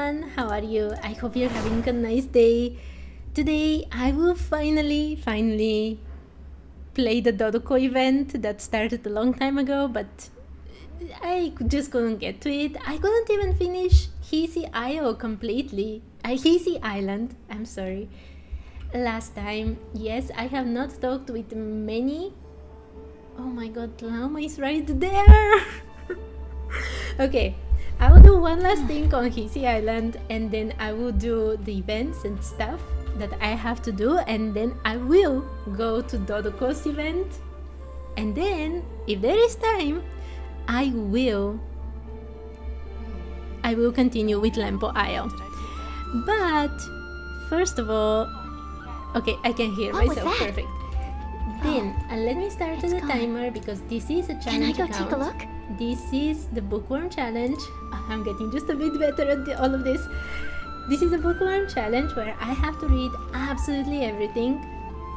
everyone, how are you? I hope you're having a nice day. Today I will finally play the Dodoco event that started a long time ago, but I just couldn't get to it. I couldn't even finish Hisi Island, I'm sorry. Last time, yes, I have not talked with many. Oh my god, Llama is right there! Okay, I will do one last thing on Hisi Island, and then I will do the events and stuff that I have to do, and then I will go to Dodoco's event, and then if there is time I will continue with Lempo Isle. But first of all, okay, I can hear myself perfect. Then let me start the timer because this is a challenge. Can I go take a look? This is the bookworm challenge. I'm getting just a bit better at all of this. This is a bookworm challenge where I have to read absolutely everything.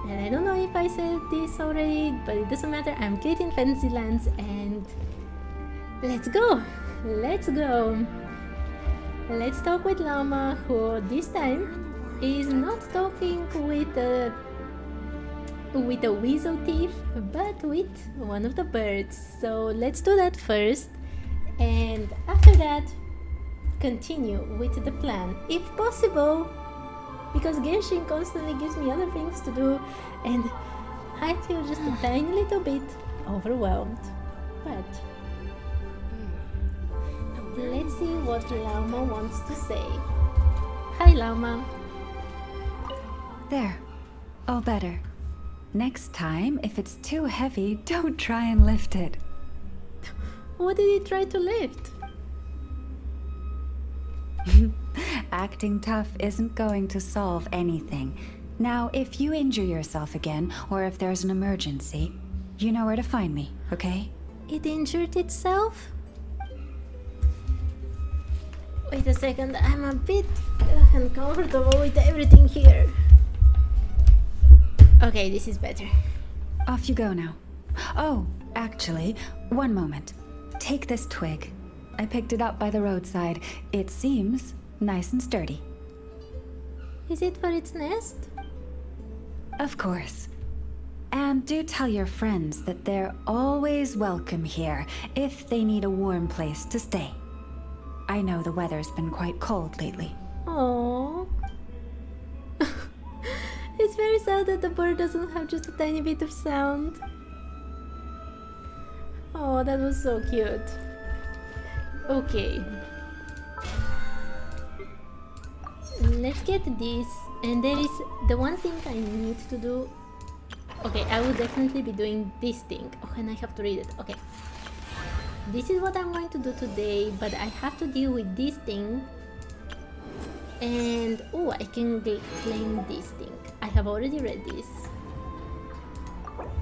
And I don't know if I said this already, but it doesn't matter. I'm Kate in Fantasylands, and let's go! Let's go! Let's talk with Llama, who this time is not talking with a weasel thief, but with one of the birds. So let's do that first, and after that continue with the plan, if possible, because Genshin constantly gives me other things to do and I feel just a tiny little bit overwhelmed. But let's see what Llama wants to say. Hi Llama. There. All better. Next time, if it's too heavy, don't try and lift it. What did he try to lift? Acting tough isn't going to solve anything. Now, if you injure yourself again, or if there's an emergency, you know where to find me, okay? It injured itself? Wait a second, I'm a bit uncomfortable with everything here. Okay, this is better. Off you go now. Oh, actually, one moment. Take this twig. I picked it up by the roadside. It seems nice and sturdy. Is it for its nest? Of course. And do tell your friends that they're always welcome here if they need a warm place to stay. I know the weather's been quite cold lately. Aww. It's very sad that the bird doesn't have just a tiny bit of sound. Oh, that was so cute. Okay. Let's get this. And there is the one thing I need to do. Okay, I will definitely be doing this thing. Oh, and I have to read it. Okay. This is what I'm going to do today, but I have to deal with this thing. And oh, I can claim this thing. I have already read this.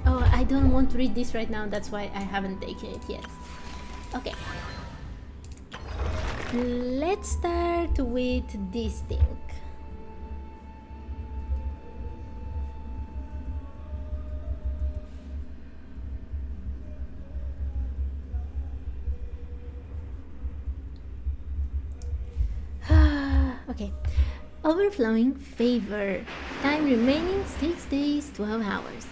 Oh, I don't want to read this right now, that's why I haven't taken it yet. Okay. Let's start with this thing. Okay. Overflowing favor. Time remaining 6 days, 12 hours.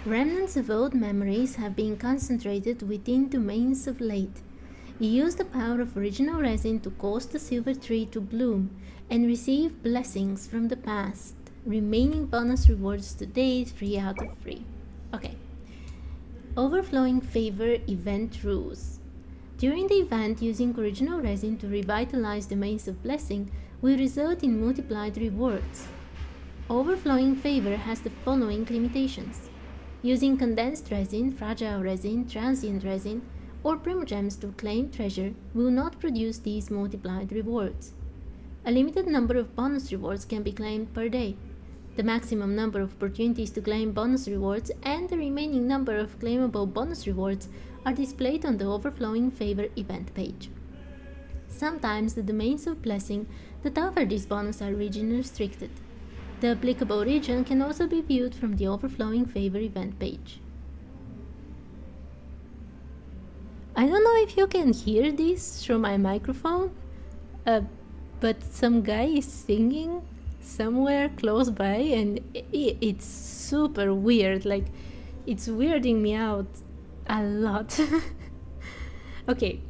Remnants of old memories have been concentrated within domains of late. Use the power of original resin to cause the silver tree to bloom and receive blessings from the past. Remaining bonus rewards today 3 out of 3. Okay. Overflowing favor event rules. During the event, using original resin to revitalize domains of blessing will result in multiplied rewards. Overflowing favor has the following limitations. Using condensed resin, fragile resin, transient resin, or primogems to claim treasure will not produce these multiplied rewards. A limited number of bonus rewards can be claimed per day. The maximum number of opportunities to claim bonus rewards and the remaining number of claimable bonus rewards are displayed on the Overflowing Favor event page. Sometimes the domains of blessing that offer this bonus are region restricted. The applicable region can also be viewed from the Overflowing Favor event page. I don't know if you can hear this through my microphone, but some guy is singing somewhere close by, and it's super weird. Like, it's weirding me out a lot. Okay,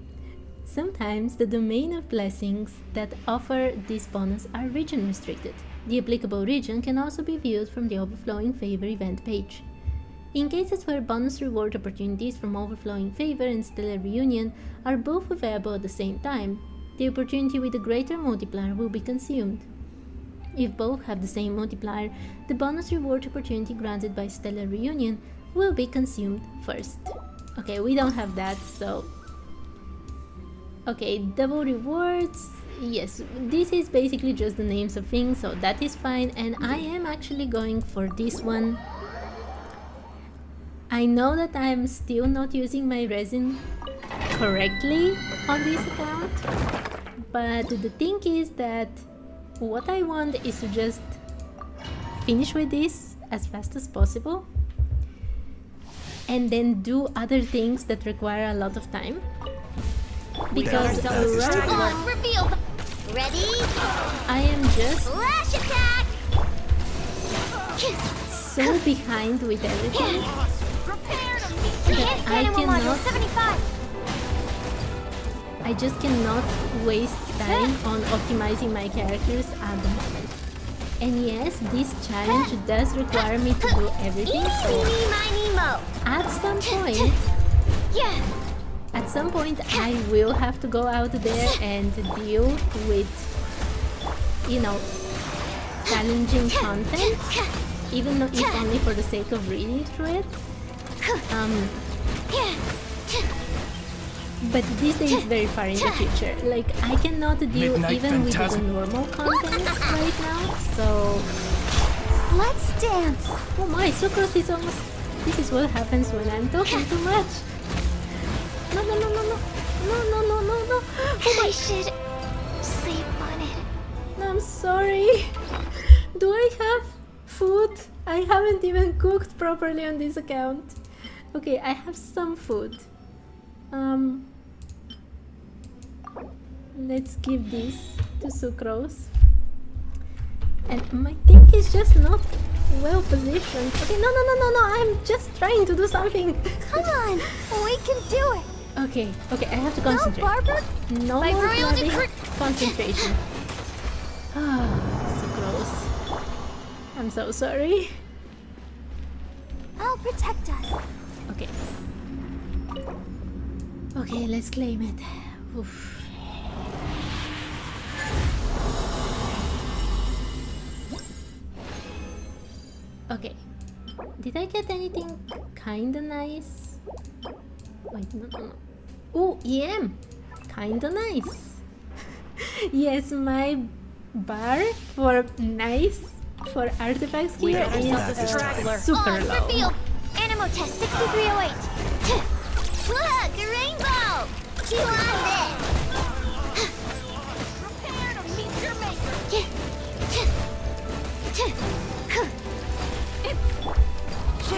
sometimes the domain of blessings that offer this bonus are region restricted. The applicable region can also be viewed from the Overflowing Favor event page. In cases where bonus reward opportunities from Overflowing Favor and Stellar Reunion are both available at the same time, the opportunity with the greater multiplier will be consumed. If both have the same multiplier, the bonus reward opportunity granted by Stellar Reunion will be consumed first. Okay, we don't have that, so... Okay, double rewards... Yes, this is basically just the names of things, so that is fine, and I am actually going for this one. I know that I am still not using my resin correctly on this account, but the thing is that what I want is to just finish with this as fast as possible and then do other things that require a lot of time. Because right now Ready? I am just Flash attack! so behind with everything Prepare to meet your that I animal module cannot 75. I just cannot waste time on optimizing my characters at the moment. And yes, this challenge does require me to do everything, so Eeny, miny, mo. at some point Yeah. At some point, I will have to go out there and deal with, you know, challenging content, even though if only for the sake of reading through it. But this day is very far in the future. Like, I cannot deal Midnight even with the Phantasm. normal content right now, so... Let's dance. Oh my, Sucrose is almost... This is what happens when I'm talking too much. No, no, no, no, no. No, no, no, no, no. Oh I my... should sleep on it. No, I'm sorry. Do I have food? I haven't even cooked properly on this account. Okay, I have some food. Let's give this to Sucrose. And my thing is just not well positioned. Okay, no, no, no, no, no. I'm just trying to do something. Come on, we can do it. Okay, okay, I have to No, concentrate. Barber. No By more royal blabbing. decree. Concentration. Ah, Sucrose. I'm so sorry. I'll protect us. Okay. Okay, let's claim it. Oof. Okay. Did I get anything kinda nice? Wait, no, no, no. Oh, EM! Kinda nice. Yes, my bar for nice for artifacts here is super Odds low. revealed. Animal test 6308. Look, a rainbow. Chew on this. Prepare to meet your maker.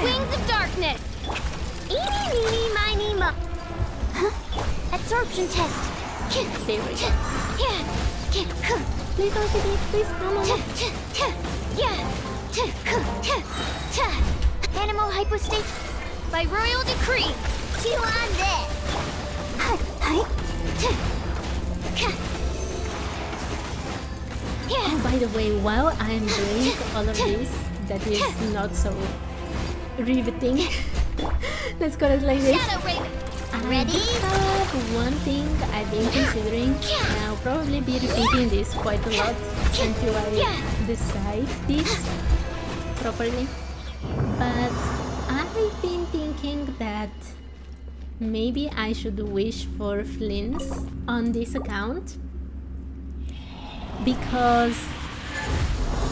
Wings of darkness. Eeny, meeny, miny, mo. Absorption test. There we go. Yeah. Please don't hit me, please. No, no, no. Animal hypostate by royal decree. Chew on this. Oh, by the way, while I'm doing all of this, that is not so riveting. Let's call it like this. Shadow Raven. I Ready? just have one thing I've been considering, and I'll probably be repeating this quite a lot until I decide this properly. But I've been thinking that maybe I should wish for flints on this account, because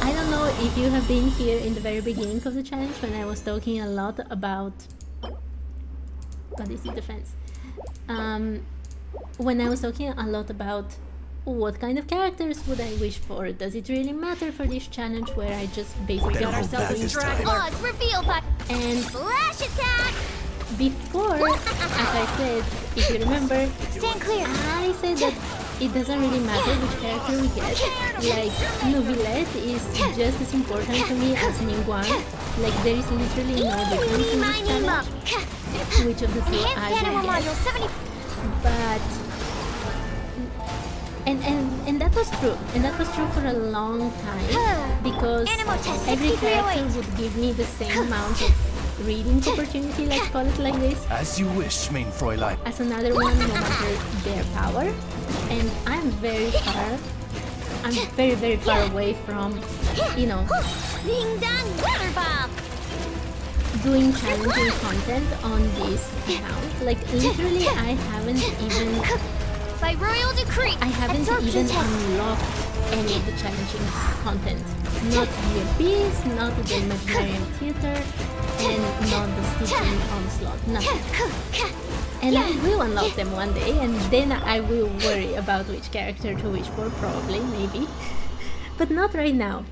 I don't know if you have been here in the very beginning of the challenge when I was talking a lot about what is the defense? When I was talking a lot about what kind of characters would I wish for? Does it really matter for this challenge where I just basically Got ourselves a straggler. Odds revealed by and flash attack. before, as I said, if you remember, Stand clear. I said that it doesn't really matter which character we get. Like, Nouvillette is just as important to me as Ningguang. Like, there is literally no difference in this challenge which of the two I will get. But and that was true. And that was true for a long time, because every character would give me the same amount of reading opportunity, let's call it like this. As you wish, main Fräulein. As another one, no matter their power. And I'm very far. I'm very far away from, you know, doing challenging content on this account. Like, literally, I haven't even By royal decree, I haven't even unlocked any of the challenging content. Not the Abyss, not the Imaginarium Theater, and not the Stitching Onslaught. Nothing. And I will unlock them one day, and then I will worry about which character to wish for, probably, maybe. But not right now.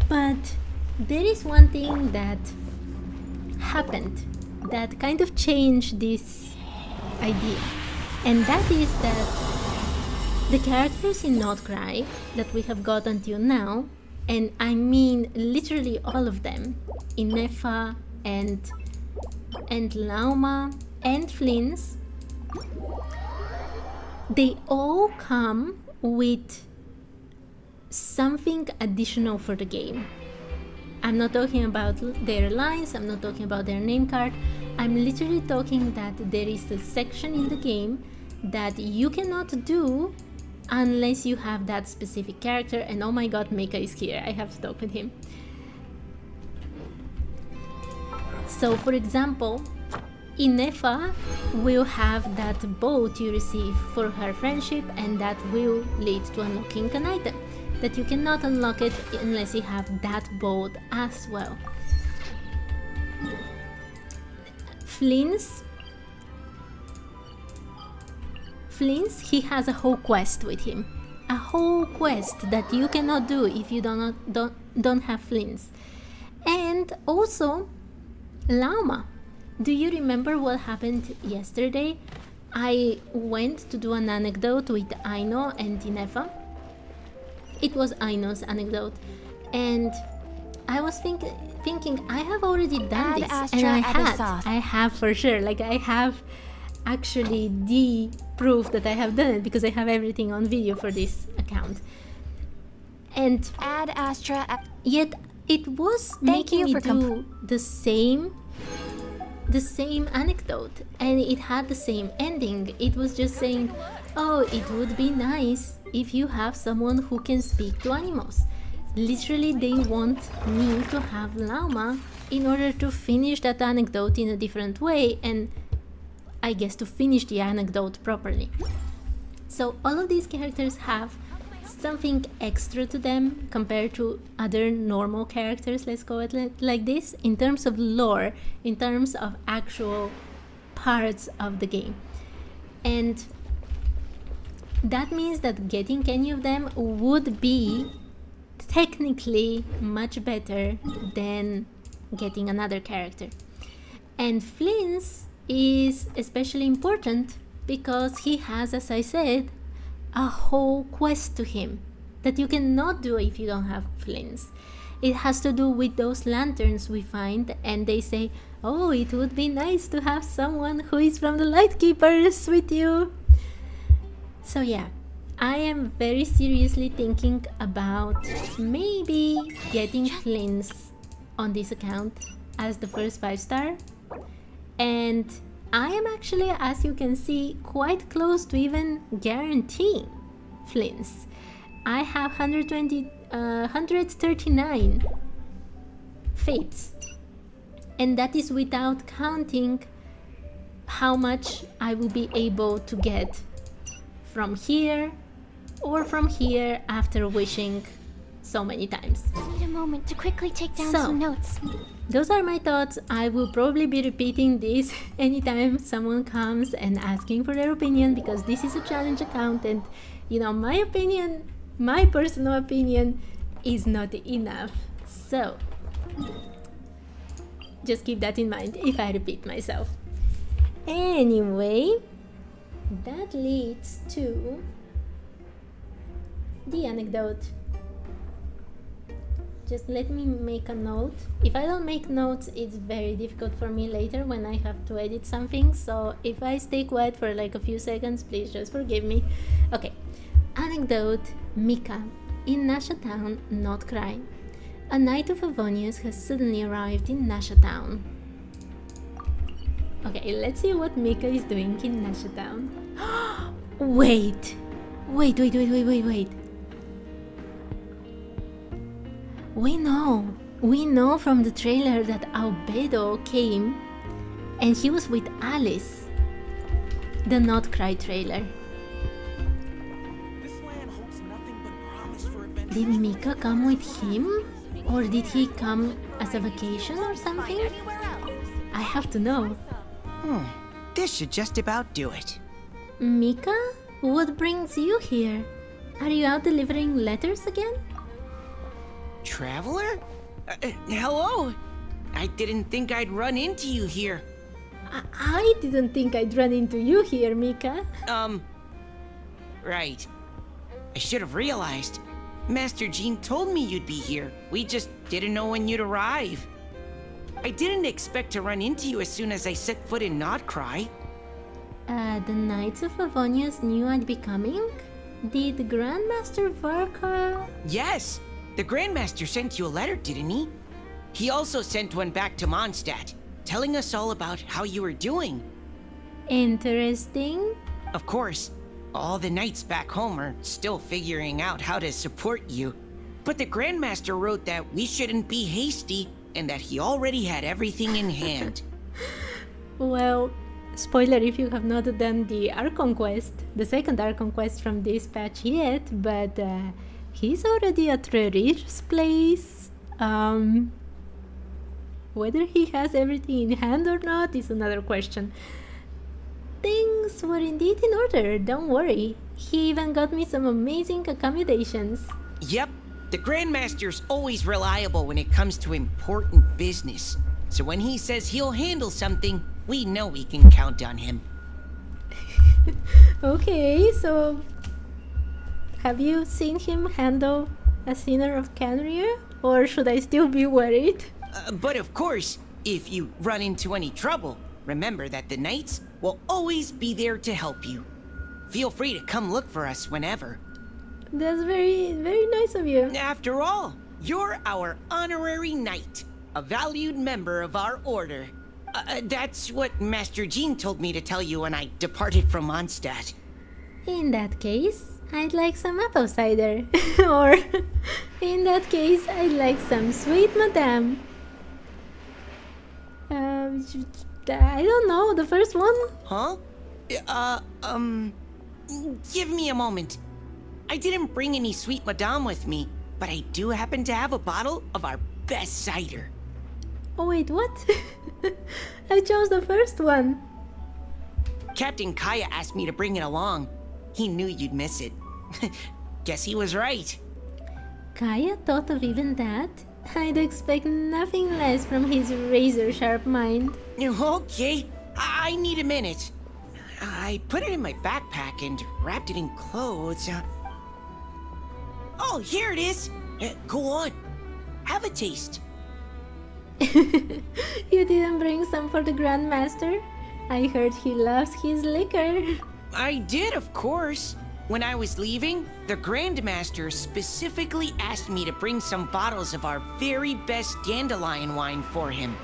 But there is one thing that happened that kind of changed this idea. And that is that the characters in Nod-Krai that we have got until now, and I mean literally all of them, Inefa and Lauma and Flins, they all come with something additional for the game. I'm not talking about their lines, I'm not talking about their name card, I'm literally talking that there is a section in the game that you cannot do unless you have that specific character. And oh my god, Mecha is here, I have to talk with him. So for example, Inefa will have that boat you receive for her friendship, and that will lead to unlocking an item. That you cannot unlock it unless you have that boat as well. Flins, he has a whole quest with him. A whole quest that you cannot do if you don't have Flins. And also, Lauma. Do you remember what happened yesterday? I went to do an anecdote with Aino and Inefa. It was Aino's anecdote, and I was thinking I have already done this, and I have for sure. Like, I have actually the proof that I have done it, because I have everything on video for this account. And Add Astra. Yet it was making me do the same anecdote, and it had the same ending. It was just saying, oh, it would be nice if you have someone who can speak to animals. Literally, they want me to have Lauma in order to finish that anecdote in a different way, and I guess to finish the anecdote properly. So all of these characters have something extra to them compared to other normal characters, let's call it like this, in terms of lore, in terms of actual parts of the game. And that means that getting any of them would be technically much better than getting another character. And Flins is especially important because he has, as I said, a whole quest to him that you cannot do if you don't have Flins. It has to do with those lanterns we find, and they say, oh, it would be nice to have someone who is from the Lightkeepers with you. So yeah, I am very seriously thinking about maybe getting Flins on this account as the first 5-star. And I am actually, as you can see, quite close to even guaranteeing Flins. I have 139 fates, and that is without counting how much I will be able to get from here or from here after wishing so many times. I need a moment to quickly take down So, some notes. Those are my thoughts. I will probably be repeating this anytime someone comes and asking for their opinion, because this is a challenge account, and you know, my opinion, my personal opinion, is not enough. So just keep that in mind if I repeat myself. Anyway, that leads to the anecdote. Just let me make a note. If I don't make notes, it's very difficult for me later when I have to edit something. So if I stay quiet for like a few seconds, please just forgive me. Okay. Anecdote: Mika. In Nasha Town, Nod-Krai. A knight of Avonius has suddenly arrived in Nasha Town. Okay, let's see what Mika is doing in Nasha Town. Wait. We know from the trailer that Albedo came and he was with Alice. The Nod-Krai trailer. This land holds nothing but promise for adventure. Did Mika come with him? Or did he come as a vacation or something? I have to know. This should just about do it. Mika? What brings you here? Are you out delivering letters again? Traveler? Hello? I didn't think I'd run into you here. I didn't think I'd run into you here, Mika. Right. I should have realized. Master Jean told me you'd be here. We just didn't know when you'd arrive. I didn't expect to run into you as soon as I set foot in Nod-Krai. The Knights of Avonius knew I'd be coming? Did Grandmaster Varka... Yes! The Grandmaster sent you a letter, didn't he? He also sent one back to Mondstadt, telling us all about how you were doing. Interesting. Of course, all the knights back home are still figuring out how to support you. But the Grandmaster wrote that we shouldn't be hasty and that he already had everything in hand. Well, spoiler if you have not done the Archon quest, the second Archon quest from this patch yet, but he's already at Rerir's place. Whether he has everything in hand or not is another question. Things were indeed in order, don't worry. He even got me some amazing accommodations. Yep, the Grandmaster's always reliable when it comes to important business. So when he says he'll handle something, we know we can count on him. Okay, so have you seen him handle a Sinner of Canria? Or should I still be worried? But of course, if you run into any trouble, remember that the knights will always be there to help you. Feel free to come look for us whenever. That's very, very nice of you. After all, you're our honorary knight, a valued member of our order. That's what Master Jean told me to tell you when I departed from Mondstadt. In that case, I'd like some apple cider. Or, in that case, I'd like some sweet madame. I don't know, the first one? Huh? Give me a moment. I didn't bring any sweet madame with me, but I do happen to have a bottle of our best cider. Oh wait, what? I chose the first one. Captain Kaya asked me to bring it along. He knew you'd miss it. Guess he was right. Kaya thought of even that? I'd expect nothing less from his razor-sharp mind. Okay, I need a minute. I put it in my backpack and wrapped it in clothes. Oh, here it is. Go on. Have a taste. You didn't bring some for the Grandmaster? I heard he loves his liquor. I did, of course. When I was leaving, the Grandmaster specifically asked me to bring some bottles of our very best dandelion wine for him.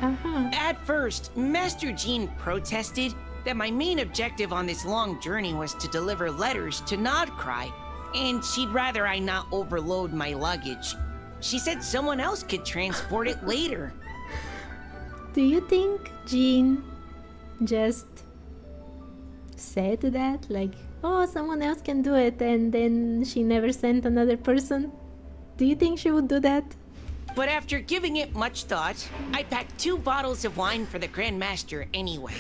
At first, Master Jean protested that my main objective on this long journey was to deliver letters to Nod-Krai, and she'd rather I not overload my luggage. She said someone else could transport it later. Do you think Jean just said that? Like, oh, someone else can do it, and then she never sent another person? Do you think she would do that? But after giving it much thought, I packed 2 bottles of wine for the Grandmaster anyway.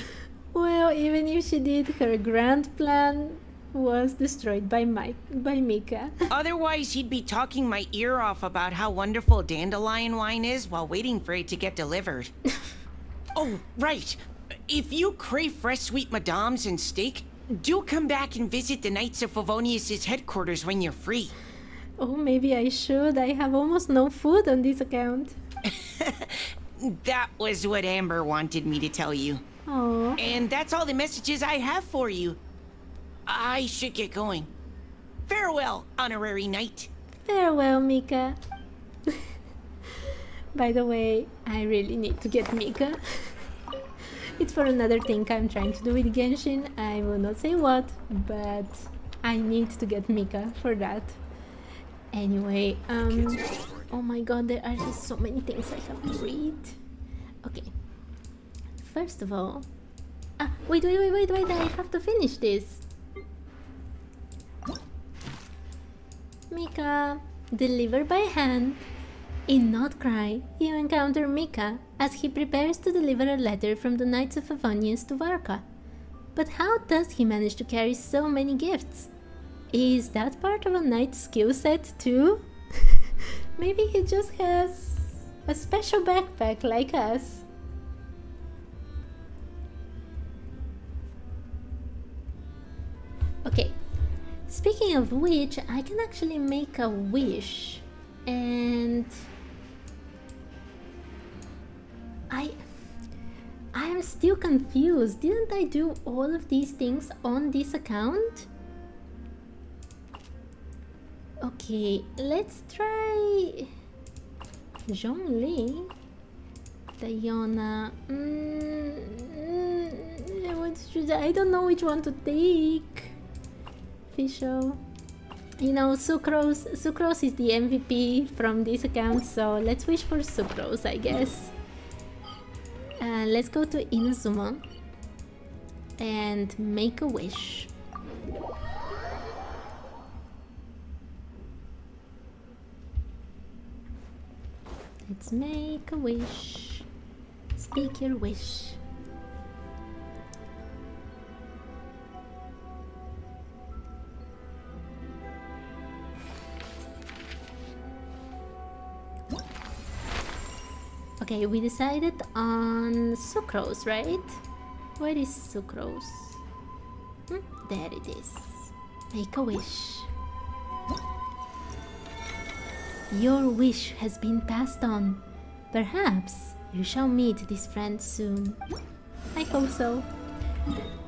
Well, even if she did, her grand plan was destroyed by Mika. Otherwise, he'd be talking my ear off about how wonderful dandelion wine is while waiting for it to get delivered. Oh, right. If you crave fresh sweet madames and steak, Do come back and visit the Knights of Favonius' headquarters when you're free. Oh, maybe I should. I have almost no food on this account. That was what Amber wanted me to tell you. Oh. And that's all the messages I have for you. I should get going. Farewell, honorary knight. Farewell, Mika. By the way, I really need to get Mika. It's for another thing I'm trying to do with Genshin. I will not say what, but I need to get Mika for that. Anyway, oh my god, there are just so many things I have to read. Okay. First of all... wait, I have to finish this. Mika, deliver by hand. In Nod-Krai, you encounter Mika as he prepares to deliver a letter from the Knights of Favonius to Varka. But how does he manage to carry so many gifts? Is that part of a knight's skill set too? Maybe he just has a special backpack like us. Okay, speaking of which, I can actually make a wish. And I am still confused. Didn't I do all of these things on this account? Okay, let's try Zhongli, Diana. What should I don't know which one to take. Fischl. You know, Sucrose is the MVP from this account, so let's wish for Sucrose, I guess. Let's go to Inazuma and make a wish. Let's make a wish. Speak your wish. Okay, we decided on Sucrose, right? Where is Sucrose? There it is. Make a wish. Your wish has been passed on. Perhaps you shall meet this friend soon. I hope so.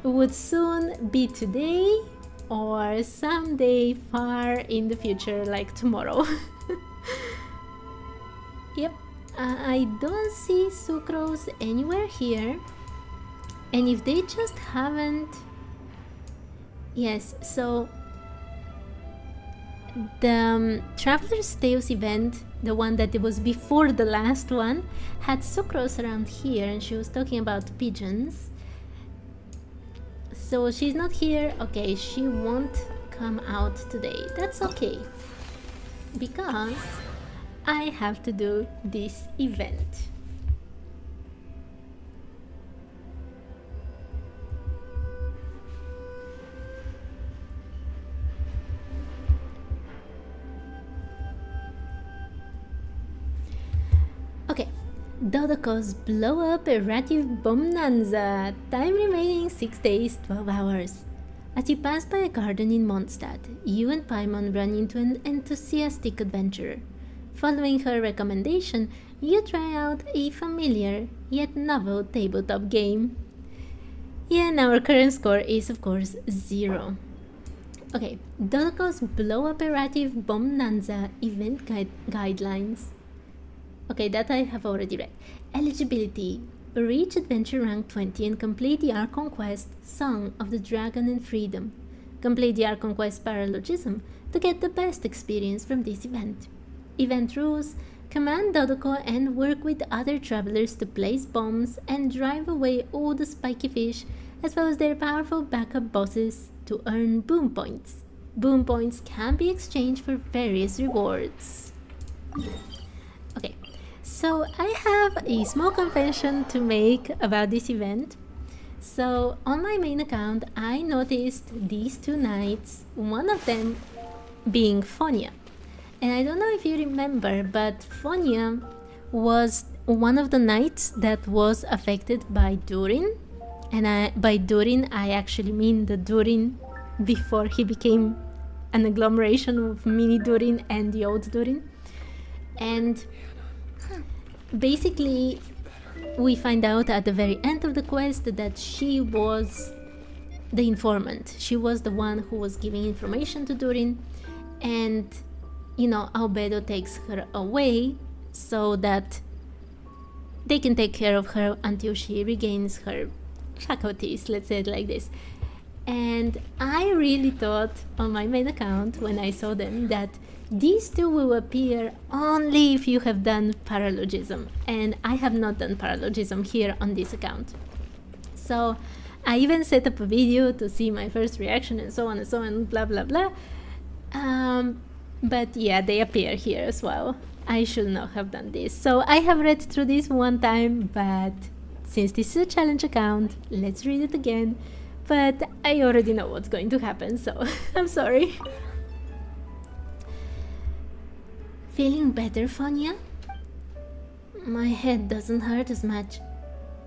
Would soon be today or someday far in the future, like tomorrow. Yep. I don't see Sucrose anywhere here. And if they just haven't... Yes, so... The Traveler's Tales event, the one that it was before the last one, had Sucrose around here and she was talking about pigeons. So she's not here. Okay, she won't come out today. That's okay. Because I have to do this event. Okay, Dodoco's blow up errative bonanza. Time remaining 6 days, 12 hours. As you pass by a garden in Mondstadt, you and Paimon run into an enthusiastic adventurer. Following her recommendation, you try out a familiar yet novel tabletop game. Yeah, and our current score is of course 0. Okay, Dodoco's blow up errative bonanza event guidelines. Okay, that I have already read. Eligibility. Reach adventure rank 20 and complete the Archon quest Song of the Dragon and Freedom. Complete the Archon quest Paralogism to get the best experience from this event. Event rules. Command Dodoco and work with other travelers to place bombs and drive away all the spiky fish as well as their powerful backup bosses to earn boom points. Boom points can be exchanged for various rewards. Okay, so I have a small confession to make about this event. So on my main account I noticed these two knights, one of them being Fonia. And I don't know if you remember, but Fonia was one of the knights that was affected by Durin. And by Durin, I actually mean the Durin before he became an agglomeration of mini Durin and the old Durin. And basically, we find out at the very end of the quest that she was the informant. She was the one who was giving information to Durin, and you know, Albedo takes her away so that they can take care of her until she regains her faculties, let's say it like this. And I really thought on my main account when I saw them that these two will appear only if you have done paralogism, and I have not done paralogism here on this account. So I even set up a video to see my first reaction and so on and so on, blah blah blah. But yeah, they appear here as well. I should not have done this. So I have read through this one time, but since this is a challenge account, let's read it again. But I already know what's going to happen, so I'm sorry. Feeling better, Fonya? My head doesn't hurt as much.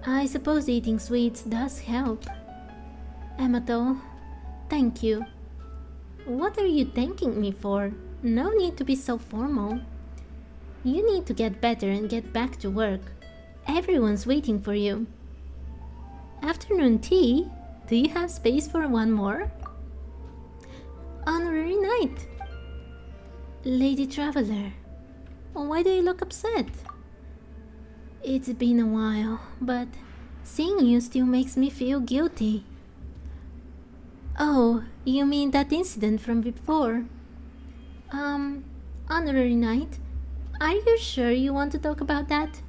I suppose eating sweets does help. Amato, thank you. What are you thanking me for? No need to be so formal. You need to get better and get back to work. Everyone's waiting for you. Afternoon tea? Do you have space for one more? Honorary Knight. Lady Traveler, why do you look upset? It's been a while, but seeing you still makes me feel guilty. Oh, you mean that incident from before? Honorary Knight, are you sure you want to talk about that?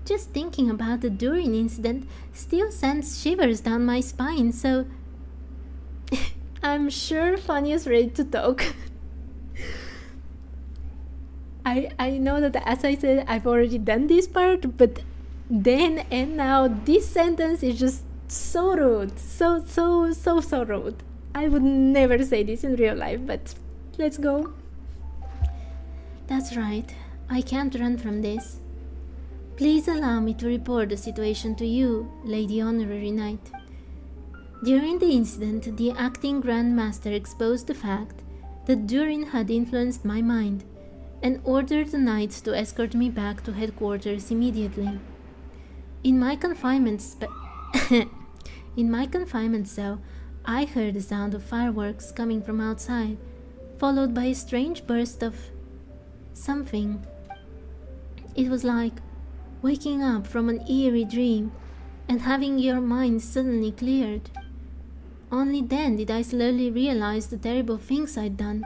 Just thinking about the Durin incident still sends shivers down my spine, so... I'm sure Fanya's ready to talk. I know that, as I said, I've already done this part, but then and now this sentence is just so rude. So rude. I would never say this in real life, but let's go. That's right. I can't run from this. Please allow me to report the situation to you, Lady Honorary Knight. During the incident, the acting Grand Master exposed the fact that Durin had influenced my mind and ordered the knights to escort me back to headquarters immediately. In my confinement cell, I heard the sound of fireworks coming from outside, followed by a strange burst of something. It was like waking up from an eerie dream and having your mind suddenly cleared. Only then did I slowly realize the terrible things I'd done.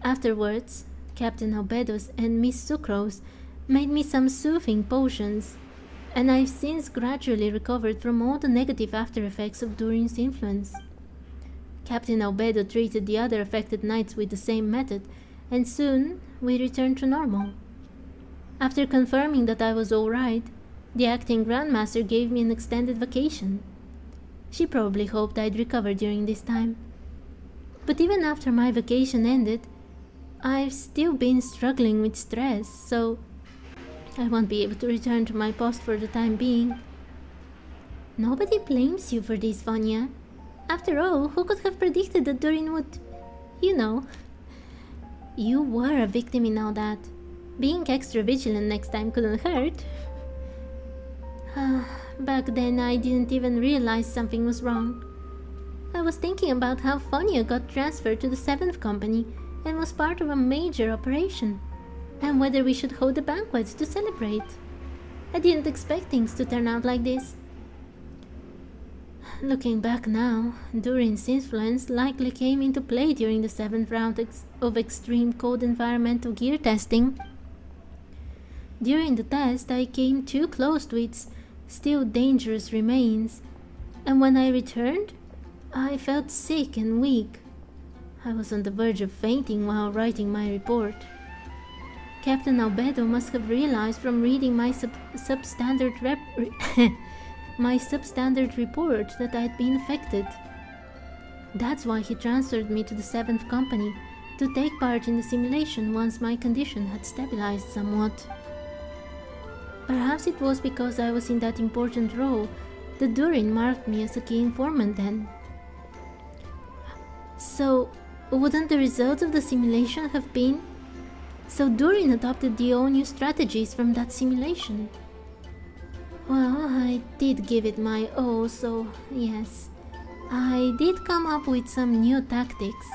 Afterwards, Captain Albedos and Miss Sucrose made me some soothing potions, and I've since gradually recovered from all the negative after effects of Durin's influence. Captain Albedo treated the other affected knights with the same method, and soon we returned to normal. After confirming that I was alright, the acting Grandmaster gave me an extended vacation. She probably hoped I'd recover during this time. But even after my vacation ended, I've still been struggling with stress, so I won't be able to return to my post for the time being. Nobody blames you for this, Vanya. After all, who could have predicted that Durin would... You know. You were a victim in all that. Being extra vigilant next time couldn't hurt. Back then I didn't even realize something was wrong. I was thinking about how Fonya got transferred to the 7th Company and was part of a major operation, and whether we should hold a banquet to celebrate. I didn't expect things to turn out like this. Looking back now, Durin's influence likely came into play during the 7th round of extreme cold environmental gear testing. During the test, I came too close to its still dangerous remains, and when I returned, I felt sick and weak. I was on the verge of fainting while writing my report. Captain Albedo must have realized from reading my substandard report that I'd been affected. That's why he transferred me to the 7th Company to take part in the simulation once my condition had stabilized somewhat. Perhaps it was because I was in that important role The Durin marked me as a key informant then. So, wouldn't the result of the simulation have been? So Durin adopted the own new strategies from that simulation. Well, I did give it my all, so yes. I did come up with some new tactics.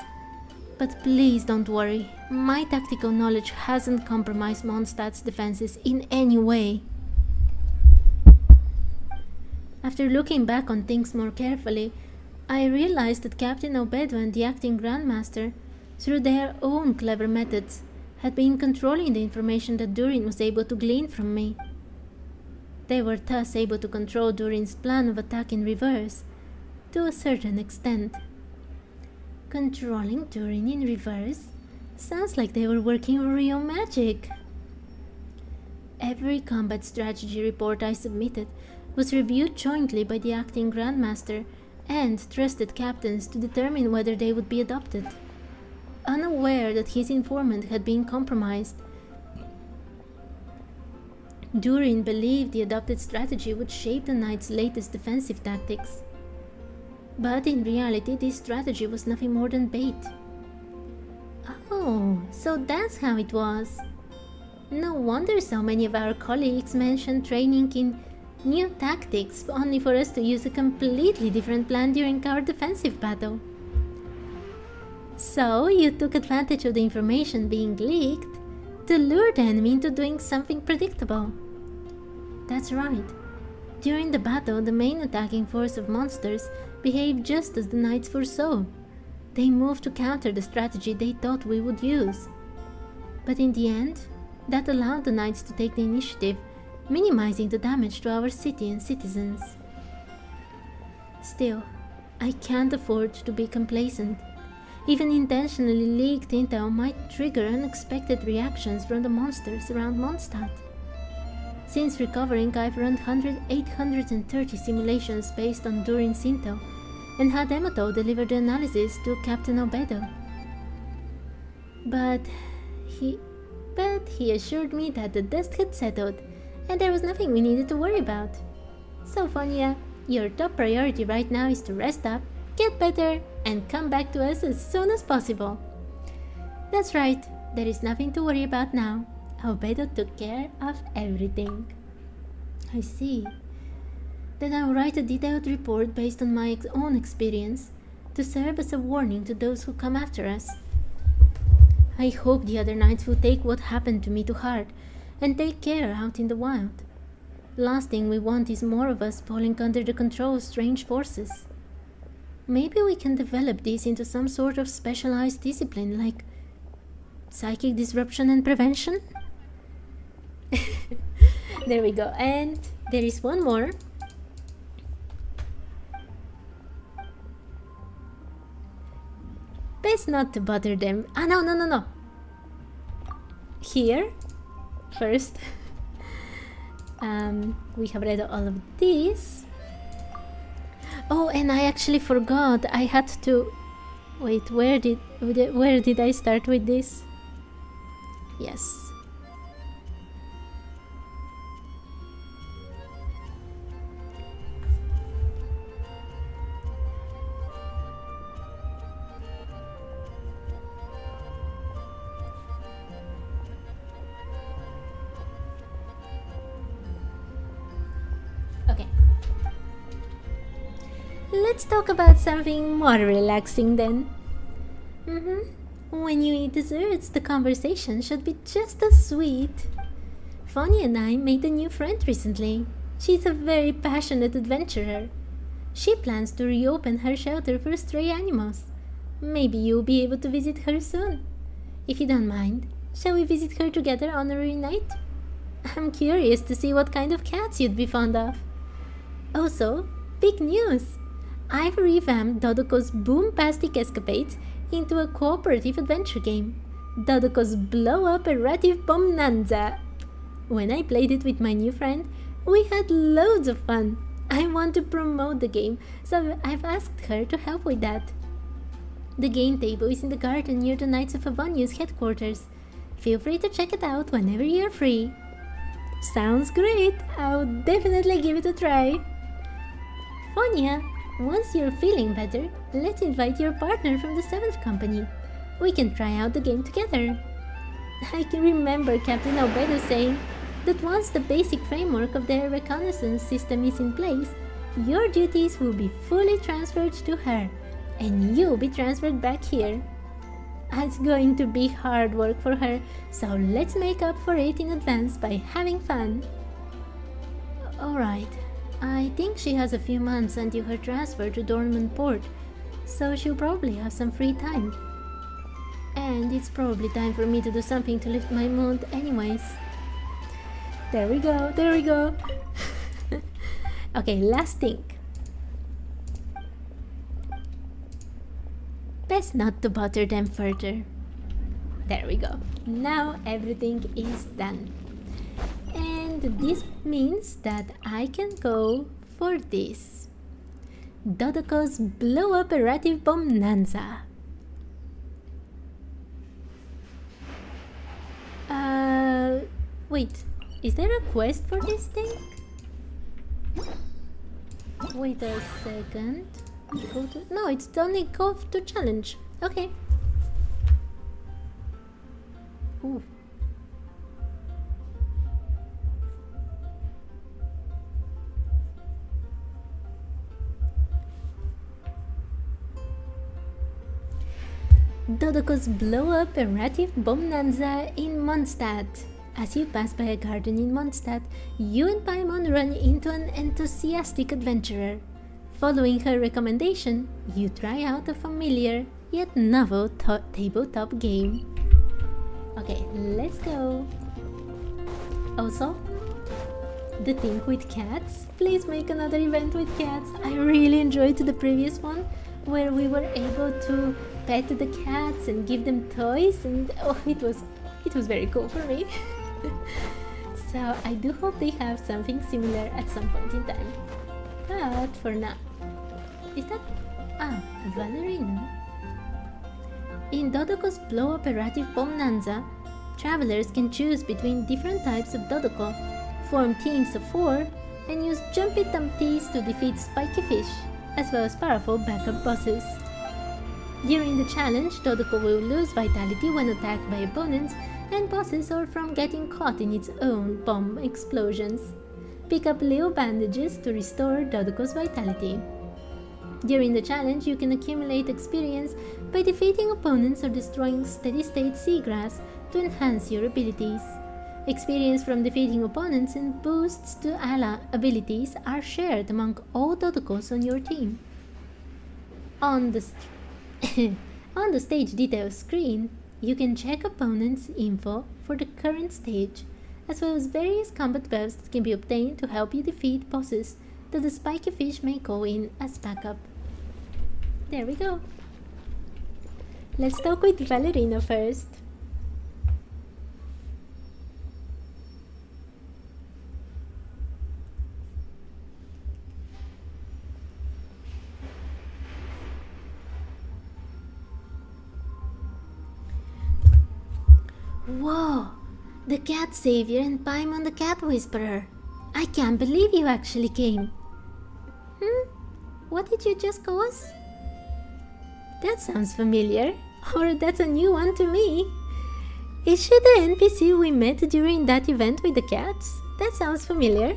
But please don't worry, my tactical knowledge hasn't compromised Mondstadt's defenses in any way. After looking back on things more carefully, I realized that Captain Obedo and the acting Grandmaster, through their own clever methods, had been controlling the information that Durin was able to glean from me. They were thus able to control Durin's plan of attack in reverse, to a certain extent. Controlling Durin in reverse? Sounds like they were working real magic. Every combat strategy report I submitted was reviewed jointly by the acting Grandmaster and trusted captains to determine whether they would be adopted. Unaware that his informant had been compromised, Durin believed the adopted strategy would shape the Knight's latest defensive tactics. But in reality, this strategy was nothing more than bait. Oh, so that's how it was. No wonder so many of our colleagues mentioned training in new tactics only for us to use a completely different plan during our defensive battle. So you took advantage of the information being leaked to lure the enemy into doing something predictable. That's right. During the battle, the main attacking force of monsters behaved just as the Knights foresaw. They moved to counter the strategy they thought we would use. But in the end, that allowed the Knights to take the initiative, minimizing the damage to our city and citizens. Still, I can't afford to be complacent. Even intentionally leaked intel might trigger unexpected reactions from the monsters around Mondstadt. Since recovering, I've run 830 simulations based on Durin's intel, and had Emoto deliver the analysis to Captain Obedo. But he assured me that the dust had settled, and there was nothing we needed to worry about. So Fonya, your top priority right now is to rest up, get better, and come back to us as soon as possible. That's right, there is nothing to worry about now. Obedo took care of everything. I see. Then I'll write a detailed report based on my own experience to serve as a warning to those who come after us. I hope the other Knights will take what happened to me to heart and take care out in the wild. The last thing we want is more of us falling under the control of strange forces. Maybe we can develop this into some sort of specialized discipline like psychic disruption and prevention? There we go. And there is one more. Best not to bother them. Ah, no. Here, first, we have read all of these. Oh, and I actually forgot. I had to wait. Where did I start with this? Yes. Okay. Let's talk about something more relaxing then. When you eat desserts, the conversation should be just as sweet. Fonny and I made a new friend recently. She's a very passionate adventurer. She plans to reopen her shelter for stray animals. Maybe you'll be able to visit her soon. If you don't mind, shall we visit her together on a night? I'm curious to see what kind of cats you'd be fond of. Also, big news! I've revamped Dodoco's boom-pastic escapades into a cooperative adventure game, Dodoco's blow-up errative bonanza. When I played it with my new friend, we had loads of fun. I want to promote the game, so I've asked her to help with that. The game table is in the garden near the Knights of Avonia's headquarters. Feel free to check it out whenever you're free. Sounds great! I'll definitely give it a try. Fonya, once you're feeling better, let's invite your partner from the 7th company. We can try out the game together. I can remember Captain Albedo saying that once the basic framework of their reconnaissance system is in place, your duties will be fully transferred to her, and you'll be transferred back here. It's going to be hard work for her, so let's make up for it in advance by having fun. Alright, I think she has a few months until her transfer to Dormant Port, so she'll probably have some free time. And it's probably time for me to do something to lift my mood anyways. There we go, there we go. Okay, last thing. Best not to bother them further. There we go. Now everything is done. And this means that I can go for this. Dodoco's Blow Up Errative Bonanza. Wait, is there a quest for this thing? Wait a second. Go to... No, it's only go to challenge. Okay. Ooh. Dodoco's Blow Up Errative Bonanza in Mondstadt. As you pass by a garden in Mondstadt, you and Paimon run into an enthusiastic adventurer. Following her recommendation, you try out a familiar yet novel tabletop game. Okay, let's go. Also, the thing with cats, please make another event with cats. I really enjoyed the previous one where we were able to pet the cats and give them toys, and oh, it was very cool for me. So I do hope they have something similar at some point in time. But for now, is that... Valerina? In Dodoco's Blow Up Errative Bonanza, travelers can choose between different types of Dodoco, form teams of 4, and use Jumpy Tumpties to defeat spiky fish, as well as powerful backup bosses. During the challenge, Dodoco will lose vitality when attacked by opponents and bosses or from getting caught in its own bomb explosions. Pick up Liyue bandages to restore Dodoco's vitality. During the challenge, you can accumulate experience by defeating opponents or destroying steady-state seagrass to enhance your abilities. Experience from defeating opponents and boosts to ally abilities are shared among all Dodocos on your team. On the stage details screen, you can check opponents' info for the current stage, as well as various combat buffs that can be obtained to help you defeat bosses that the spiky fish may go in as backup. There we go. Let's talk with Valerina first. Whoa! The Cat Savior and Paimon the Cat Whisperer. I can't believe you actually came. What did you just call us? That sounds familiar. Or that's a new one to me. Is she the NPC we met during that event with the cats? That sounds familiar.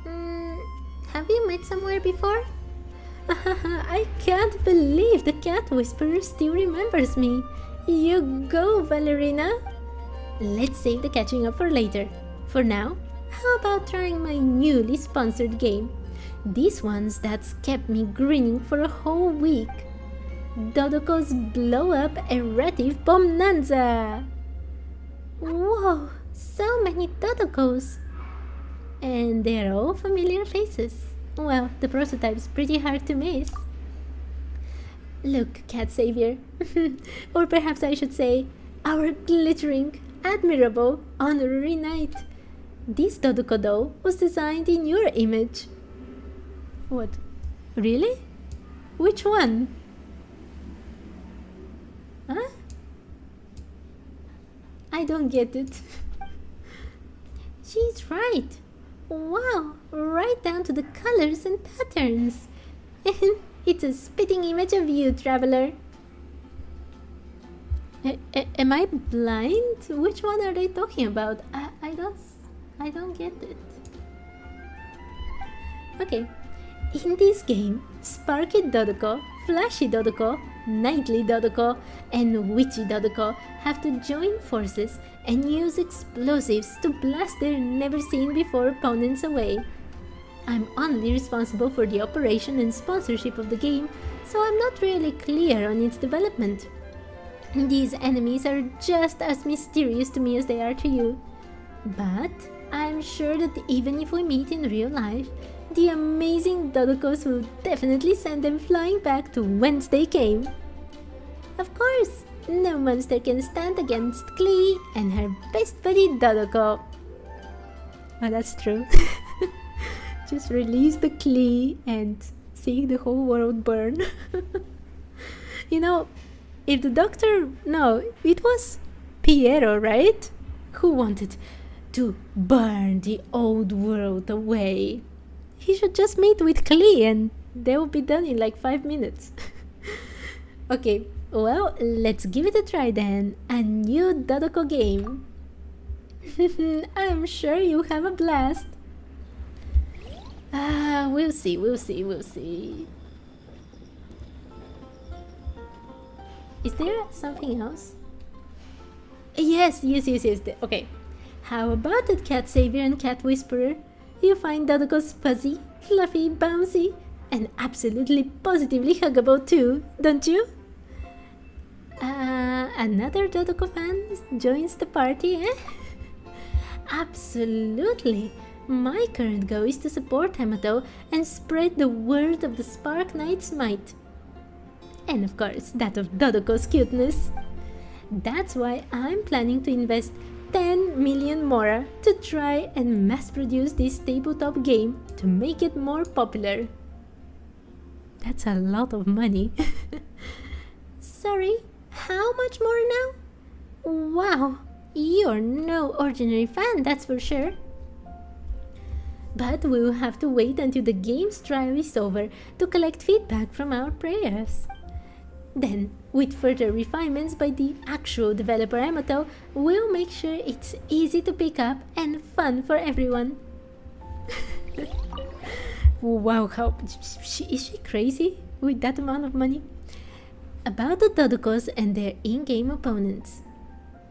Have you met somewhere before? I can't believe the Cat Whisperer still remembers me. You go, Valerina. Let's save the catching up for later. For now, how about trying my newly sponsored game? This one's that's kept me grinning for a whole week. Dodoco's Blow Up Errative Bonanza! Whoa, so many Dodocos! And they're all familiar faces. Well, the prototype's pretty hard to miss. Look, Cat Savior, or perhaps I should say, our glittering, admirable, honorary knight. This Dodoco doll was designed in your image. What? Really? Which one? Huh? I don't get it. She's right. Wow, right down to the colors and patterns. And it's a spitting image of you, traveler. Am I blind? Which one are they talking about? I don't get it. Okay, in this game, Sparky Dodoco, Flashy Dodoco, Knightly Dodoco, and Witchy Dodoco have to join forces and use explosives to blast their never-seen-before opponents away. I'm only responsible for the operation and sponsorship of the game, so I'm not really clear on its development. These enemies are just as mysterious to me as they are to you. But I'm sure that even if we meet in real life, the amazing Dodocos will definitely send them flying back to whence they came. Of course, no monster can stand against Klee and her best buddy Dodoco. Oh, that's true. Just release the Klee and see the whole world burn. You know, if the doctor... No, it was Piero, right? Who wanted to burn the old world away. He should just meet with Klee and they will be done in like 5 minutes. Okay, well, let's give it a try then. A new Dodoco game. I'm sure you have a blast. We'll see. Is there something else? Yes. Okay. How about it, Cat Savior and Cat Whisperer? You find Dodocos fuzzy, fluffy, bouncy, and absolutely positively huggable too, don't you? Another Dodoco fan joins the party, eh? Absolutely! My current goal is to support Hamato and spread the word of the Spark Knight's might. And of course, that of Dodoco's cuteness. That's why I'm planning to invest 10 million mora to try and mass produce this tabletop game to make it more popular. That's a lot of money. Sorry, how much more now? Wow, you're no ordinary fan, that's for sure. But we'll have to wait until the game's trial is over to collect feedback from our players. Then, with further refinements by the actual developer Hamato, we'll make sure it's easy to pick up and fun for everyone. Wow, is she crazy with that amount of money? About the Dodocos and their in-game opponents.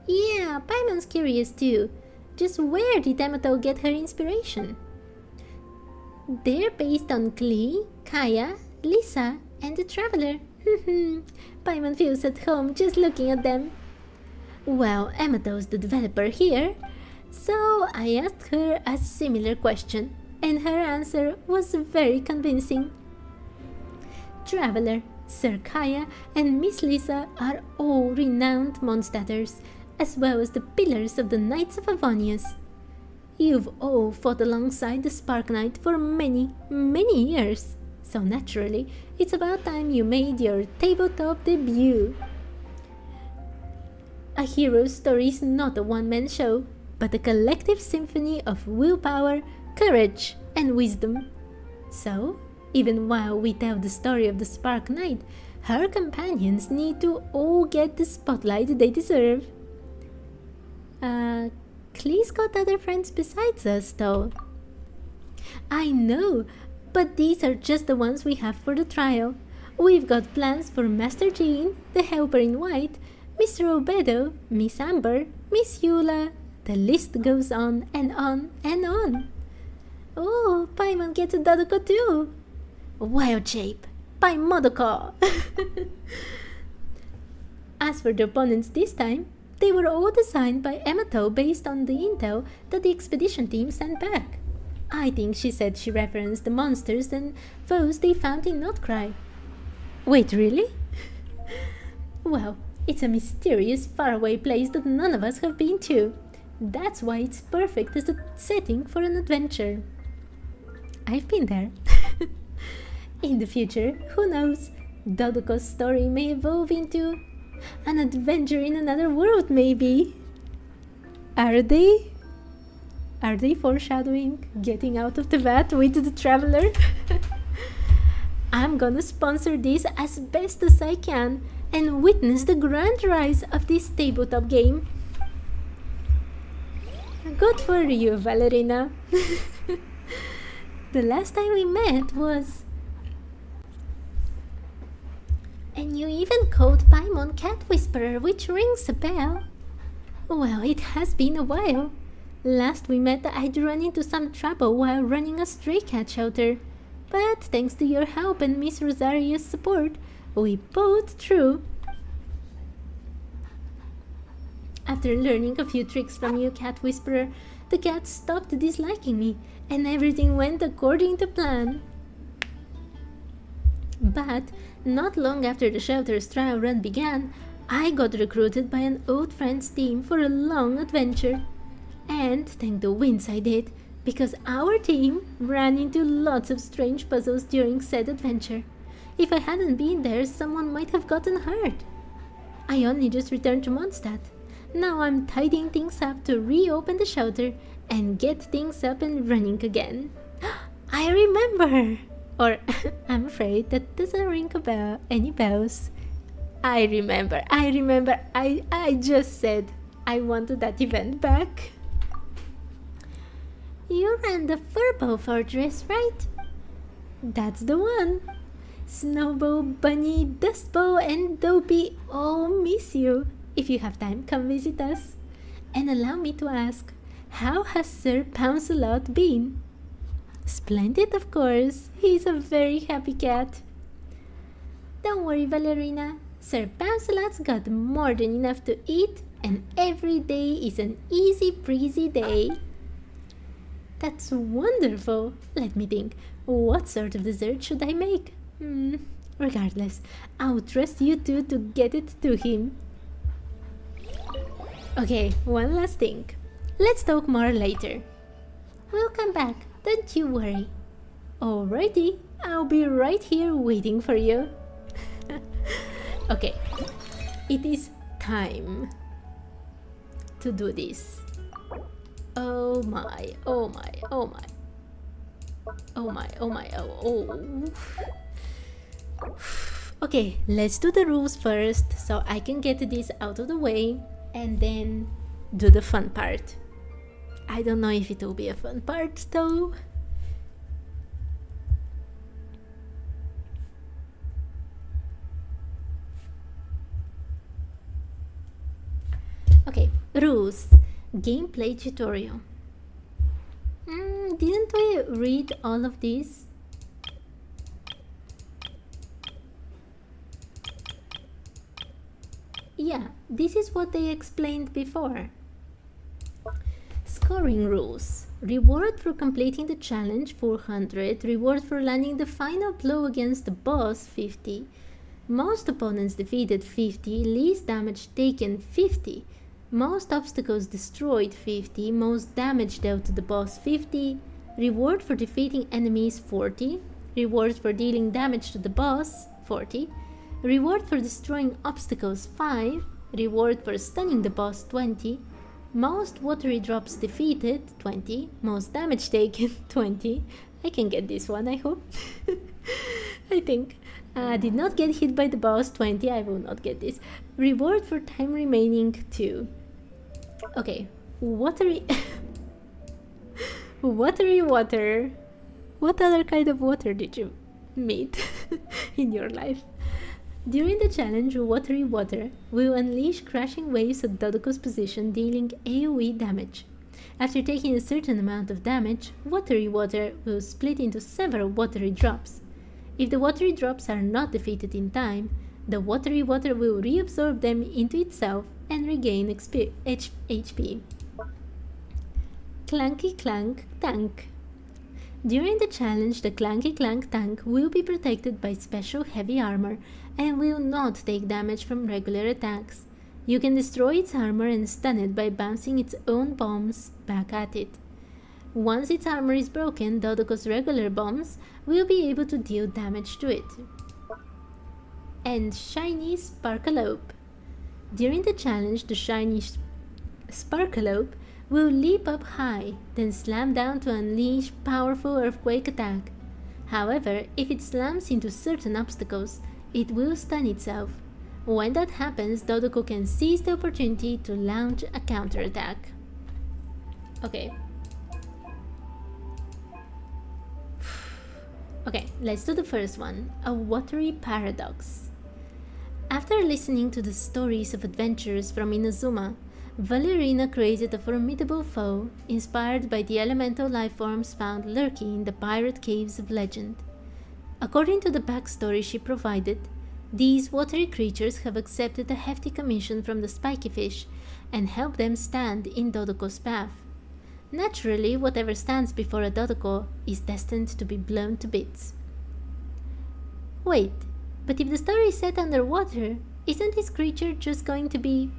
Yeah, Paimon's curious too. Just where did Hamato get her inspiration? They're based on Klee, Kaya, Lisa, and the Traveler. Paimon feels at home just looking at them. Well, Amato's the developer here, so I asked her a similar question, and her answer was very convincing. Traveler, Sir Kaya, and Miss Lisa are all renowned Mondstadters, as well as the pillars of the Knights of Avonius. You've all fought alongside the Spark Knight for many, many years. So naturally, it's about time you made your tabletop debut. A hero's story is not a one-man show, but a collective symphony of willpower, courage, and wisdom. So, even while we tell the story of the Spark Knight, her companions need to all get the spotlight they deserve. Klee's got other friends besides us, though. I know, but these are just the ones we have for the trial. We've got plans for Master Jean, the Helper in White, Mr. Obedo, Miss Amber, Miss Eula. The list goes on and on and on. Oh, Paimon gets a Dodoco too. Wild shape, Paimodoco. As for the opponents this time, they were all designed by Hamato based on the intel that the expedition team sent back. I think she said she referenced the monsters and foes they found in Nod-Krai. Wait, really? Well, it's a mysterious, faraway place that none of us have been to. That's why it's perfect as a setting for an adventure. I've been there. In the future, who knows? Dodoco's story may evolve into an adventure in another world, maybe. Are they? Are they foreshadowing getting out of the vat with the traveler? I'm gonna sponsor this as best as I can and witness the grand rise of this tabletop game. Good for you, Valerina. The last time we met was... And you even called Paimon Cat Whisperer, which rings a bell. Well, it has been a while. Last we met, I'd run into some trouble while running a stray cat shelter. But thanks to your help and Miss Rosaria's support, we pulled through. After learning a few tricks from you, Cat Whisperer, the cat stopped disliking me, and everything went according to plan. But not long after the shelter's trial run began, I got recruited by an old friend's team for a long adventure. And thank the winds I did, because our team ran into lots of strange puzzles during said adventure. If I hadn't been there, someone might have gotten hurt. I only just returned to Mondstadt. Now I'm tidying things up to reopen the shelter and get things up and running again. I remember! Or, I'm afraid that doesn't ring a bell, any bells. I remember, I just said I wanted that event back. You ran the Furbo Fortress, right? That's the one. Snowbow, Bunny, Dustbow, and Dopey all miss you. If you have time, come visit us. And allow me to ask, how has Sir Pouncelot been? Splendid, of course. He's a very happy cat. Don't worry, Valerina. Sir Pouncelot's got more than enough to eat, and every day is an easy breezy day. That's wonderful. Let me think. What sort of dessert should I make? Regardless, I'll trust you two to get it to him. Okay, one last thing. Let's talk more later. We'll come back, don't you worry. Alrighty, I'll be right here waiting for you. Okay, it is time to do this. Oh my, oh my, oh my. Oh my, oh my, oh. Okay, let's do the rules first so I can get this out of the way and then do the fun part. I don't know if it will be a fun part though. Okay, rules. Gameplay tutorial. Didn't we read all of these? Yeah, this is what they explained before. Scoring rules. Reward for completing the challenge 400. Reward for landing the final blow against the boss 50. Most opponents defeated 50. Least damage taken 50. Most obstacles destroyed 50. Most damage dealt to the boss 50. Reward for defeating enemies 40. Reward for dealing damage to the boss 40. Reward for destroying obstacles 5. Reward for stunning the boss 20. Most watery drops defeated 20. Most damage taken 20. I can get this one, I hope. I think. Did not get hit by the boss 20. I will not get this. Reward for time remaining 2. Okay, watery... watery water. What other kind of water did you meet in your life? During the challenge, Watery Water will unleash crashing waves at Dodoco's position, dealing AoE damage. After taking a certain amount of damage, Watery Water will split into several watery drops. If the watery drops are not defeated in time, the Watery Water will reabsorb them into itself and regain HP. Clanky Clank Tank. During the challenge, the Clanky Clank tank will be protected by special heavy armor and will not take damage from regular attacks. You can destroy its armor and stun it by bouncing its own bombs back at it. Once its armor is broken, Dodoco's regular bombs will be able to deal damage to it. And Shiny Sparkalope. During the challenge, the Shiny Sparkalope will leap up high, then slam down to unleash powerful earthquake attack. However, if it slams into certain obstacles, it will stun itself. When that happens, Dodoco can seize the opportunity to launch a counterattack. Okay. Okay, let's do the first one, a watery paradox. After listening to the stories of adventures from Inazuma, Valerina created a formidable foe inspired by the elemental lifeforms found lurking in the pirate caves of legend. According to the backstory she provided, these watery creatures have accepted a hefty commission from the spiky fish and help them stand in Dodoco's path. Naturally, whatever stands before a Dodoco is destined to be blown to bits. Wait, but if the story is set underwater, isn't this creature just going to be,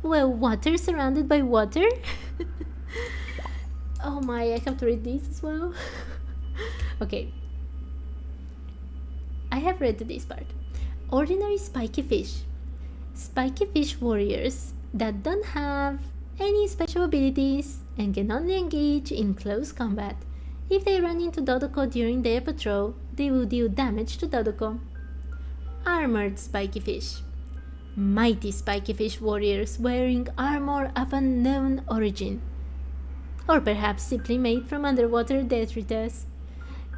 well, water surrounded by water? Oh my, I have to read this as well. Okay. I have read this part. Ordinary spiky fish. Spiky fish warriors that don't have any special abilities and can only engage in close combat. If they run into Dodoco during their patrol, they will deal damage to Dodoco. Armored spiky fish. Mighty spiky fish warriors wearing armor of unknown origin, or perhaps simply made from underwater detritus.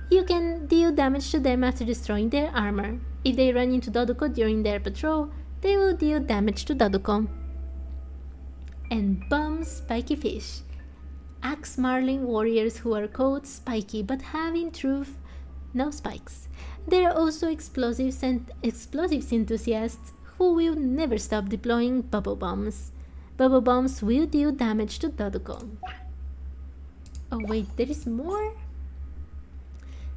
You can deal damage to them after destroying their armor. If they run into Dodoco during their patrol, they will deal damage to Dodoco. And bomb spiky fish. Axe marling warriors who are called spiky but have in truth no spikes. They are also explosives enthusiasts who will never stop deploying bubble bombs. Bubble bombs will deal damage to Dodoco. Oh wait, there is more?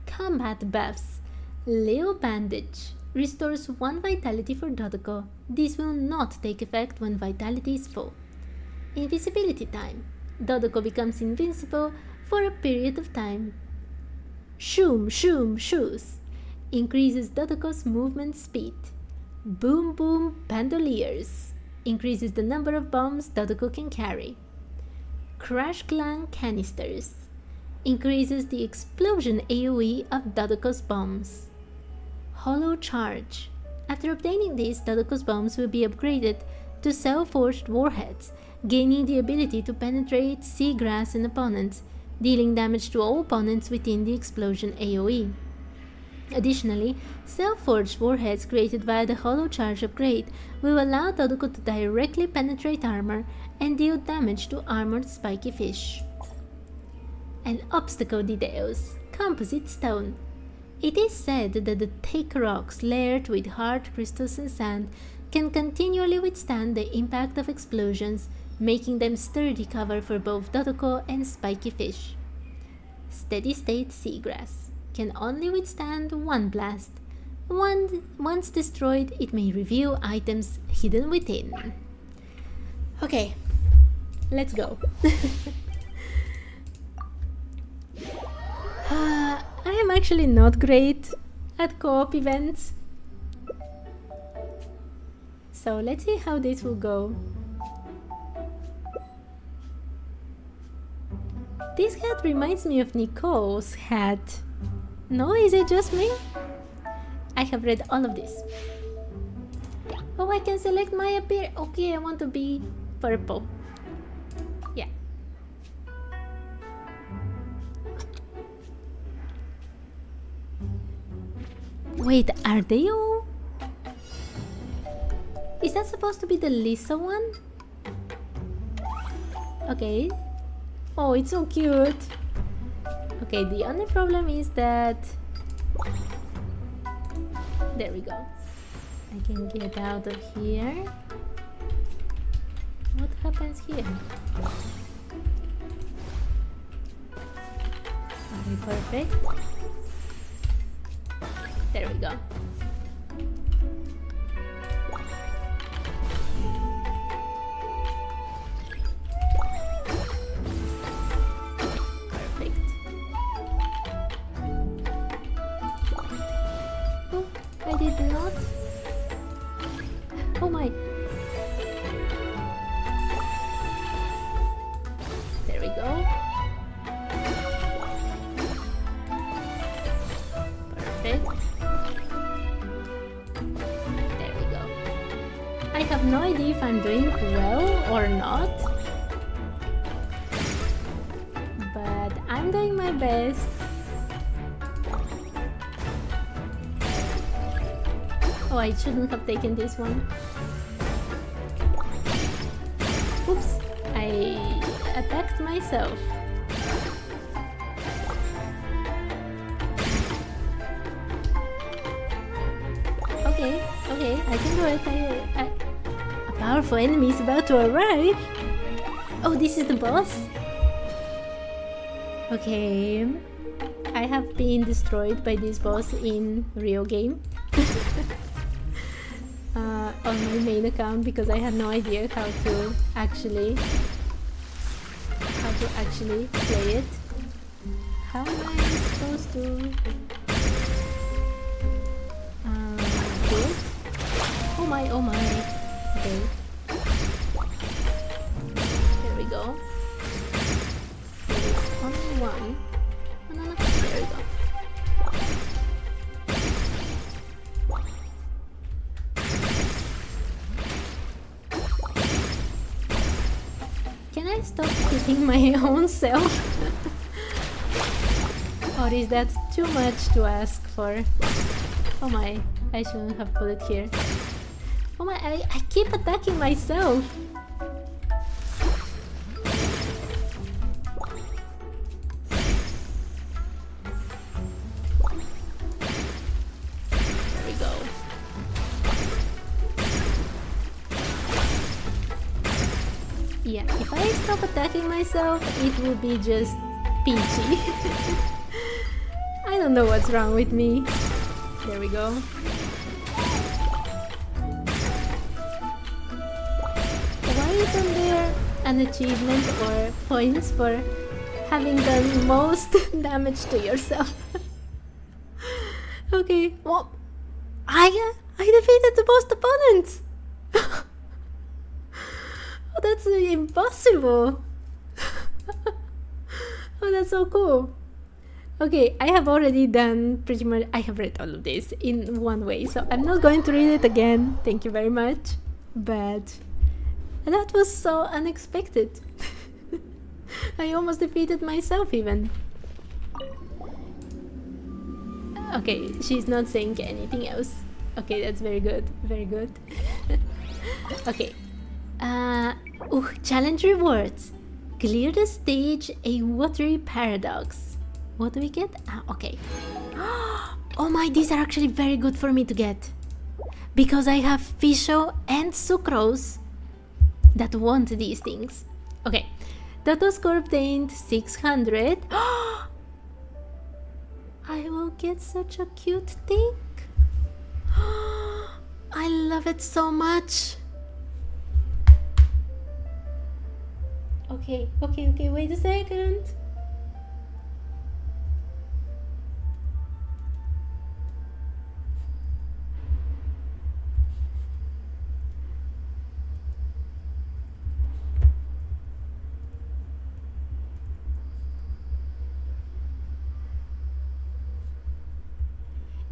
Combat buffs. Leo Bandage restores 1 vitality for Dodoco. This will not take effect when vitality is full. Invisibility time. Dodoco becomes invincible for a period of time. Shoom Shoom Shoes increases Dodoco's movement speed. Boom Boom Bandoliers increases the number of bombs Dodoco can carry. Crash Clan Canisters increases the explosion AoE of Dodoco's bombs. Hollow Charge. After obtaining this, Dodoco's bombs will be upgraded to cell-forged warheads, gaining the ability to penetrate seagrass and opponents, dealing damage to all opponents within the explosion AoE. Additionally, cell-forged warheads created via the Hollow Charge upgrade will allow Dodoco to directly penetrate armor and deal damage to armored spiky fish. And obstacle details. Composite stone. It is said that the thick rocks layered with hard crystals and sand can continually withstand the impact of explosions, making them sturdy cover for both Dodoco and spiky fish. Steady state seagrass can only withstand 1 blast. Once destroyed, it may reveal items hidden within. Okay, let's go. I am actually not great at co-op events, so let's see how this will go. This hat reminds me of Nicole's hat. No, is it just me? I have read all of this. Oh, I can select my appear. Okay, I want to be purple. Yeah. Wait, are they all? Is that supposed to be the Lisa one? Okay. Oh, it's so cute. Okay, the only problem is that... There we go. I can get out of here. What happens here? Okay, perfect. There we go. Perfect. Oh, I did not. Oh my. if I'm doing well or not, but I'm doing my best. Oh, I shouldn't have taken this one. Oops, I attacked myself. Okay, I can do it. A powerful enemy is about to arrive. Oh, this is the boss? Okay. I have been destroyed by this boss in real game. On my main account because I had no idea how to actually play it. How am I supposed to do it? Oh my. Okay. There we go. There is only one. No. There we go. Can I stop hitting my own self? Or is that too much to ask for? Oh my, I shouldn't have put it here. Oh my, I keep attacking myself. There we go. Yeah, if I stop attacking myself, it will be just peachy. I don't know what's wrong with me. There we go. Why isn't there an achievement or points for having done most damage to yourself? Okay, well, I defeated the most opponents! Oh, that's impossible! Oh, that's so cool. Okay, I have already done pretty much, I have read all of this in one way, so I'm not going to read it again, thank you very much. But that was so unexpected. I almost defeated myself even. Okay, she's not saying anything else. Okay, that's very good, very good. Okay. Challenge rewards. Clear the stage, a watery paradox. What do we get? Okay. Oh my, these are actually very good for me to get. Because I have Fisho and Sucrose that want these things. Okay. Total score obtained 600. I will get such a cute thing. I love it so much. Okay, wait a second.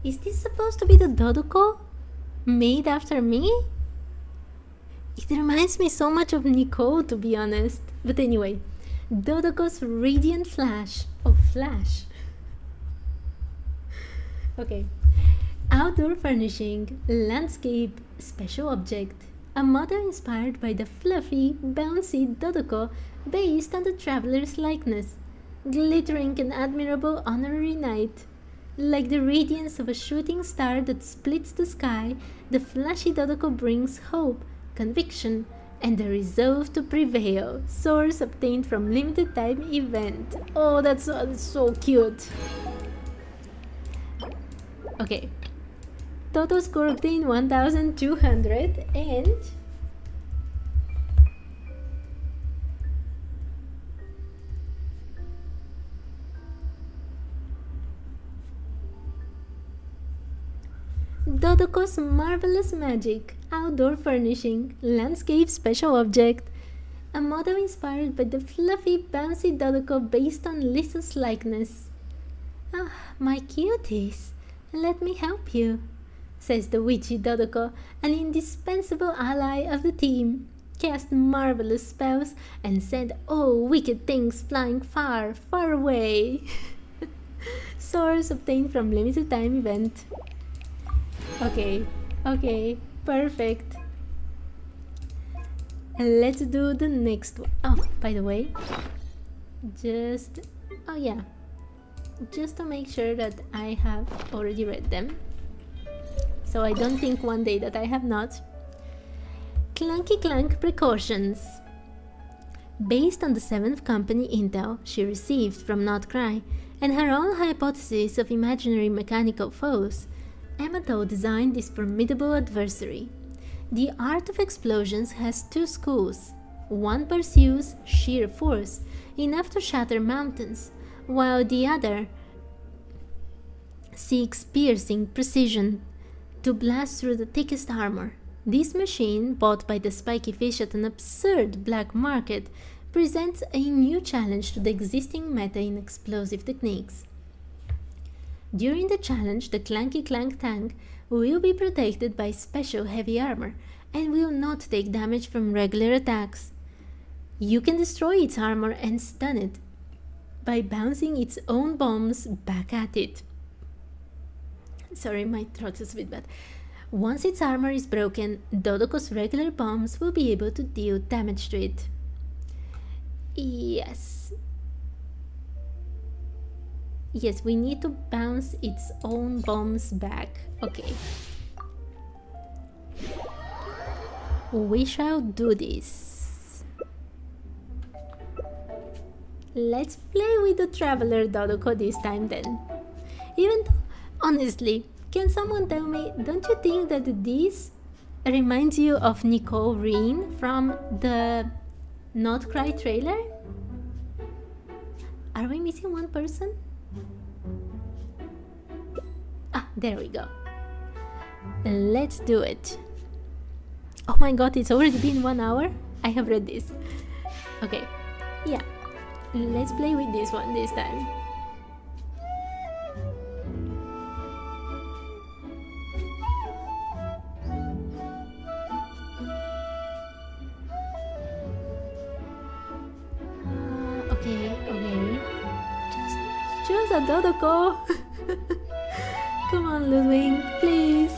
Is this supposed to be the Dodoco? Made after me? It reminds me so much of Nicole, to be honest. But anyway, Dodoco's Radiant Flash. Oh, Flash. Okay. Outdoor furnishing, landscape, special object. A model inspired by the fluffy, bouncy Dodoco based on the traveler's likeness. Glittering an admirable honorary knight. Like the radiance of a shooting star that splits the sky, the flashy Dodoco brings hope, conviction, and the resolve to prevail. Source obtained from limited time event. Oh, that's so cute. Okay. Total score obtained 1200 and... Dodoco's Marvelous Magic, Outdoor Furnishing, Landscape Special Object. A model inspired by the fluffy, bouncy Dodoco based on Lissa's likeness. Ah, my cuties, let me help you. says the witchy Dodoco, an indispensable ally of the team. Cast marvelous spells and send all wicked things flying far, far away. Source obtained from limited time event. Okay, perfect. Let's do the next one. Oh, by the way, just to make sure that I have already read them, so I don't think one day that I have not. Clunky Clank precautions. Based on the 7th Company intel she received from Nod-Krai and her own hypothesis of imaginary mechanical foes, Emma designed this formidable adversary. The art of explosions has two schools. One pursues sheer force, enough to shatter mountains, while the other seeks piercing precision to blast through the thickest armor. This machine, bought by the spiky fish at an absurd black market, presents a new challenge to the existing meta in explosive techniques. During the challenge, the Clanky Clank tank will be protected by special heavy armor and will not take damage from regular attacks. You can destroy its armor and stun it by bouncing its own bombs back at it. Sorry, my throat is a bit bad. Once its armor is broken, Dodoco's regular bombs will be able to deal damage to it. Yes, we need to bounce its own bombs back. Okay. We shall do this. Let's play with the Traveler Dodoco this time then. Even though, honestly, can someone tell me, don't you think that this reminds you of Nicole Reen from the Nod-Krai trailer? Are we missing one person? Ah, there we go. Let's do it. Oh my god, it's already been 1 hour? I have read this. Okay, yeah. Let's play with this one this time. Okay. Just choose a Dodoco. Come on, Ludwig, please.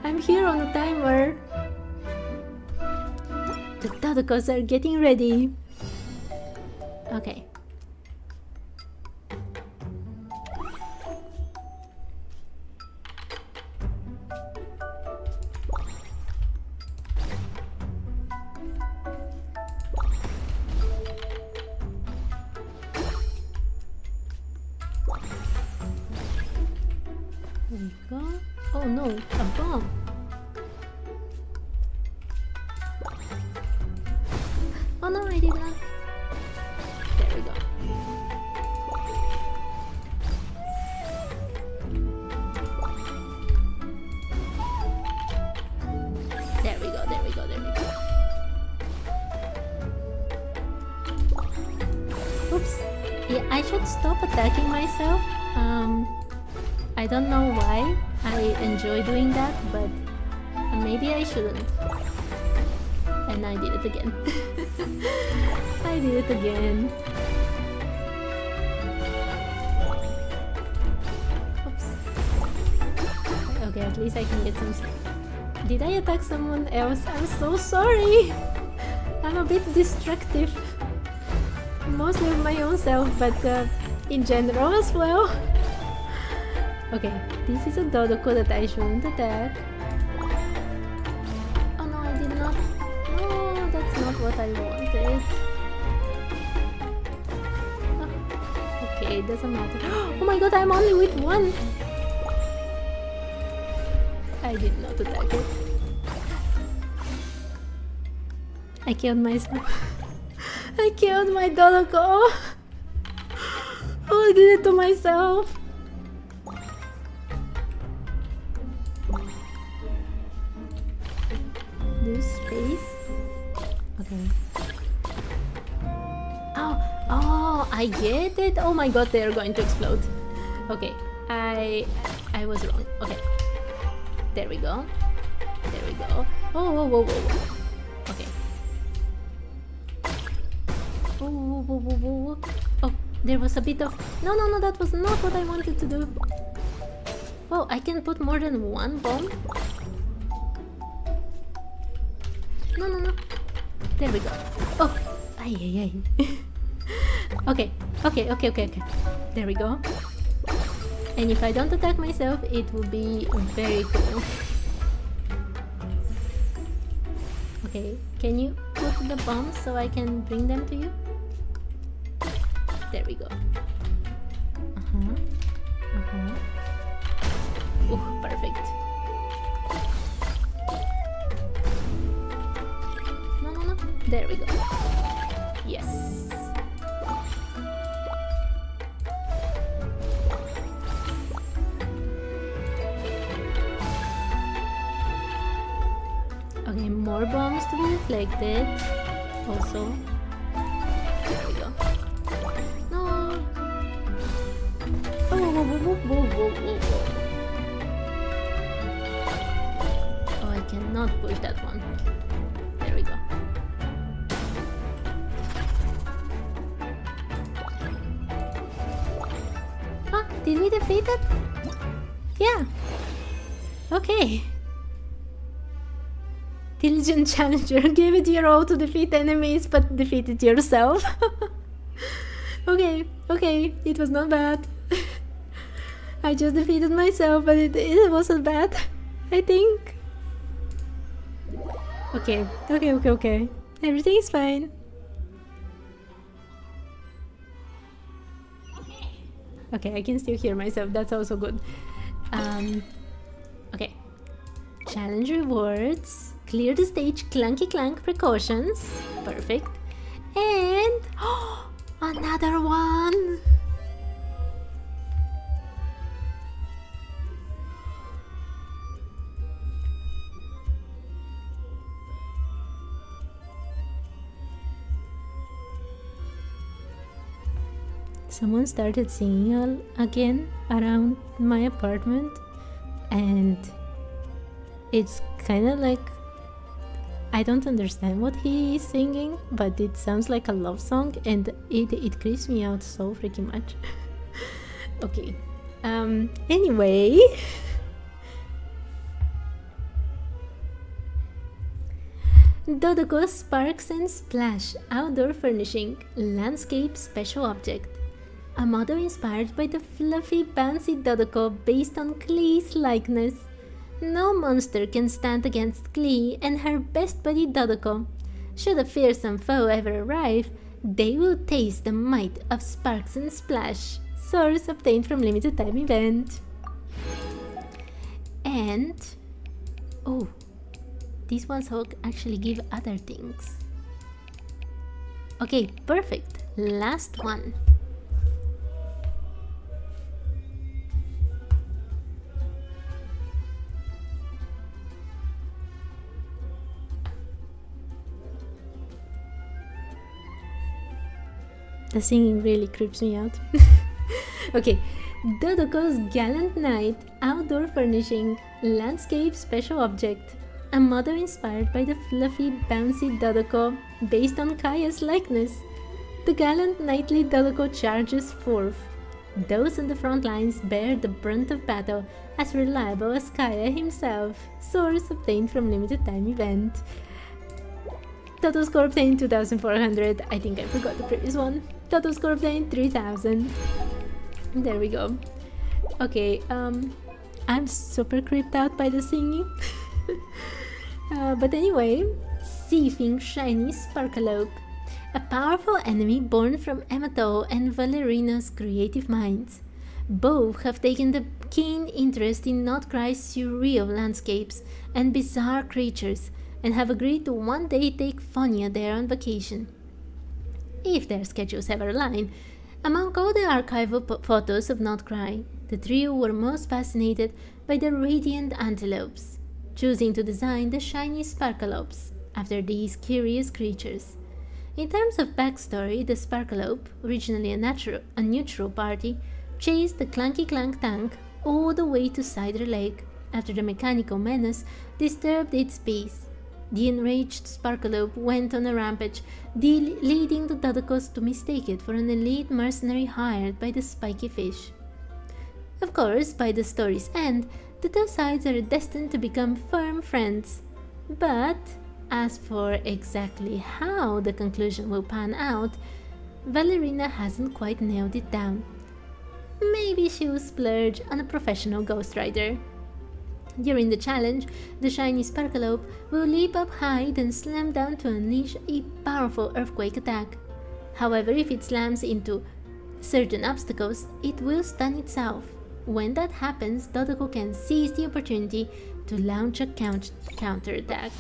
I'm here on a timer. The Dodocos are getting ready. Okay. There we go. Oh no, a bomb. Oh no, I did not. There we go. There we go. Oops. Yeah, I should stop attacking myself. I don't know why I enjoy doing that, but maybe I shouldn't. And I did it again. I did it again. Oops. Okay, at least I can get some... Did I attack someone else? I'm so sorry! I'm a bit destructive. Mostly of my own self, but in general as well. Okay, this is a Dodoco that I shouldn't attack. Oh no, I did not. No, that's not what I wanted. Oh, okay, it doesn't matter. Oh my god, I'm only with one! I did not attack it. I killed myself. I killed my Dodoco! Oh, I did it to myself! This space. Okay. Oh, I get it. Oh my god, they are going to explode. Okay, I was wrong. Okay. There we go. There we go. Oh, whoa, whoa, whoa, whoa. Okay. Oh, whoa, whoa, whoa, whoa. Oh, there was a bit of... No, no, no, that was not what I wanted to do. Oh, I can put more than one bomb? No, no, no. There we go. Oh, ay, ay, ay. Okay, okay, okay, okay, okay. There we go. And if I don't attack myself, it will be very cool. Okay, can you put the bombs so I can bring them to you? There we go. Oh, perfect. No, no, no. There we go. Yes. Okay, more bombs to be deflected. Also. There we go. No. Oh, whoa, whoa, whoa, whoa, whoa, whoa. Oh, I cannot push that one. There we go. Ah, did we defeat it? Yeah. Okay. Diligent challenger, give it your all to defeat enemies, but defeat it yourself. Okay, okay, it was not bad. I just defeated myself, but it wasn't bad, I think. Okay, okay, okay, okay. Everything is fine. Okay, I can still hear myself, that's also good. Okay. Challenge rewards. Clear the stage, clunky clank precautions. Perfect. And oh, another one. Someone started singing again around my apartment, and it's kind of like, I don't understand what he is singing, but it sounds like a love song, and it creeps me out so freaking much. Okay. Anyway. Dodoco Sparks and Splash Outdoor Furnishing Landscape Special Object. A model inspired by the fluffy, bouncy Dodoco based on Klee's likeness. No monster can stand against Klee and her best buddy Dodoco. Should a fearsome foe ever arrive, they will taste the might of Sparks and Splash. Source obtained from limited time event. And... oh, these ones actually give other things. Okay, perfect. Last one. The singing really creeps me out. Okay, Dodoco's Gallant Knight Outdoor Furnishing Landscape Special Object. A model inspired by the fluffy, bouncy Dodoco based on Kaya's likeness. The gallant knightly Dodoco charges forth. Those on the front lines bear the brunt of battle, as reliable as Kaya himself. Source obtained from limited time event. Total score obtained 2400. I think I forgot the previous one. Total score obtained 3000. There we go. Okay, I'm super creeped out by the singing. But anyway, Seething Shiny Sparkalope. A powerful enemy born from Amato and Valerina's creative minds. Both have taken the keen interest in Nod-Krai's surreal landscapes and bizarre creatures, and have agreed to one day take Fonya there on vacation. If their schedules ever align, among all the archival photos of Nod-Krai, the trio were most fascinated by the radiant antelopes, choosing to design the shiny sparkalopes after these curious creatures. In terms of backstory, the Sparkalope, originally a neutral party, chased the Clunky Clank tank all the way to Cider Lake after the mechanical menace disturbed its peace. The enraged Sparkalope went on a rampage, leading the Dodocos to mistake it for an elite mercenary hired by the spiky fish. Of course, by the story's end, the two sides are destined to become firm friends. But as for exactly how the conclusion will pan out, Valerina hasn't quite nailed it down. Maybe she will splurge on a professional ghostwriter. During the challenge, the shiny Sparkalope will leap up high then slam down to unleash a powerful earthquake attack. However, if it slams into certain obstacles, it will stun itself. When that happens, Dodoco can seize the opportunity to launch a counterattack.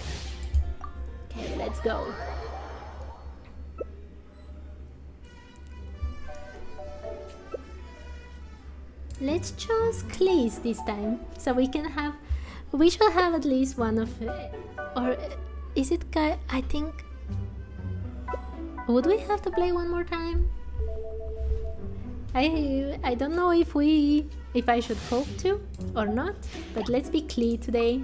Okay, let's go. Let's choose Cleese this time, so we shall have at least one of, or is it Kai? I think. Would we have to play one more time? I don't know if I should hope to or not, but let's be Klee today.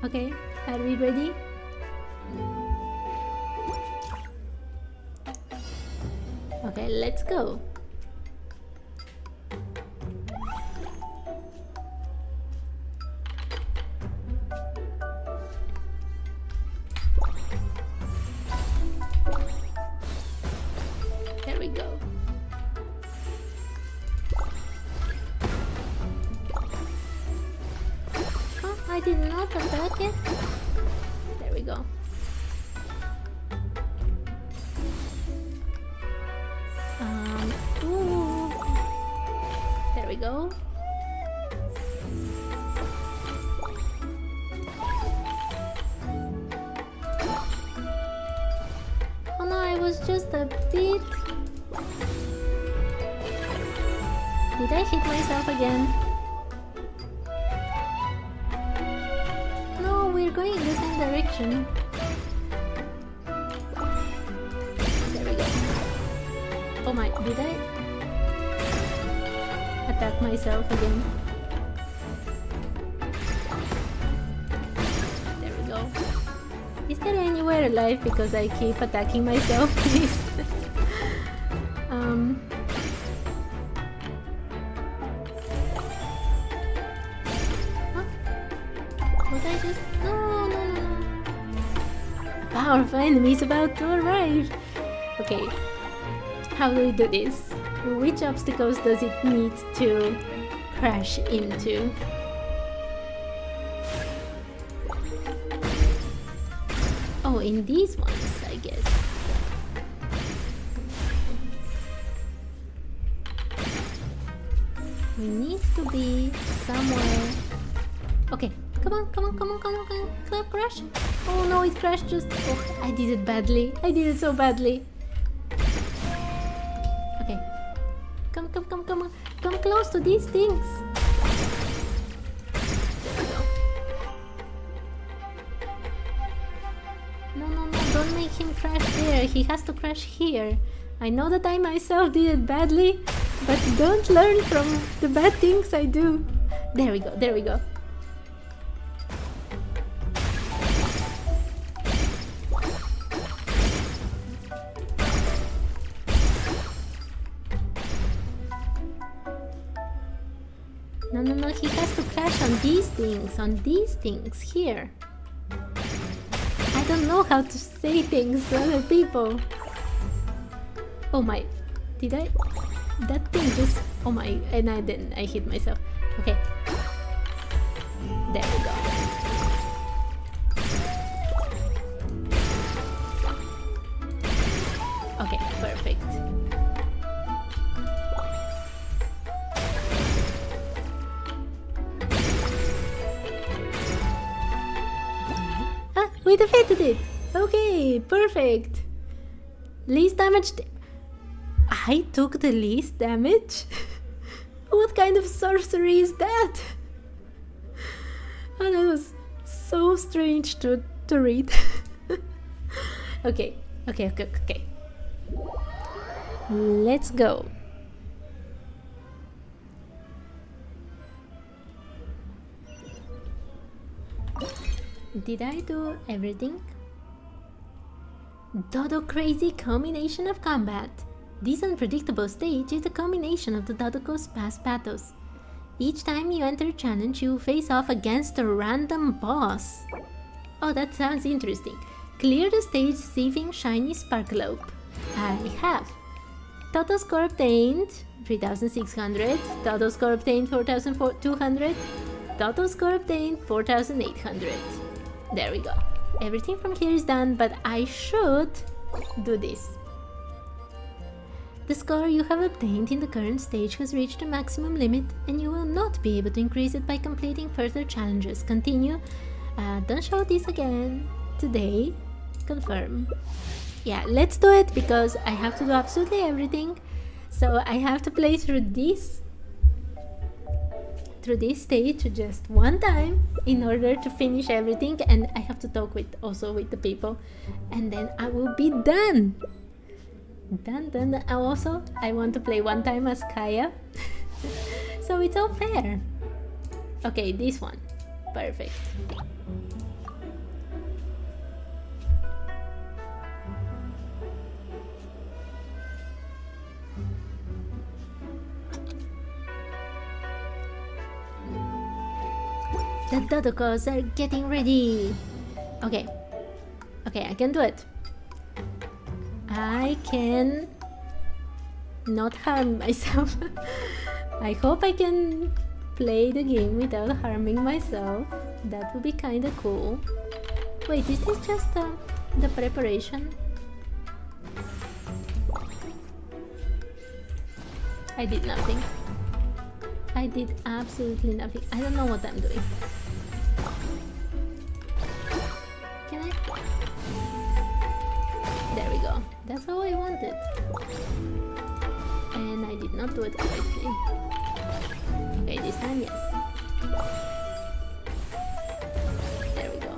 Okay, are we ready? Okay, let's go. There we go. Oh, I did not attack it. There we go. Ooh. There we go. Oh no, I was just a bit... Did I hit myself again? No, we're going in the same direction. Oh my, did I attack myself again? There we go. Is there anywhere alive because I keep attacking myself, please? Was I just... No. A powerful enemy is about to arrive. Okay. How do we do this? Which obstacles does it need to crash into? Oh, in these ones, I guess. We need to be somewhere. Okay, come on, crash. Oh no, it crashed just... Oh, I did it badly. I did it so badly. Come close to these things. There we go. No, don't make him crash there. He has to crash here. I know that I myself did it badly, but don't learn from the bad things I do. There we go. No, he has to crash on these things here. I don't know how to say things to other people. Oh my, did I? That thing just, oh my, and I hit myself. Okay. There we go. Okay, perfect. We defeated it! Okay, perfect! Least damage... I took the least damage? What kind of sorcery is that? Oh, that was so strange to read. Okay. Let's go. Did I do everything? Dodo crazy combination of combat. This unpredictable stage is a combination of the Dodoco's past battles. Each time you enter a challenge, you face off against a random boss. Oh, that sounds interesting. Clear the stage receiving shiny sparklope. I have. Total score obtained 3600. Total score obtained 4200. Total score obtained 4800. There we go. Everything from here is done, but I should do this. The score you have obtained in the current stage has reached the maximum limit, and you will not be able to increase it by completing further challenges. Continue. Don't show this again today. Confirm. Yeah, let's do it because I have to do absolutely everything. So I have to play through this stage just one time in order to finish everything, and I have to talk also with the people, and then I will be done. Done. Also, I want to play one time as Kaya. So it's all fair. Okay, this one. Perfect. The Dodocos are getting ready. Okay, I can do it. I can not harm myself. I hope I can play the game without harming myself. That would be kinda cool. Wait, is this just the preparation? I did nothing. I did absolutely nothing. I don't know what I'm doing. Can I? There we go. That's how I wanted. And I did not do it correctly. Okay, this time, yes. There we go.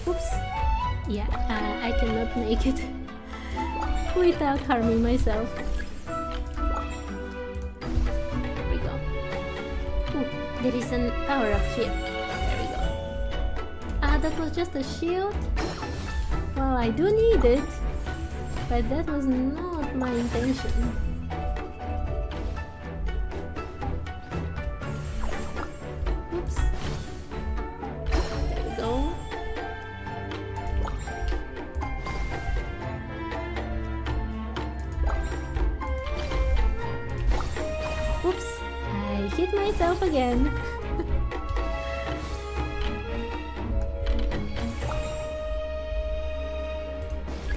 Oops. Yeah, I cannot make it without harming myself. There we go. Ooh, there is an power-up here. There we go. Ah, that was just a shield? Well, I do need it, but that was not my intention. Oops. There we go. Oops, I hit myself again.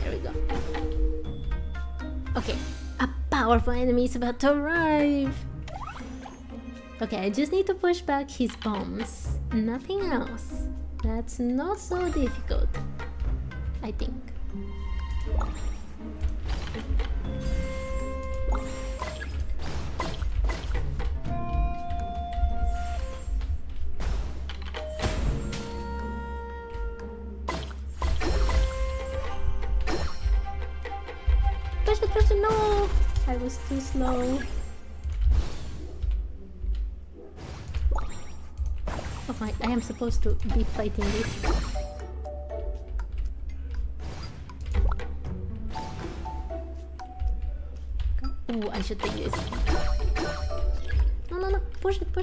There we go. Okay, a powerful enemy is about to arrive. Okay, I just need to push back his bombs. Nothing else. That's not so difficult, I think. Push it, no! I was too slow. Oh my, I am supposed to be fighting this. Ooh, I should take this. No, push it.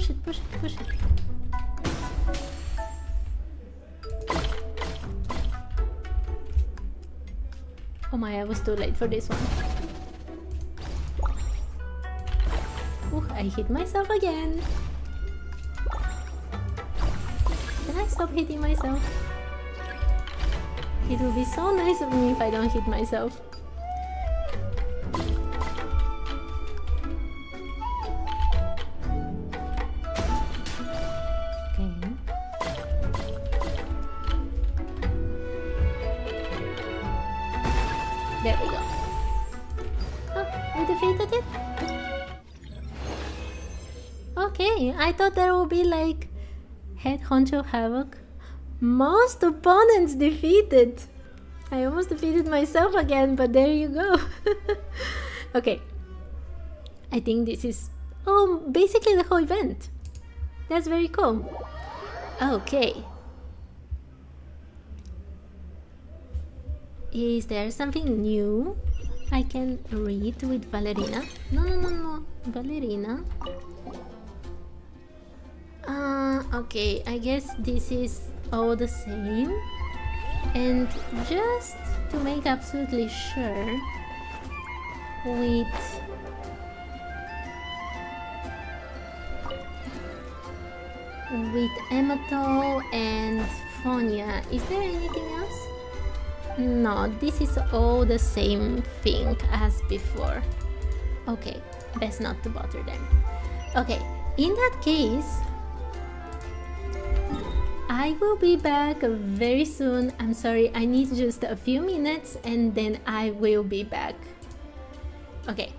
Oh my, I was too late for this one. Ooh, I hit myself again. Can I stop hitting myself? It will be so nice of me if I don't hit myself. There we go. Oh, we defeated it? Okay, I thought there would be like Head Honcho Havoc. Most opponents defeated. I almost defeated myself again, but there you go. Okay. I think this is basically the whole event. That's very cool. Okay. Is there something new I can read with Valerina? No. Valerina. Okay, I guess this is all the same. And just to make absolutely sure, with Emato and Fonia, is there anything else? No, this is all the same thing as before. Okay, best not to bother them. Okay, in that case, I will be back very soon. I'm sorry, I need just a few minutes and then I will be back. Okay.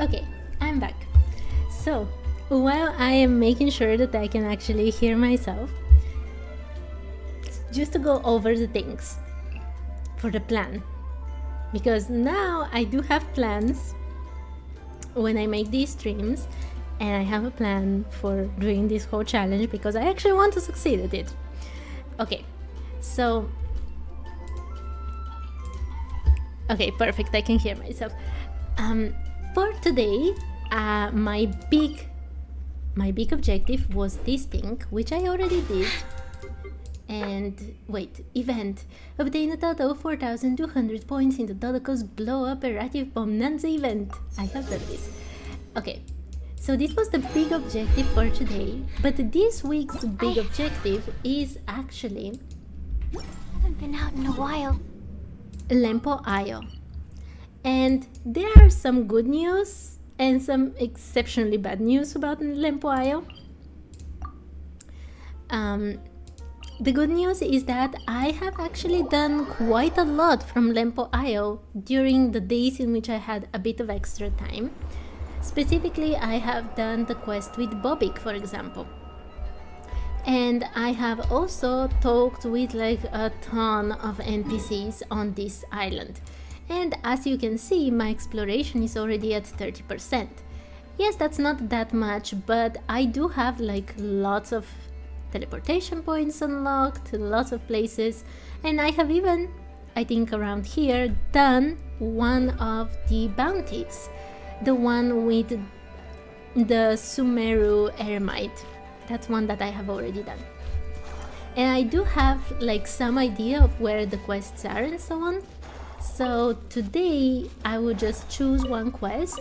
Okay, I'm back. So, while I am making sure that I can actually hear myself, just to go over the things for the plan. Because now I do have plans when I make these streams, and I have a plan for doing this whole challenge because I actually want to succeed at it. Okay, so... Okay, perfect, I can hear myself. For today, my big objective was this thing, which I already did. And wait, event. Obtain a total of 4,200 points in the Dodoco's blow up erratic bonanza event. I have done this. Okay, so this was the big objective for today, but this week's big objective is actually... Haven't been out in a while. Lempo Isle. And there are some good news and some exceptionally bad news about Lempo Isle. The good news is that I have actually done quite a lot from Lempo Isle during the days in which I had a bit of extra time. Specifically, I have done the quest with Bobik, for example. And I have also talked with like a ton of NPCs on this island. And as you can see, my exploration is already at 30%. Yes, that's not that much, but I do have like lots of teleportation points unlocked, lots of places, and I have even, I think around here, done one of the bounties. The one with the Sumeru Eremite. That's one that I have already done. And I do have like some idea of where the quests are and so on. So today I will just choose one quest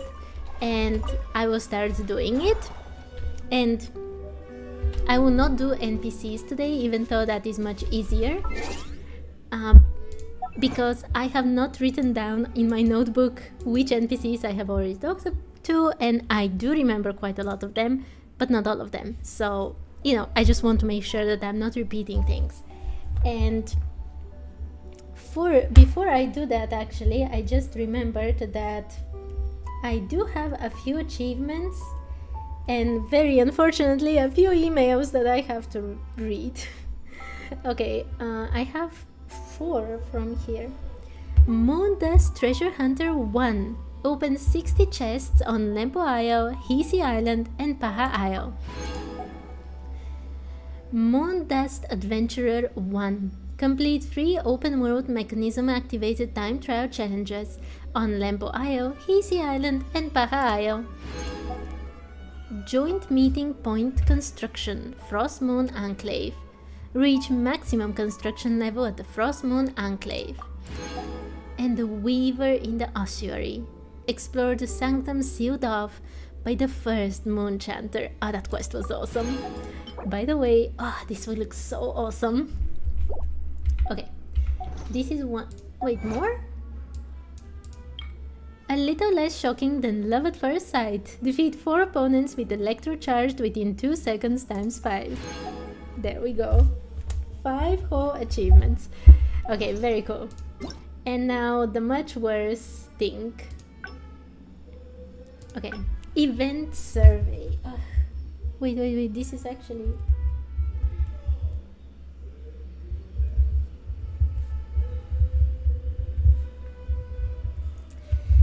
and I will start doing it. And I will not do NPCs today, even though that is much easier. Because I have not written down in my notebook which NPCs I have already talked to, and I do remember quite a lot of them, but not all of them. So, you know, I just want to make sure that I'm not repeating things. And before I do that, actually, I just remembered that I do have a few achievements and very unfortunately a few emails that I have to read. Okay, I have 4 from here. Moondust Treasure Hunter 1 opens 60 chests on Lempo Isle, Hisi Island, and Paha Isle. Moondust Adventurer 1 complete 3 open world mechanism activated time trial challenges on Lempo Isle, Hisi Island, and Paha Isle. Joint Meeting Point Construction, Frost Moon Enclave. Reach maximum construction level at the Frost Moon Enclave. And the Weaver in the Ossuary. Explore the sanctum sealed off by the first Moon Chanter. Ah, that quest was awesome. By the way, this will look so awesome. Okay, this is one... Wait, more? A little less shocking than Love at First Sight. Defeat 4 opponents with electrocharged within 2 seconds times 5. There we go. 5 whole achievements. Okay, very cool. And now the much worse thing. Okay, event survey. Wait, this is actually...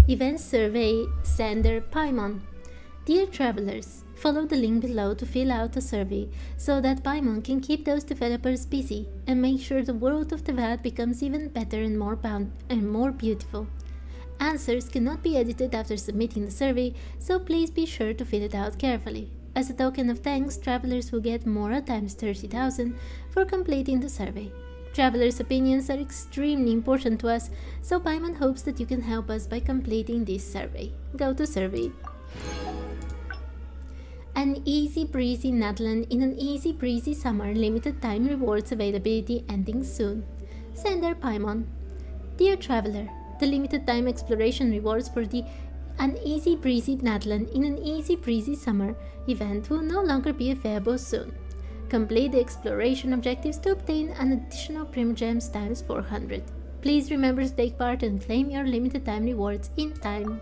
Event survey sender Paimon. Dear travelers, follow the link below to fill out a survey so that Paimon can keep those developers busy and make sure the world of Teyvat becomes even better and more beautiful. Answers cannot be edited after submitting the survey, so please be sure to fill it out carefully. As a token of thanks, travelers will get Mora times 30,000 for completing the survey. Travelers' opinions are extremely important to us, so Paimon hopes that you can help us by completing this survey. Go to survey. An easy breezy Nadland in an easy breezy summer, limited time rewards availability ending soon. Sender Paimon. Dear traveler, the limited time exploration rewards for the An Easy Breezy Nadland in an Easy Breezy Summer event will no longer be available soon. Complete the exploration objectives to obtain an additional Primogems times 400. Please remember to take part and claim your limited time rewards in time.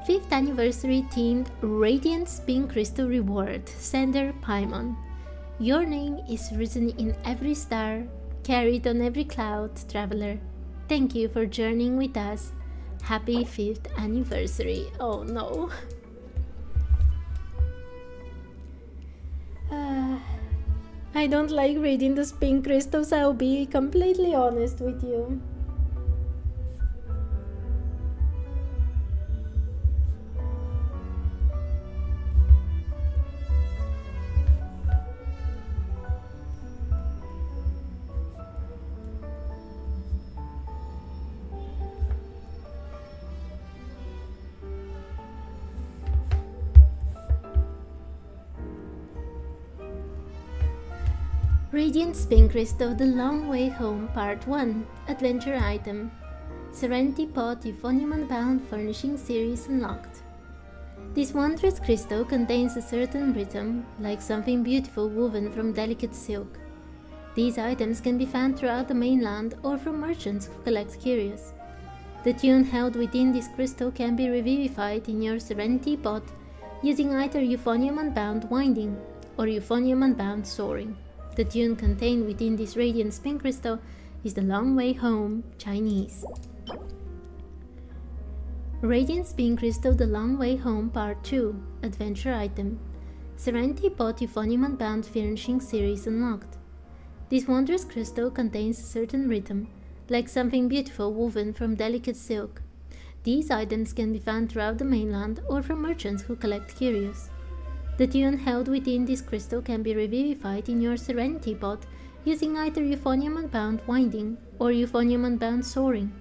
5th anniversary themed Radiant Spin Crystal Reward, Sender Paimon. Your name is written in every star, carried on every cloud, traveler. Thank you for journeying with us. Happy 5th anniversary. Oh no. I don't like reading the spin crystals, I'll be completely honest with you. Radiant Spin Crystal The Long Way Home Part 1 Adventure Item Serenity Pot Euphonium Unbound Furnishing Series Unlocked. This wondrous crystal contains a certain rhythm, like something beautiful woven from delicate silk. These items can be found throughout the mainland or from merchants who collect curios. The tune held within this crystal can be revivified in your Serenity Pot using either Euphonium Unbound Winding or Euphonium Unbound Soaring. The tune contained within this Radiant Spin Crystal is The Long Way Home, Chinese. Radiant Spin Crystal The Long Way Home Part 2 Adventure Item Serenity Pot Euphonium Unbound Furnishing Series Unlocked. This wondrous crystal contains a certain rhythm, like something beautiful woven from delicate silk. These items can be found throughout the mainland or from merchants who collect curios. The tune held within this crystal can be revivified in your Serenity Pot using either Euphonium Unbound Winding or Euphonium Unbound Soaring.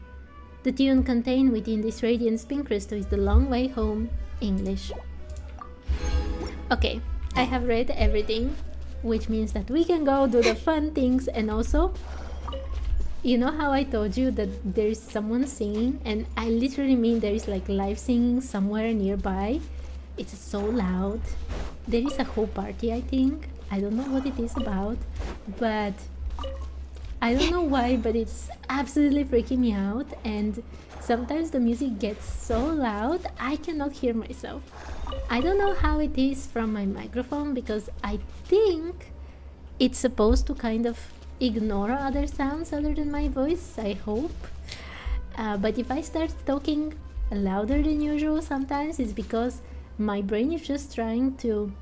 The tune contained within this Radiant Spin Crystal is The Long Way Home, English. Okay, I have read everything, which means that we can go do the fun things. And also, you know how I told you that there is someone singing, and I literally mean there is like live singing somewhere nearby. It's so loud. There is a whole party, I think. I don't know what it is about, but I don't know why, but it's absolutely freaking me out. And sometimes the music gets so loud I cannot hear myself. I don't know how it is from my microphone, because I think it's supposed to kind of ignore other sounds other than my voice, I hope. But if I start talking louder than usual sometimes, it's because my brain is just trying to,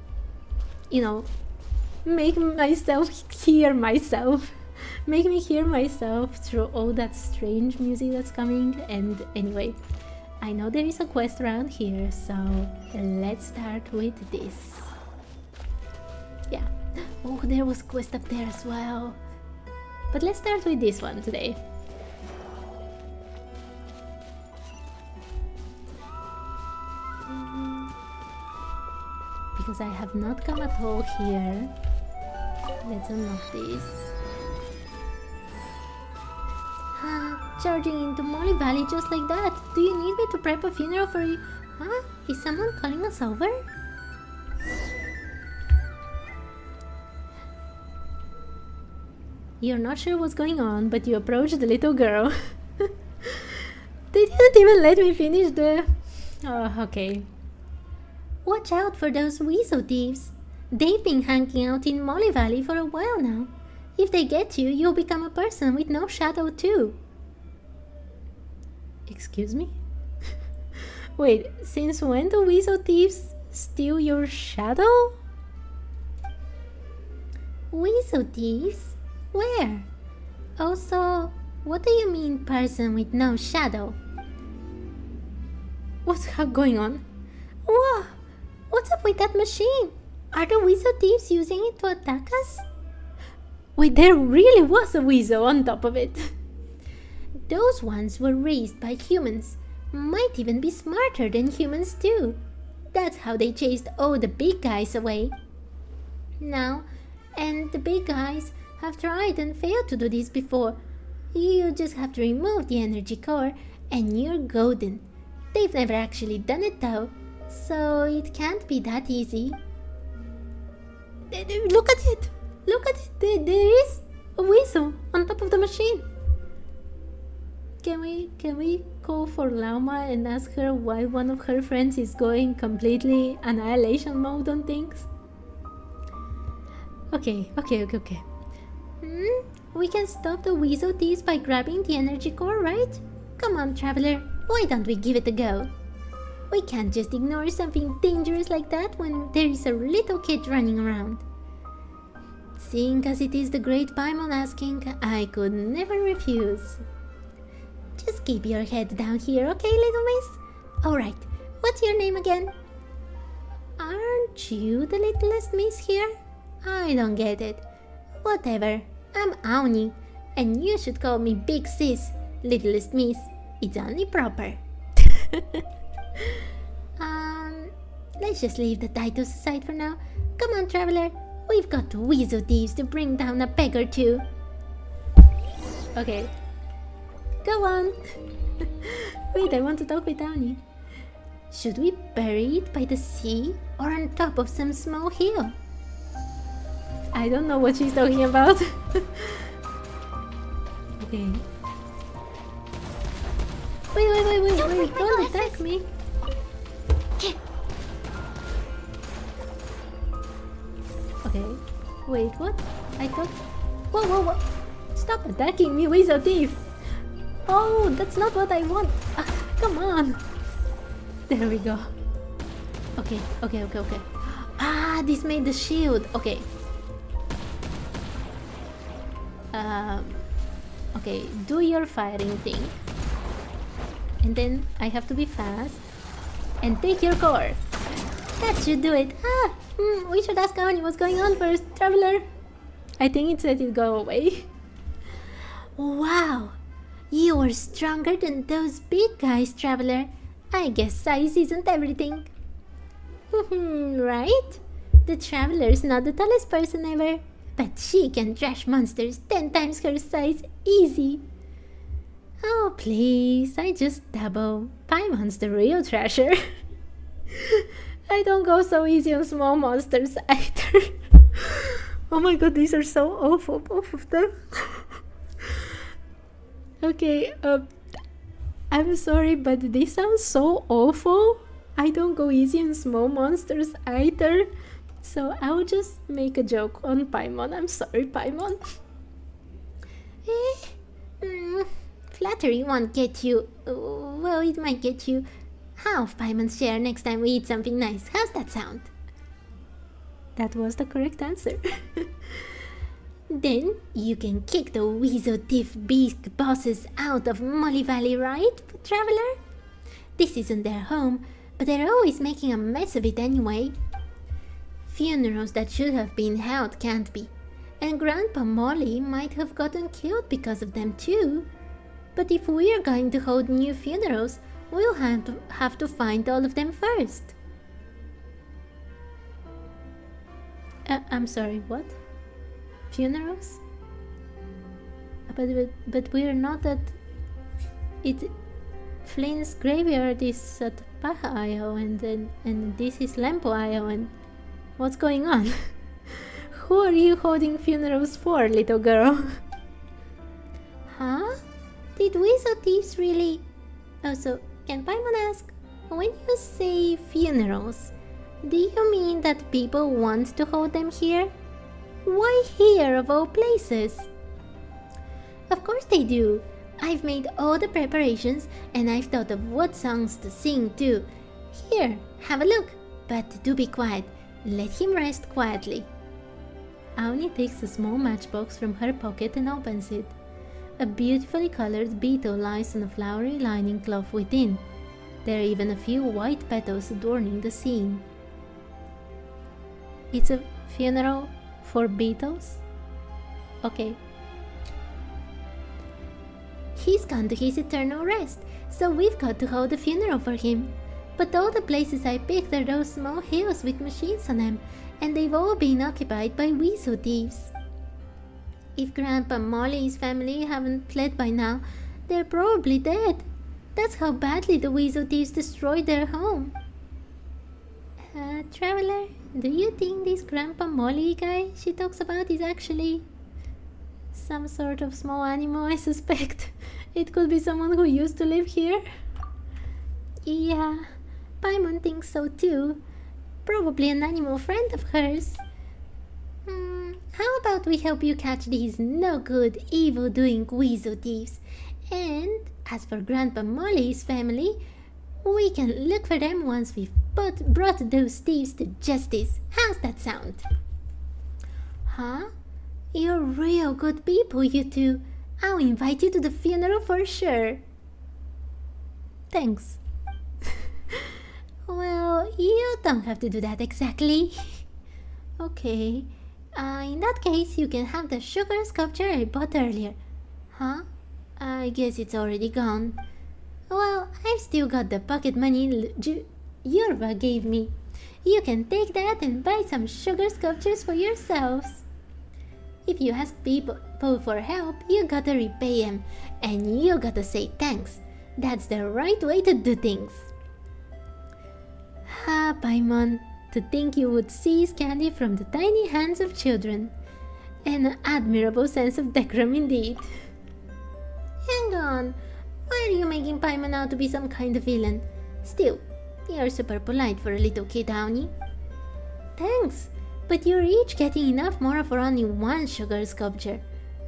you know, make myself hear myself. Make me hear myself through all that strange music that's coming. And anyway, I know there is a quest around here, so let's start with this. Yeah. Oh, there was quest up there as well. But let's start with this one today. Because I have not come at all here. Let's unlock this. Charging into Molly Valley just like that. Do you need me to prep a funeral for you? Huh? Is someone calling us over? You're not sure what's going on, but you approach the little girl. They didn't even let me finish the... Oh, okay. Watch out for those weasel thieves. They've been hanging out in Molly Valley for a while now. If they get you, you'll become a person with no shadow too. Excuse me? Wait, since when do weasel thieves steal your shadow? Weasel thieves? Where? Also, what do you mean person with no shadow? What's going on? Whoa! What's up with that machine? Are the weasel thieves using it to attack us? Wait, there really was a weasel on top of it. Those ones were raised by humans. Might even be smarter than humans too. That's how they chased all the big guys away. Now, and the big guys have tried and failed to do this before. You just have to remove the energy core and you're golden. They've never actually done it though, so it can't be that easy. Look at it! Look at it! There is a weasel on top of the machine. Can we call for Lauma and ask her why one of her friends is going completely annihilation mode on things? Okay. We can stop the weasel thieves by grabbing the energy core, right? Come on, Traveler, why don't we give it a go? We can't just ignore something dangerous like that when there is a little kid running around. Seeing as it is the great Paimon asking, I could never refuse. Just keep your head down here, okay, little miss? Alright, what's your name again? Aren't you the littlest miss here? I don't get it. Whatever, I'm Aoni, and you should call me Big Sis, littlest miss. It's only proper. Let's just leave the titles aside for now. Come on, Traveler. We've got weasel thieves to bring down a peg or two. Okay. Go on. Wait, I want to talk with Aoni. Should we bury it by the sea or on top of some small hill? I don't know what she's talking about. Okay. Wait, don't attack me. Okay. Wait, what? I thought... Whoa. Stop attacking me, weasel thief. Oh, that's not what I want. Come on. There we go. Okay. This made the shield. Okay. Okay, do your firing thing. And then I have to be fast. And take your core. That should do it. We should ask Aoni what's going on first, Traveler. I think it said it go away. Wow, you are stronger than those big guys, Traveler. I guess size isn't everything. Right? The Traveler's not the tallest person ever, but she can trash monsters 10 times her size easy. Oh please, I just dabble. Paimon's the real trasher. I don't go so easy on small monsters either. Oh my god, these are so awful, both of them. Okay, I'm sorry, but this sounds so awful. I don't go easy on small monsters either. So I'll just make a joke on Paimon. I'm sorry, Paimon. Flattery won't get you. Well, it might get you half Paimon's share next time we eat something nice. How's that sound? That was the correct answer. Then you can kick the weasel thief big bosses out of Molly Valley, right, Traveler? This isn't their home, but they're always making a mess of it anyway. Funerals that should have been held can't be, and Grandpa Molly might have gotten killed because of them too. But if we're going to hold new funerals, we'll have to find all of them first. I'm sorry, what? Funerals? But we're not at... Flynn's graveyard is at Paha Isle, and this is Lempo Isle, and... What's going on? Who are you holding funerals for, little girl? Huh? Did weasel thieves really... Also, can Paimon ask, when you say funerals, do you mean that people want to hold them here? Why here of all places? Of course they do. I've made all the preparations and I've thought of what songs to sing too. Here, have a look, but do be quiet. Let him rest quietly. Aoni takes a small matchbox from her pocket and opens it. A beautifully colored beetle lies on a flowery lining cloth within. There are even a few white petals adorning the scene. It's a funeral for beetles? Okay. He's gone to his eternal rest, so we've got to hold a funeral for him. But all the places I picked are those small hills with machines on them, and they've all been occupied by weasel thieves. If Grandpa Molly's family haven't fled by now, they're probably dead. That's how badly the weasel thieves destroyed their home. Traveler, do you think this Grandpa Molly guy she talks about is actually some sort of small animal, I suspect? It could be someone who used to live here. Yeah, Paimon thinks so too. Probably an animal friend of hers. How about we help you catch these no-good, evil-doing weasel thieves? And as for Grandpa Molly's family, we can look for them once we've brought those thieves to justice. How's that sound? Huh? You're real good people, you two. I'll invite you to the funeral for sure. Thanks. Well, you don't have to do that exactly. Okay. In that case, you can have the sugar sculpture I bought earlier. Huh? I guess it's already gone. Well, I've still got the pocket money Yurva gave me. You can take that and buy some sugar sculptures for yourselves. If you ask people for help, you gotta repay them. And you gotta say thanks. That's the right way to do things. Ah, Paimon. To think you would seize candy from the tiny hands of children. An admirable sense of decorum indeed. Hang on, why are you making Paimon out to be some kind of villain? Still, you're super polite for a little kid, Downy. Thanks, but you're each getting enough more for only one sugar sculpture.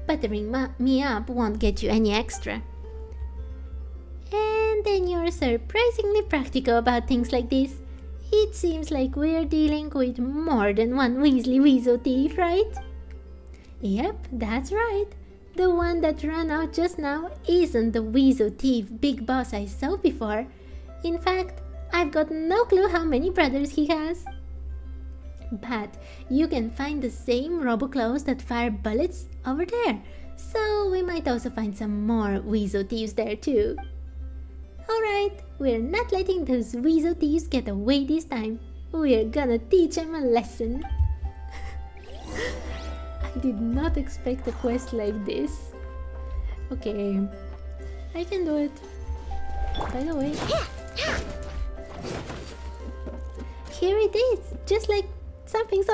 Buttering me up won't get you any extra. And then you're surprisingly practical about things like this. It seems like we're dealing with more than one Weasley Weasel thief, right? Yep, that's right. The one that ran out just now isn't the Weasel thief big boss I saw before. In fact, I've got no clue how many brothers he has. But you can find the same roboclaws that fire bullets over there, so we might also find some more Weasel thieves there too. Alright, we're not letting those weasel thieves get away this time. We're gonna teach them a lesson. I did not expect a quest like this. Okay, I can do it. By the way, here it is, just like something.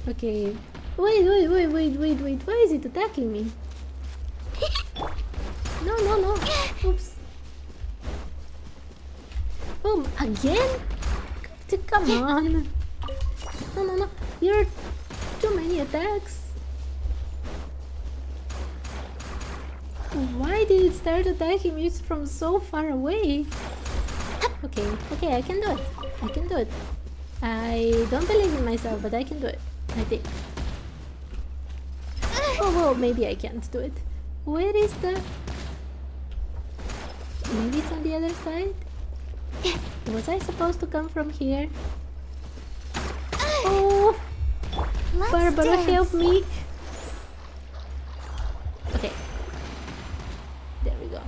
Okay, wait, why is it attacking me? No. Oops. Boom, again? Come on. No. You're too many attacks. Why did it start attacking me from so far away? Okay, I can do it. I don't believe in myself, but I can do it. I think. Oh, well, maybe I can't do it. Where is the... Maybe it's on the other side? Was I supposed to come from here? Oh! Barbara, help me! Okay. There we go.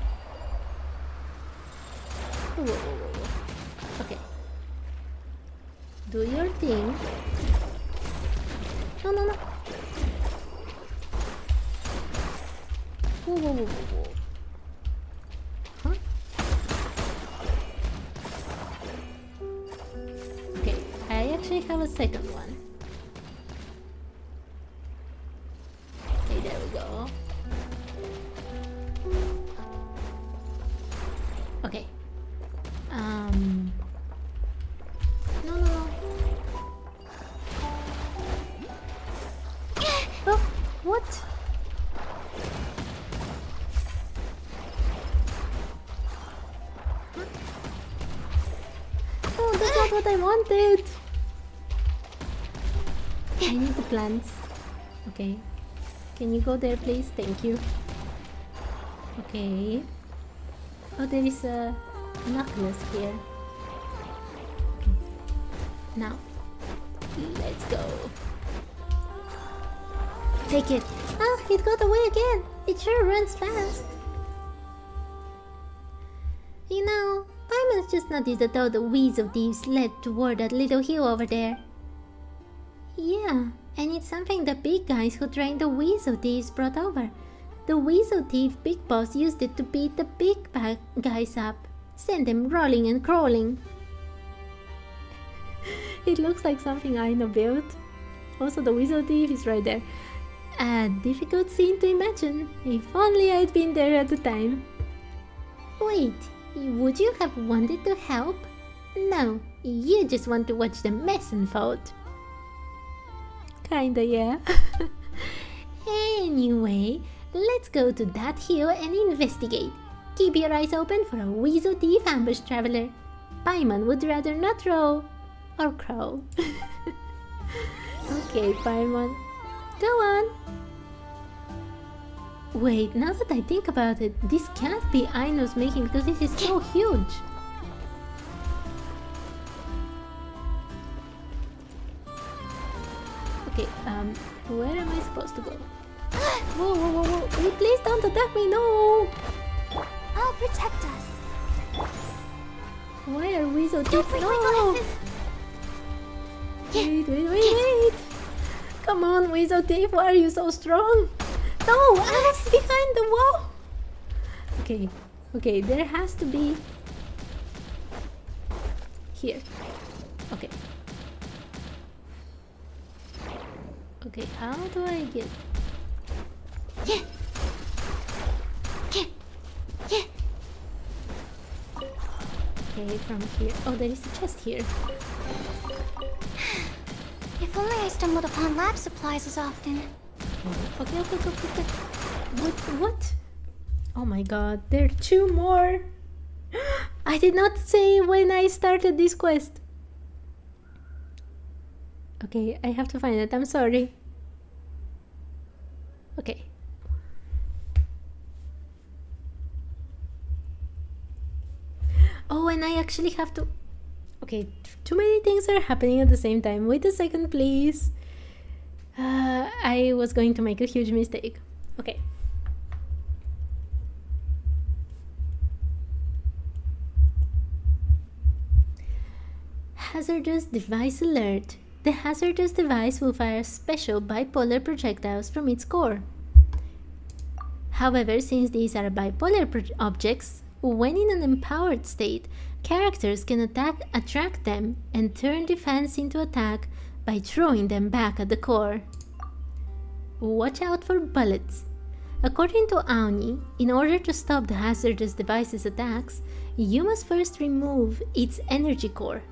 Whoa. Okay. Do your thing. No. Whoa. Huh? Okay, I actually have a second one. Okay, there we go. Okay. No. Oh, what? Oh, that's not what I wanted. I need the plants. Okay. Can you go there, please? Thank you. Okay. Oh, there is a necklace here. Okay. Now, let's go. Take it. Ah, it got away again. It sure runs fast. You know, Paimon's just noticed that all the weasel thieves led toward that little hill over there. Yeah, and it's something the big guys who trained the weasel thieves brought over. The weasel thief big boss used it to beat the big bad guys up, send them rolling and crawling. It looks like something Aino built. Also, the weasel thief is right there. A difficult scene to imagine. If only I'd been there at the time. Wait, would you have wanted to help? No, you just want to watch the mess unfold. Kinda, yeah. Anyway, let's go to that hill and investigate. Keep your eyes open for a weasel thief ambush traveler. Paimon would rather not row or crow. Okay, Paimon, go on. Wait, now that I think about it, this can't be Aino's making because this is so huge. Okay, where am I supposed to go? Whoa, whoa, whoa, whoa! Wait, please don't attack me, no! I'll protect us. Why are we so Don't deep? break No! my glasses. Wait! Come on, Weasel Thief, why are you so strong? No, I was behind the wall! Okay, there has to be... Here. Okay. Okay, how do I get... Okay, from here. Oh, there is a chest here. If only I stumbled upon lab supplies as often. Okay. What? Oh my god, there are 2 more! I did not say when I started this quest. Okay, I have to find it, I'm sorry. Okay. Oh, and I actually have to... Okay, too many things are happening at the same time. Wait a second, please. I was going to make a huge mistake. Okay. Hazardous device alert. The hazardous device will fire special bipolar projectiles from its core. However, since these are bipolar objects, when in an empowered state, characters can attract them and turn defense into attack by throwing them back at the core. Watch out for bullets. According to Aoni, in order to stop the hazardous device's attacks, you must first remove its energy core,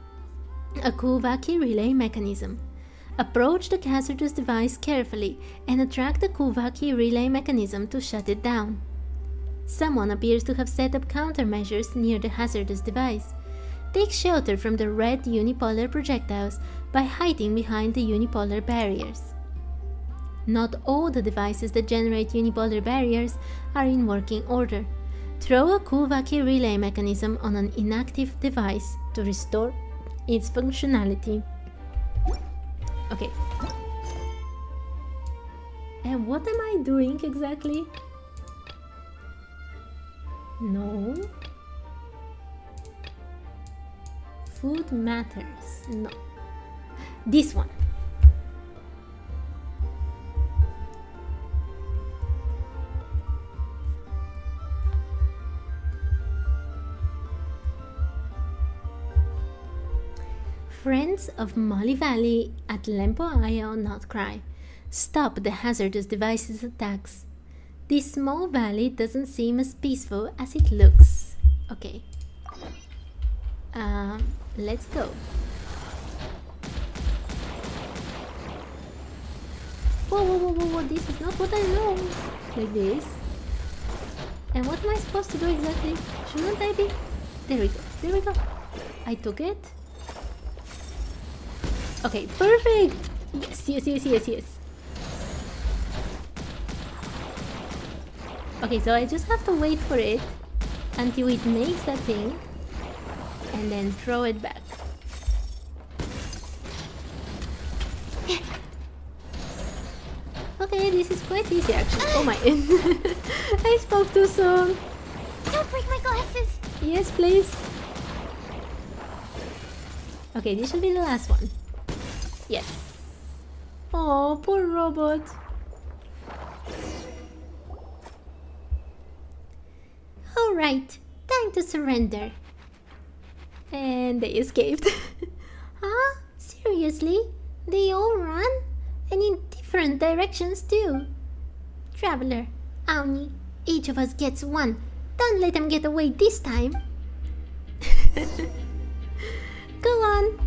a Kuvaki relay mechanism. Approach the hazardous device carefully and attract the Kuvaki relay mechanism to shut it down. Someone appears to have set up countermeasures near the hazardous device. Take shelter from the red unipolar projectiles by hiding behind the unipolar barriers. Not all the devices that generate unipolar barriers are in working order. Throw a Kuvaki relay mechanism on an inactive device to restore its functionality. Okay. And what am I doing exactly? No. Food matters. No. This one. Friends of Molly Valley at Lempo Nod-Krai. Stop the hazardous device's attacks. This small valley doesn't seem as peaceful as it looks. Okay. Let's go. Whoa, this is not what I know. Like this. And what am I supposed to do exactly? Shouldn't I be? There we go. I took it. Okay, perfect! Yes. Okay, so I just have to wait for it until it makes that thing and then throw it back. Okay, this is quite easy actually. Oh my... I spoke too soon. Don't break my glasses! Yes, please. Okay, this should be the last one. Yes. Oh, poor robot. Alright, time to surrender. And they escaped. Huh? Seriously? They all run? And in different directions too. Traveler, Aoni, each of us gets one. Don't let them get away this time. Go on.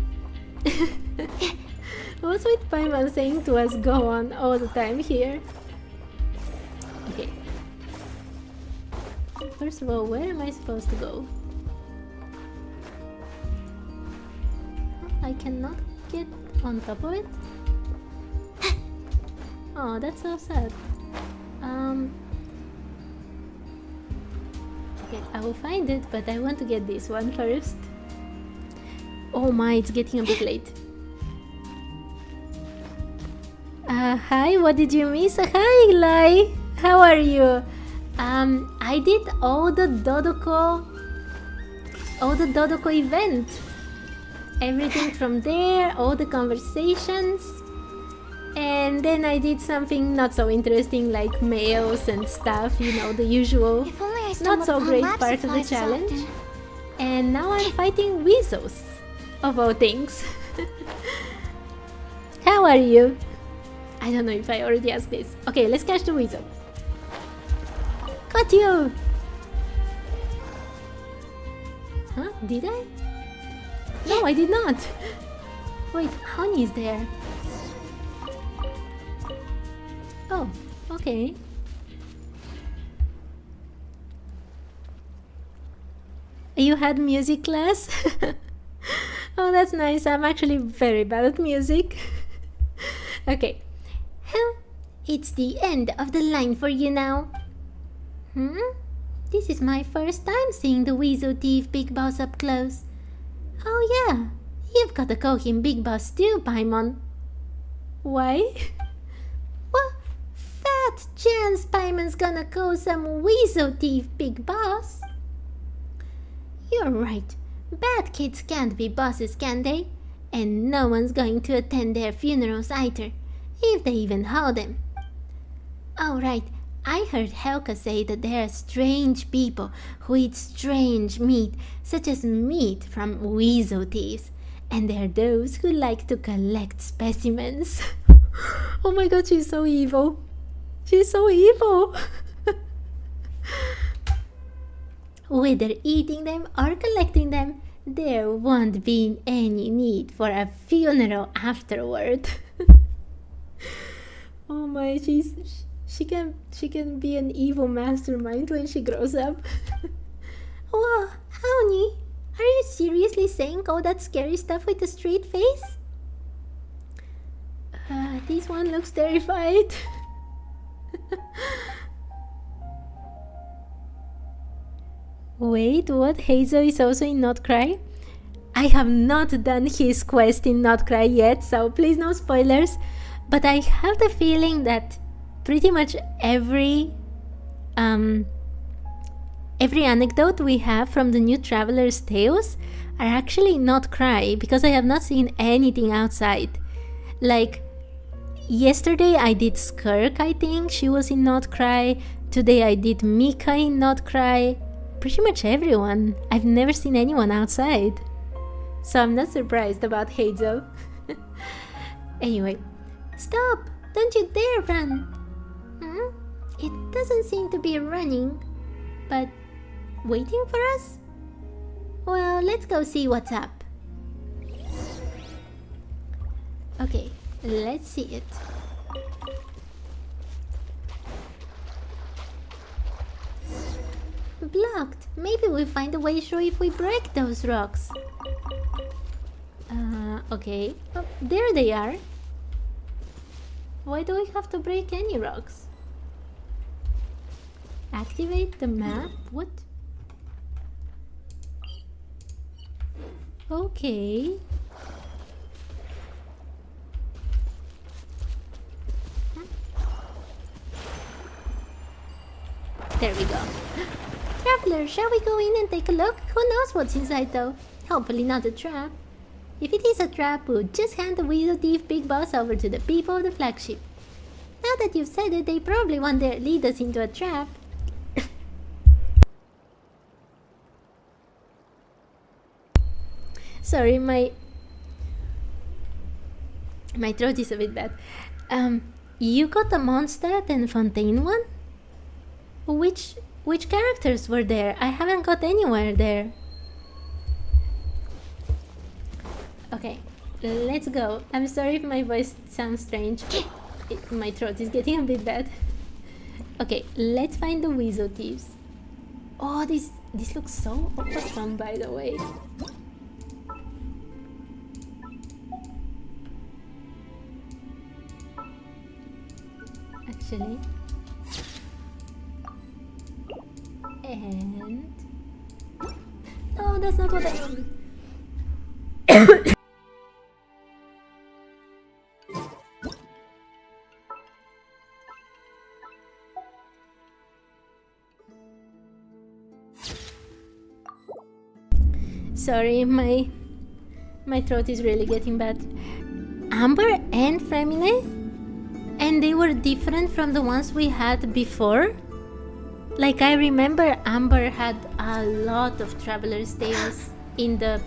What's with Paimon saying to us go on all the time here? Okay. First of all, where am I supposed to go? I cannot get on top of it? Oh, that's so sad. Okay, I will find it, but I want to get this one first. Oh my, it's getting a bit late. Hi, what did you miss? Hi, Lai! How are you? I did all the Dodoco event. Everything from there, all the conversations. And then I did something not so interesting like mails and stuff, you know, the usual If only I not stumbled so upon great lab part of the supplies as challenge. often. And now I'm fighting weasels, of all things. How are you? I don't know if I already asked this. Okay, let's catch the weasel. Got you! Huh? Did I? No, I did not. Wait, Honey is there. Oh, okay. You had music class? Oh, that's nice. I'm actually very bad at music. Okay. It's the end of the line for you now. This is my first time seeing the Weasel Thief Big Boss up close. Oh yeah, you've got to call him Big Boss too, Paimon. Why? What? Fat chance Paimon's gonna call some Weasel Thief Big Boss. You're right. Bad kids can't be bosses, can they? And no one's going to attend their funerals either, if they even hold them. Oh right, I heard Helka say that there are strange people who eat strange meat, such as meat from weasel thieves. And there are those who like to collect specimens. Oh my god, she's so evil. She's so evil. Whether eating them or collecting them, there won't be any need for a funeral afterward. Oh my, she can be an evil mastermind when she grows up. Whoa, Aoni, are you seriously saying all that scary stuff with a straight face? This one looks terrified. Wait, what? Hazel is also in Nod-Krai? I have not done his quest in Nod-Krai yet, so please no spoilers. But I have the feeling that pretty much every anecdote we have from the new Traveler's Tales are actually Nod-Krai, because I have not seen anything outside. Like, yesterday I did Skirk, I think, she was in Nod-Krai. Today I did Mika in Nod-Krai. Pretty much everyone. I've never seen anyone outside. So I'm not surprised about Hazel. Anyway, stop! Don't you dare run! It doesn't seem to be running, but waiting for us? Well, let's go see what's up. Okay, let's see it. Blocked. Maybe we'll find a way through if we break those rocks. Okay. Oh, there they are. Why do we have to break any rocks? Activate the map? What? Okay. There we go. Traveler, shall we go in and take a look? Who knows what's inside though? Hopefully not a trap. If it is a trap, we'll just hand the Weasel Thief Big Boss over to the people of the flagship. Now that you've said it, they probably won't dare lead us into a trap. Sorry, my throat is a bit bad. You got the Mondstadt and Fontaine one? Which characters were there? I haven't got anywhere there. Okay, let's go. I'm sorry if my voice sounds strange. My throat is getting a bit bad. Okay, let's find the Weasel Thieves. Oh, this looks so awesome, by the way. Actually. And... No, that's not what I want. Sorry, my throat is really getting bad. Amber and Fremine? And they were different from the ones we had before? Like, I remember Amber had a lot of Traveler's Tales in the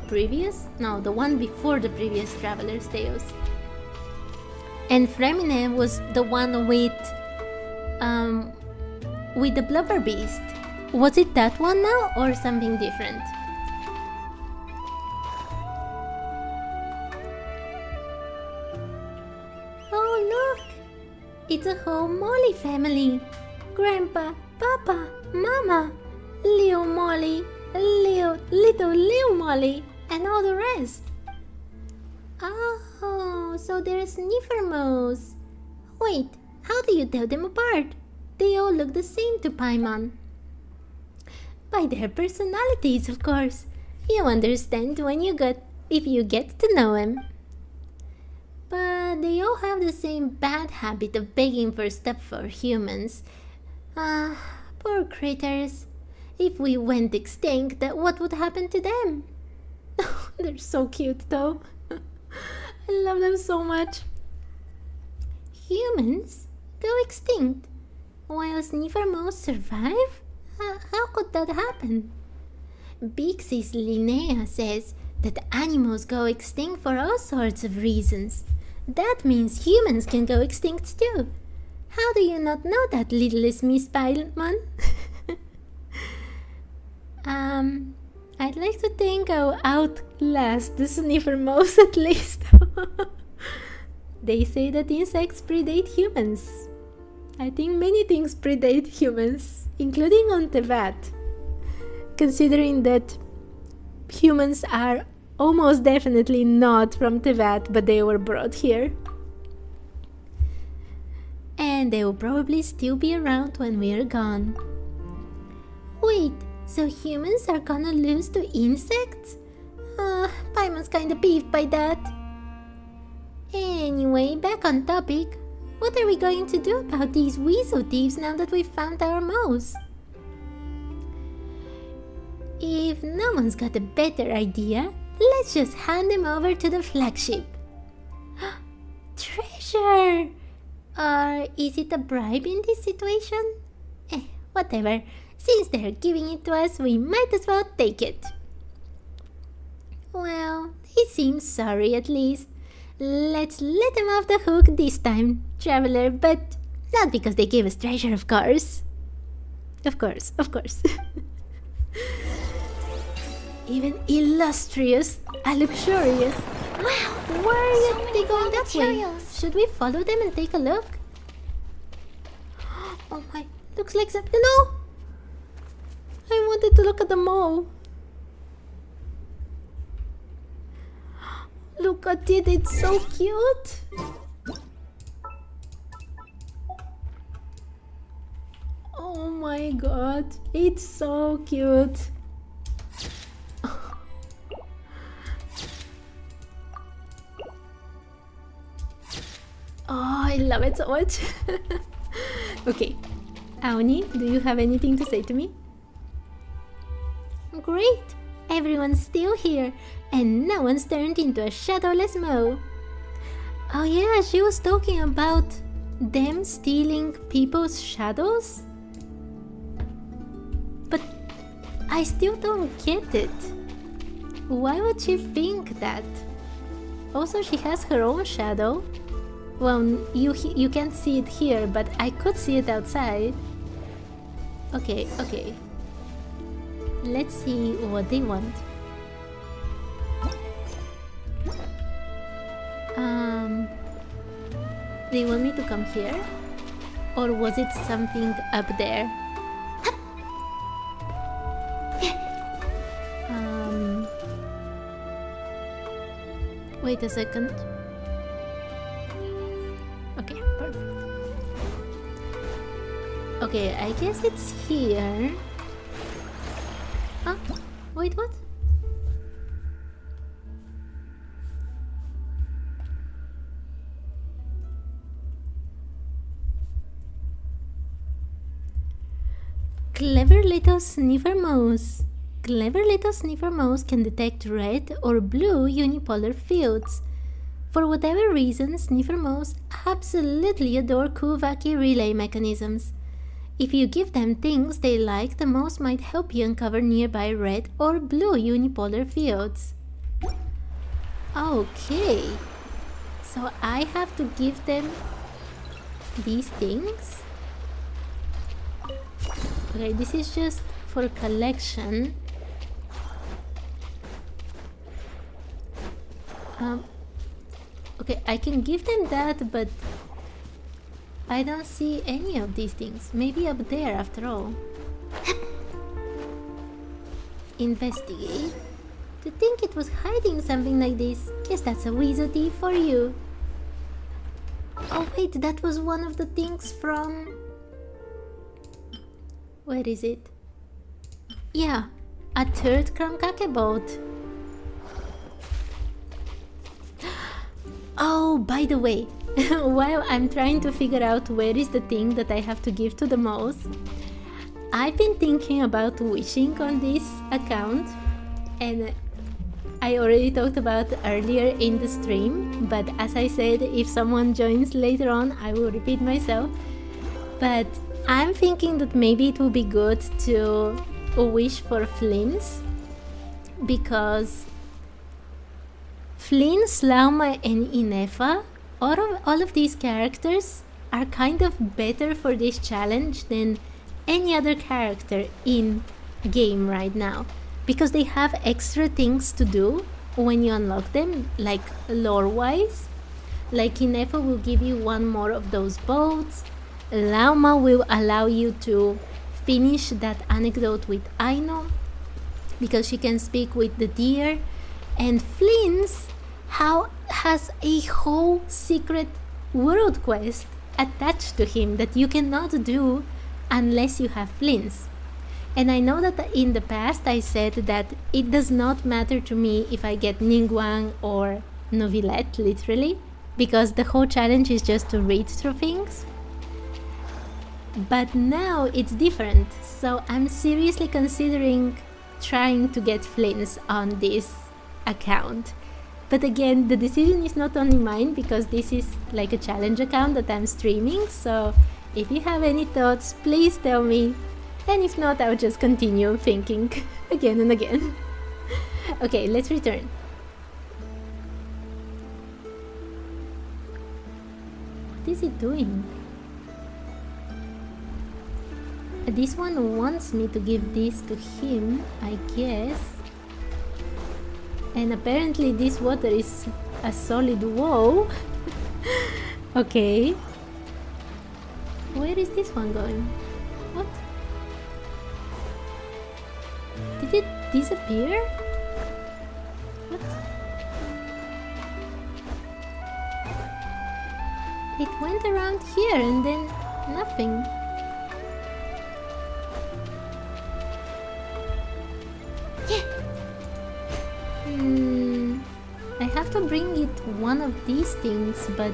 previous? No, the one before the previous Traveler's Tales. And Fremine was the one with the Blubber Beast. Was it that one now or something different? Oh look! It's a whole Molly family! Grandpa, Papa, Mama, Leo Molly, little Leo Molly, and all the rest. Oh, so there's Niffermos. Wait, how do you tell them apart? They all look the same to Paimon. By their personalities, of course. You understand if you get to know them. But they all have the same bad habit of begging for stuff for humans. Poor critters. If we went extinct, what would happen to them? They're so cute though. I love them so much. Humans go extinct, while Niffermos survive? How could that happen? Bixie's Linnea says that animals go extinct for all sorts of reasons. That means humans can go extinct too. How do you not know that, littlest Miss Paimon? I'd like to think I'll outlast the Niffermos at least. They say that insects predate humans. I think many things predate humans, including on Teyvat. Considering that humans are almost definitely not from Teyvat, but they were brought here. And they will probably still be around when we are gone. Wait, so humans are gonna lose to insects? Paimon's kinda peeved by that. Anyway, back on topic. What are we going to do about these weasel thieves now that we've found our mouse? If no one's got a better idea, let's just hand them over to the flagship. Treasure! Or is it a bribe in this situation? Whatever. Since they're giving it to us, we might as well take it. Well, they seem sorry at least. Let's let them off the hook this time, traveler, but not because they gave us treasure, of course. Of course. Even illustrious, luxurious. Wow! Why are they going that way? materials. Should we follow them and take a look? Oh my, looks like something. No! I wanted to look at the mall. Look at it, it's so cute. Oh my god, it's so cute. Oh, I love it so much. Okay, Aoni, do you have anything to say to me? Great! Everyone's still here, and no one's turned into a shadowless Mo. Oh yeah, she was talking about them stealing people's shadows? But I still don't get it. Why would she think that? Also, she has her own shadow. Well, you can't see it here, but I could see it outside. Okay, okay. Let's see what they want. They want me to come here? Or was it something up there? Wait a second. Okay, perfect. Okay, I guess it's here. Huh? Wait, what? Clever little sniffer mouse. Clever little sniffer mouse can detect red or blue unipolar fields. For whatever reason, sniffer mouse absolutely adore Kuvaki relay mechanisms. If you give them things they like, the mouse might help you uncover nearby red or blue unipolar fields. Okay, so I have to give them these things. Okay, this is just for collection. Okay, I can give them that, but I don't see any of these things. Maybe up there after all. Investigate. To think it was hiding something like this. Guess that's a wizardry for you. Oh wait, that was one of the things from... Where is it? Yeah, a third Cramkake boat. Oh, by the way, while I'm trying to figure out where is the thing that I have to give to the mouse, I've been thinking about wishing on this account, and I already talked about earlier in the stream, but as I said, if someone joins later on, I will repeat myself. But I'm thinking that maybe it will be good to wish for Flynn's, because Flynn, Slauma and Inefa, all of these characters are kind of better for this challenge than any other character in game right now, because they have extra things to do when you unlock them, like lore-wise. Like Inefa will give you one more of those boats, Lauma will allow you to finish that anecdote with Aino, because she can speak with the deer, and Flynn's has a whole secret world quest attached to him that you cannot do unless you have Flynn's. And I know that in the past I said that it does not matter to me if I get Ningguang or Novilette, literally, because the whole challenge is just to read through things. But now it's different, so I'm seriously considering trying to get Flynn's on this account. But again, the decision is not only mine, because this is like a challenge account that I'm streaming, so if you have any thoughts, please tell me. And if not, I'll just continue thinking again and again. Okay, let's return. What is it doing? This one wants me to give this to him, I guess. And apparently this water is a solid wall. Okay. Where is this one going? What? Did it disappear? What? It went around here and then nothing. I have to bring it one of these things, but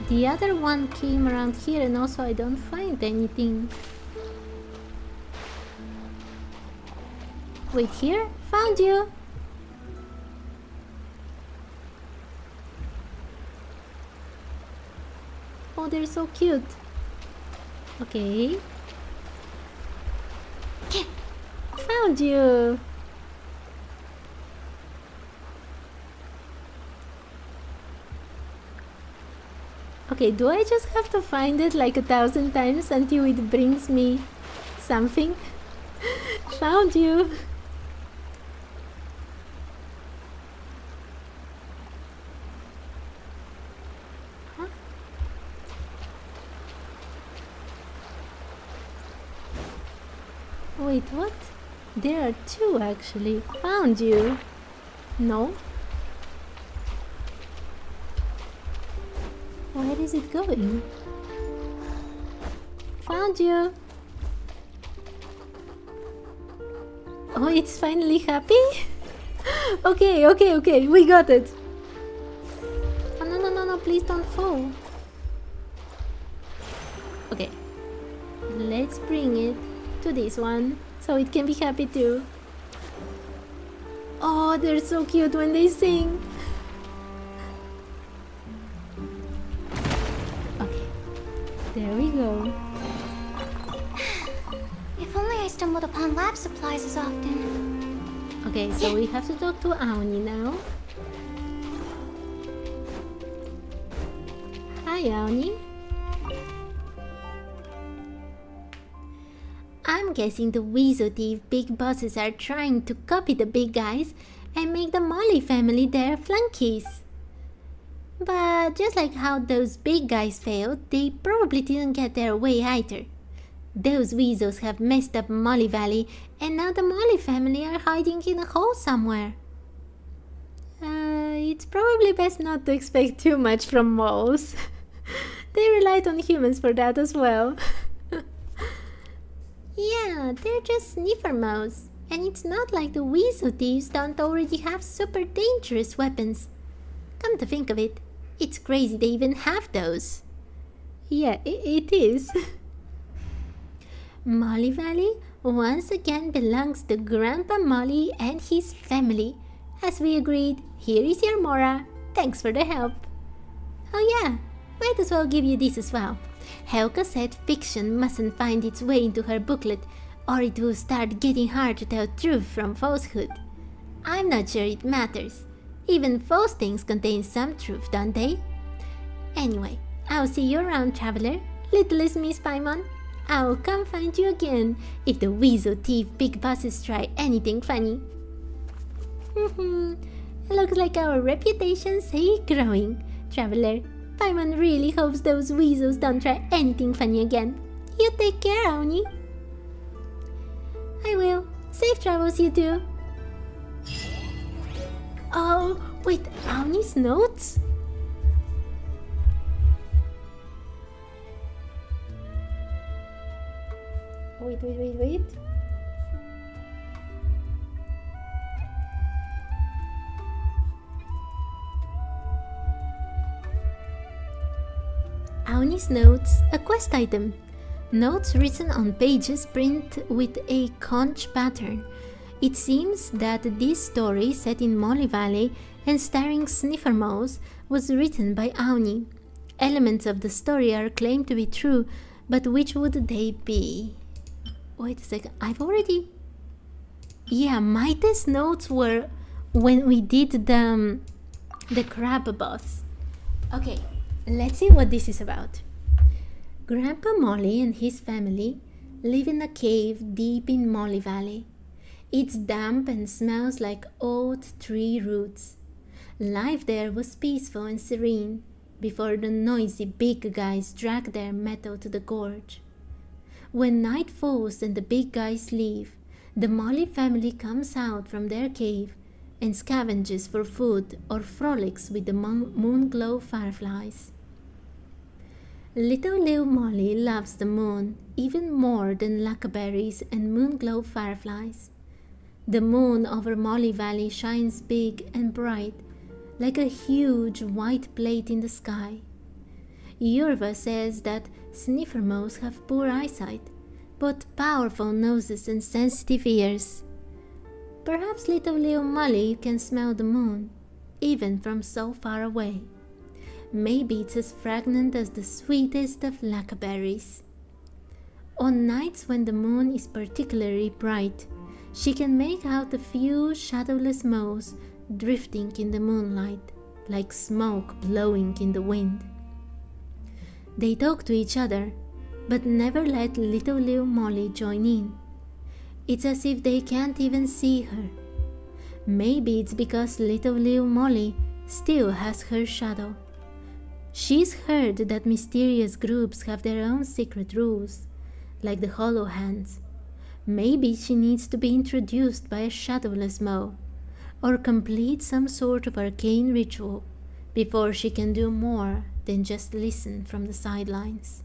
the other one came around here and also I don't find anything. Wait, here? Found you! Oh, they're so cute. Okay. Found you! Okay, do I just have to find it like 1,000 times until it brings me something? Found you! Huh? Wait, what? There are two actually. Found you! No? Where is it going? Found you! Oh, it's finally happy? Okay, we got it! Oh, no, please don't fall. Okay. Let's bring it to this one, so it can be happy too. Oh, they're so cute when they sing! Okay. There we go. If only I stumbled upon lab supplies as often. Okay, so we have to talk to Aoni now. Hi, Aoni. I'm guessing the Weasel Thief big bosses are trying to copy the big guys and make the Molly family their flunkies. But just like how those big guys failed, they probably didn't get their way either. Those weasels have messed up Molly Valley, and now the Molly family are hiding in a hole somewhere. It's probably best not to expect too much from moles. They relied on humans for that as well. Yeah, they're just sniffer moles. And it's not like the weasel thieves don't already have super dangerous weapons. Come to think of it, it's crazy they even have those. Yeah, it is. Molly Valley once again belongs to Grandpa Molly and his family. As we agreed, here is your Mora. Thanks for the help. Oh yeah, might as well give you this as well. Helga said fiction mustn't find its way into her booklet, or it will start getting hard to tell truth from falsehood. I'm not sure it matters. Even false things contain some truth, don't they? Anyway, I'll see you around, traveler. Littlest Miss Paimon. I'll come find you again if the Weasel Thief big bosses try anything funny. Looks like our reputations are growing, traveler. Paimon really hopes those weasels don't try anything funny again. You take care, Aoni. I will. Safe travels, you too. Oh, wait, Aoni's notes? Wait. Aoni's notes, a quest item. Notes written on pages printed with a conch pattern. It seems that this story, set in Molly Valley and starring sniffer moles, was written by Aoni. Elements of the story are claimed to be true, but which would they be? Wait a second, I've already... Yeah, my test notes were when we did the crab boss. Okay, let's see what this is about. Grandpa Molly and his family live in a cave deep in Molly Valley. It's damp and smells like old tree roots. Life there was peaceful and serene before the noisy big guys drag their metal to the gorge. When night falls and the big guys leave, the Molly family comes out from their cave and scavenges for food or frolics with the moon-glow fireflies. Little Lil Molly loves the moon even more than lacaberries and moon-glow fireflies. The moon over Molly Valley shines big and bright, like a huge white plate in the sky. Yurva says that sniffer moles have poor eyesight, but powerful noses and sensitive ears. Perhaps little Lil Molly can smell the moon, even from so far away. Maybe it's as fragrant as the sweetest of lacaberries. On nights when the moon is particularly bright, she can make out a few shadowless moles drifting in the moonlight, like smoke blowing in the wind. They talk to each other, but never let little Liyue Molly join in. It's as if they can't even see her. Maybe it's because little Liyue Molly still has her shadow. She's heard that mysterious groups have their own secret rules, like the Hollow Hands. Maybe she needs to be introduced by a shadowless Mo, or complete some sort of arcane ritual before she can do more than just listen from the sidelines.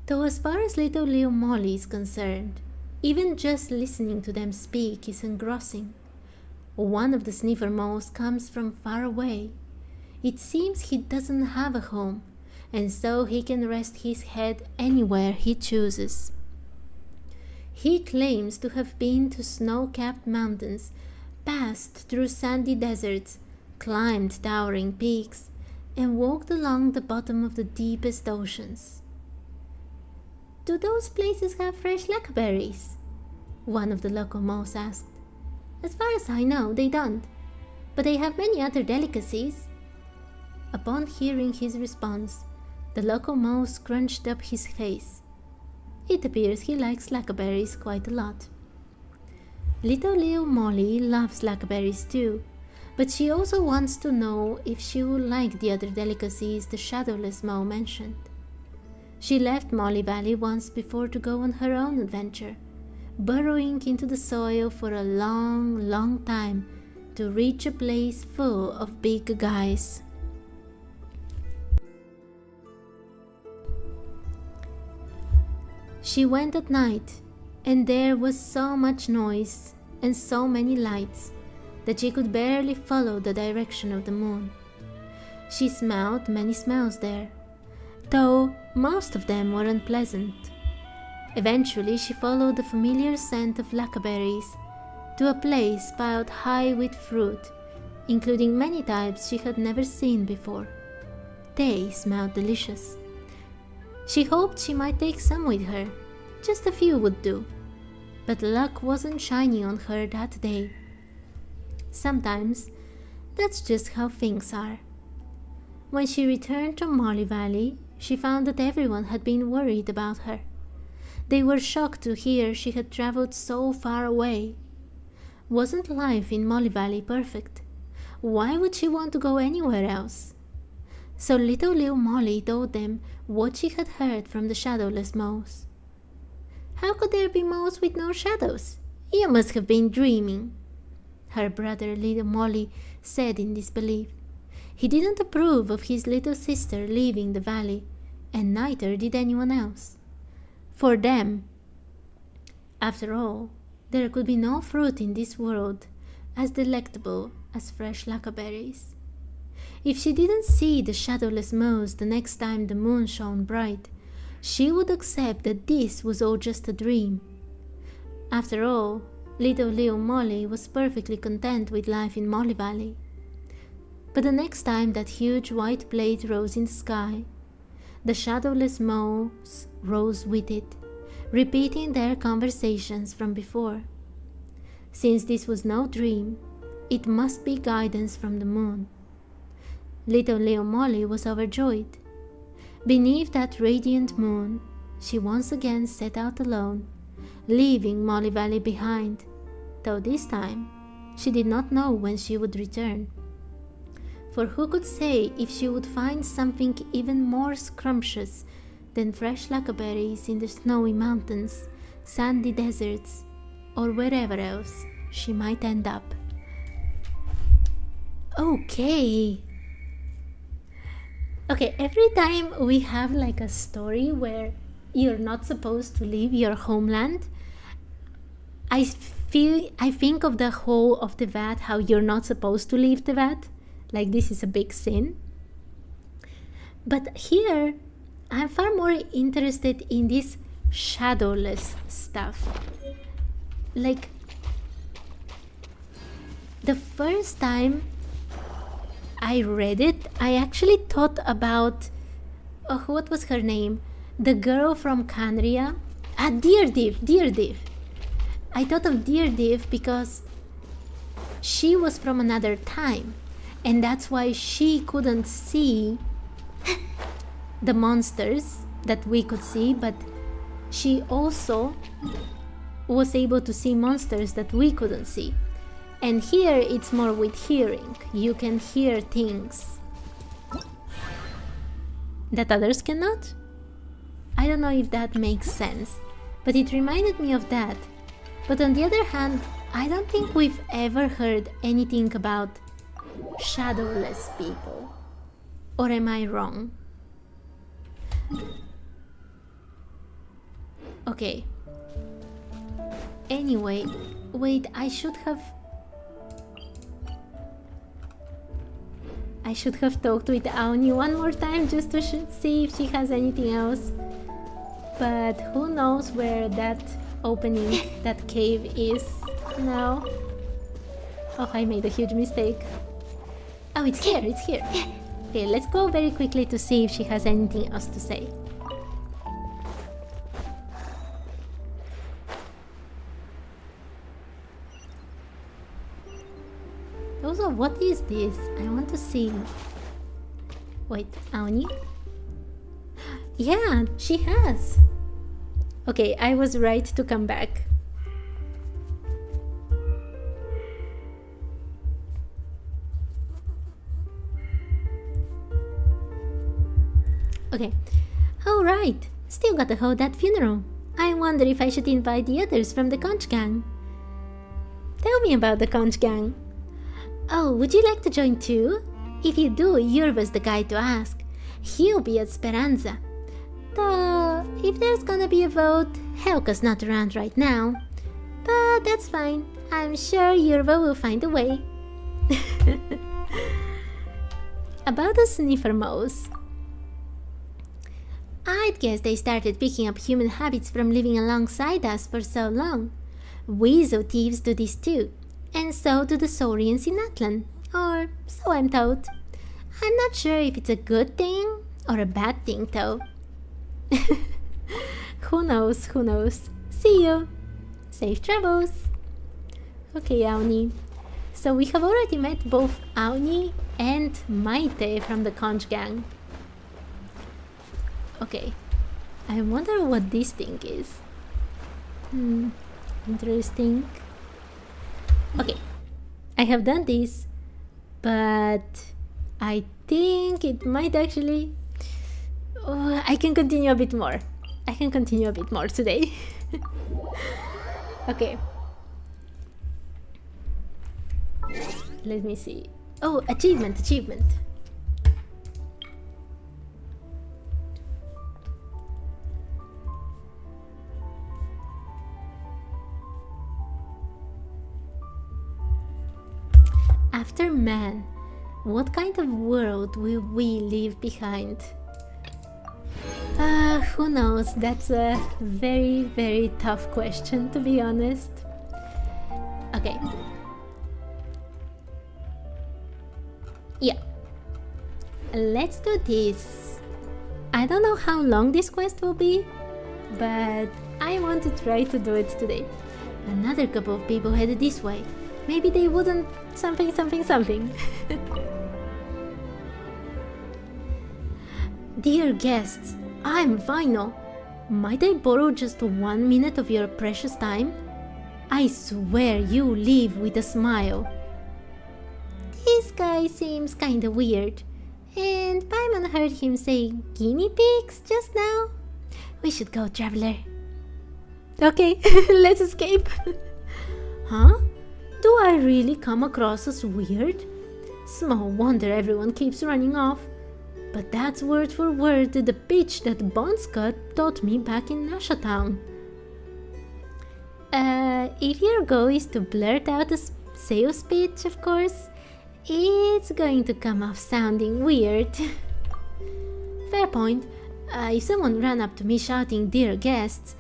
Though as far as little Liyue Molly is concerned, even just listening to them speak is engrossing. One of the sniffer moles comes from far away. It seems he doesn't have a home, and so he can rest his head anywhere he chooses. He claims to have been to snow-capped mountains, passed through sandy deserts, climbed towering peaks, and walked along the bottom of the deepest oceans. "Do those places have fresh blackberries?" one of the local moles asked. "As far as I know, they don't, but they have many other delicacies." Upon hearing his response, the local mole scrunched up his face. It appears he likes blackberries quite a lot. Little Liyue Molly loves blackberries too, but she also wants to know if she will like the other delicacies the shadowless Mo mentioned. She left Molly Valley once before to go on her own adventure, burrowing into the soil for a long, long time to reach a place full of big guys. She went at night, and there was so much noise and so many lights that she could barely follow the direction of the moon. She smelled many smells there, though most of them were unpleasant. Eventually she followed the familiar scent of blackberries to a place piled high with fruit, including many types she had never seen before. They smelled delicious. She hoped she might take some with her. Just a few would do. But luck wasn't shining on her that day. Sometimes that's just how things are. When she returned to Molly Valley, she found that everyone had been worried about her. They were shocked to hear she had traveled so far away. Wasn't life in Molly Valley perfect? Why would she want to go anywhere else? So little Liyue Molly told them what she had heard from the shadowless moles. "How could there be moles with no shadows? You must have been dreaming," her brother little Molly said in disbelief. He didn't approve of his little sister leaving the valley, and neither did anyone else. For them, after all, there could be no fruit in this world as delectable as fresh blackberries. If she didn't see the shadowless moles the next time the moon shone bright, she would accept that this was all just a dream. After all, little Liyue Molly was perfectly content with life in Molly Valley. But the next time that huge white plate rose in the sky, the shadowless moles rose with it, repeating their conversations from before. Since this was no dream, it must be guidance from the moon. Little Liyue Molly was overjoyed. Beneath that radiant moon, she once again set out alone, leaving Molly Valley behind, though this time she did not know when she would return. For who could say if she would find something even more scrumptious than fresh blackberries in the snowy mountains, sandy deserts, or wherever else she might end up. Okay, every time we have like a story where you're not supposed to leave your homeland, I think of the whole of Teyvat, how you're not supposed to leave Teyvat, like this is a big sin. But here, I'm far more interested in this shadowless stuff. Like, the first time I read it, I actually thought about, what was her name? The girl from Canria? Deerdiv. I thought of Deerdiv because she was from another time, and that's why she couldn't see the monsters that we could see, but she also was able to see monsters that we couldn't see. And here it's more with hearing. You can hear things that others cannot. I don't know if that makes sense, but it reminded me of that. But on the other hand, I don't think we've ever heard anything about shadowless people. Or am I wrong? Okay. Anyway, wait, I should have talked with Aoni one more time just to see if she has anything else. But who knows where that opening, that cave is now. Oh, I made a huge mistake. Oh, it's here, it's here. Okay, let's go very quickly to see if she has anything else to say. Also, what is this? I want to see. Wait, Aoni? Yeah, she has. Okay, I was right to come back. Okay. Alright, still gotta hold that funeral. I wonder if I should invite the others from the conch gang. Tell me about the conch gang. Oh, would you like to join too? If you do, Yerba's the guy to ask. He'll be at Speranza. Though, if there's gonna be a vote, Helka's not around right now. But that's fine. I'm sure Yerba will find a way. About the sniffer mouse. I'd guess they started picking up human habits from living alongside us for so long. Weasel thieves do this too. And so do the Saurians in Atlan, or so I'm told. I'm not sure if it's a good thing or a bad thing though. Who knows, who knows. See you! Safe travels! Okay, Aoni. So we have already met both Aoni and Maite from the conch gang. Okay, I wonder what this thing is. Interesting. Okay, I have done this, but I think it might actually... I can continue a bit more. I can continue a bit more today. Okay. Let me see. Oh, achievement, achievement. After man, what kind of world will we leave behind? Who knows? That's a very, very tough question, to be honest. Okay. Yeah. Let's do this. I don't know how long this quest will be, but I want to try to do it today. Another couple of people headed this way. Maybe they wouldn't something. Dear guests, I'm Vino. Might I borrow just 1 minute of your precious time? I swear you leave with a smile. This guy seems kinda weird. And Paimon heard him say guinea pigs just now. We should go, traveler. Okay, let's escape. Huh? Do I really come across as weird? Small wonder everyone keeps running off. But that's word for word the pitch that Bonscut taught me back in Nasha Town. If your goal is to blurt out a sales pitch, of course, it's going to come off sounding weird. Fair point. If someone ran up to me shouting "Dear guests,"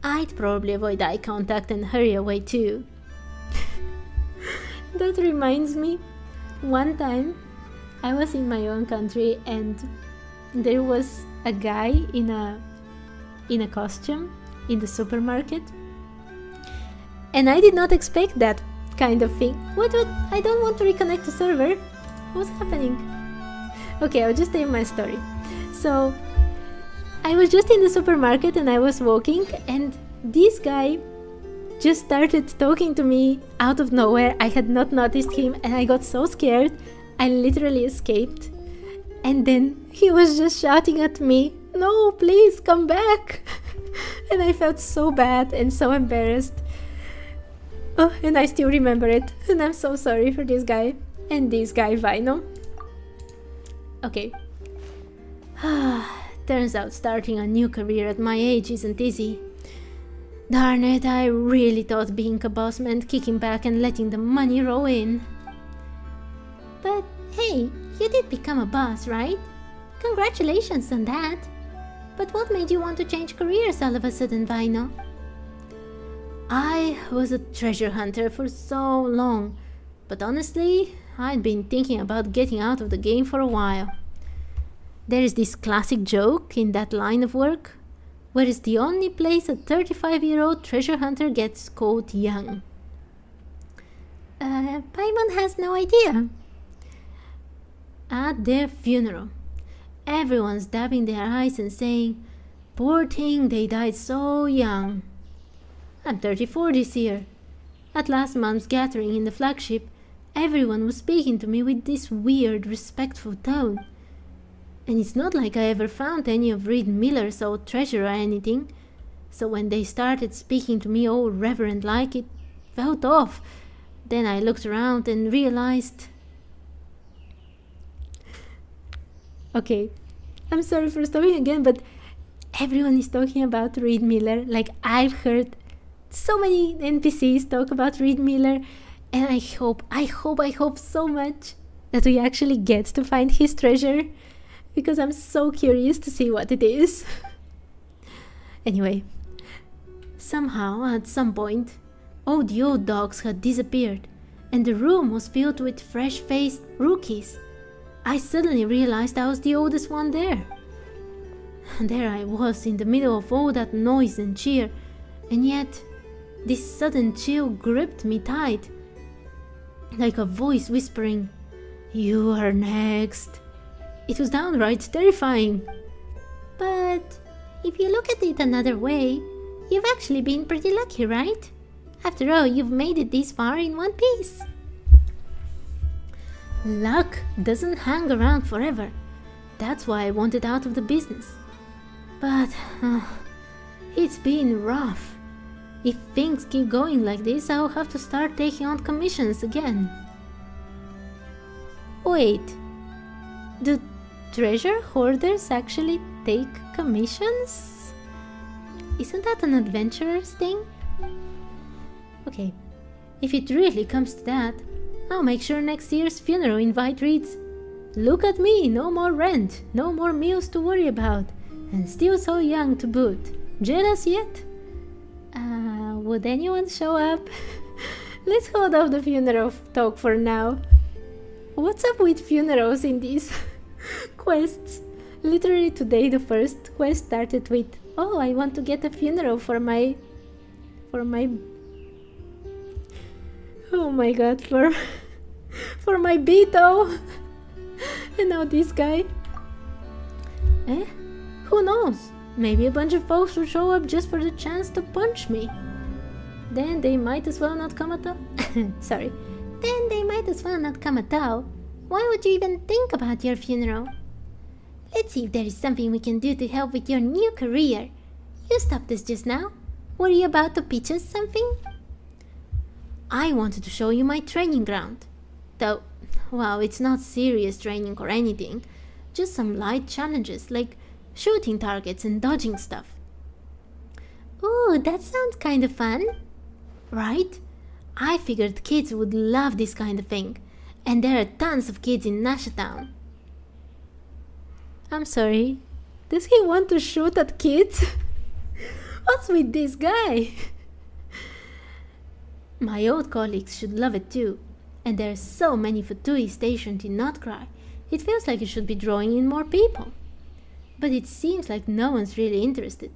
I'd probably avoid eye contact and hurry away too. That reminds me, one time I was in my own country and there was a guy in a costume in the supermarket, and I did not expect that kind of thing. What? I don't want to reconnect the server. What's happening? Okay, I'll just tell you my story. So I was just in the supermarket and I was walking, and this guy just started talking to me out of nowhere. I had not noticed him and I got so scared. I literally escaped. And then he was just shouting at me, "No, please come back." And I felt so bad and so embarrassed. Oh, and I still remember it. And I'm so sorry for this guy. And this guy, Vino. Okay. Turns out starting a new career at my age isn't easy. Darn it, I really thought being a boss meant kicking back and letting the money roll in. But hey, you did become a boss, right? Congratulations on that. But what made you want to change careers all of a sudden, Vino? I was a treasure hunter for so long, but honestly, I'd been thinking about getting out of the game for a while. There is this classic joke in that line of work, where it's the only place a 35-year-old treasure hunter gets called young. Paimon has no idea. At their funeral, everyone's dabbing their eyes and saying, "Poor thing, they died so young." I'm 34 this year. At last month's gathering in the flagship, everyone was speaking to me with this weird, respectful tone. And it's not like I ever found any of Reed Miller's old treasure or anything, so when they started speaking to me all reverent-like, it felt off. Then I looked around and realized... Okay, I'm sorry for stopping again, but everyone is talking about Reed Miller. Like, I've heard so many NPCs talk about Reed Miller, and I hope so much that we actually get to find his treasure, because I'm so curious to see what it is. Anyway, somehow, at some point, all the old dogs had disappeared, and the room was filled with fresh-faced rookies. I suddenly realized I was the oldest one there. And there I was in the middle of all that noise and cheer, and yet this sudden chill gripped me tight, like a voice whispering, "You are next." It was downright terrifying. But if you look at it another way, you've actually been pretty lucky, right? After all, you've made it this far in one piece. Luck doesn't hang around forever. That's why I wanted out of the business. But it's been rough. If things keep going like this, I'll have to start taking on commissions again. Wait, do treasure hoarders actually take commissions? Isn't that an adventurer's thing? Okay, if it really comes to that, I'll make sure next year's funeral invite reads, "Look at me, no more rent, no more meals to worry about, and still so young to boot. Jealous yet?" Would anyone show up? Let's hold off the funeral talk for now. What's up with funerals in these quests? Literally today the first quest started with, "Oh, I want to get a funeral for my oh my god, for my Beto." And now this guy. Who knows? Maybe a bunch of folks will show up just for the chance to punch me. Then they might as well not come at all. Sorry. Then they might as well not come at all. Why would you even think about your funeral? Let's see if there is something we can do to help with your new career. You stopped us just now. Were you about to pitch us something? I wanted to show you my training ground. Though, well, it's not serious training or anything. Just some light challenges like shooting targets and dodging stuff. Ooh, that sounds kind of fun. Right? I figured kids would love this kind of thing. And there are tons of kids in Nashatown. I'm sorry. Does he want to shoot at kids? What's with this guy? My old colleagues should love it too. And there are so many Fatui stationed in Nod-Krai. It feels like you should be drawing in more people. But it seems like no one's really interested.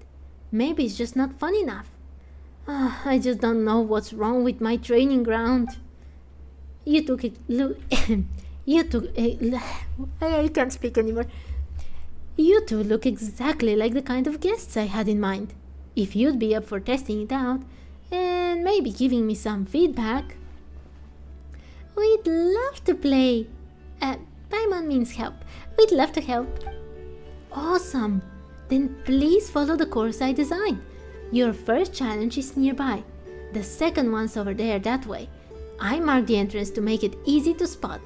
Maybe it's just not fun enough. I just don't know what's wrong with my training ground. You took it... I can't speak anymore. You two look exactly like the kind of guests I had in mind. If you'd be up for testing it out, and maybe giving me some feedback. We'd love to play. Paimon means help. We'd love to help. Awesome! Then please follow the course I designed. Your first challenge is nearby. The second one's over there that way. I marked the entrance to make it easy to spot.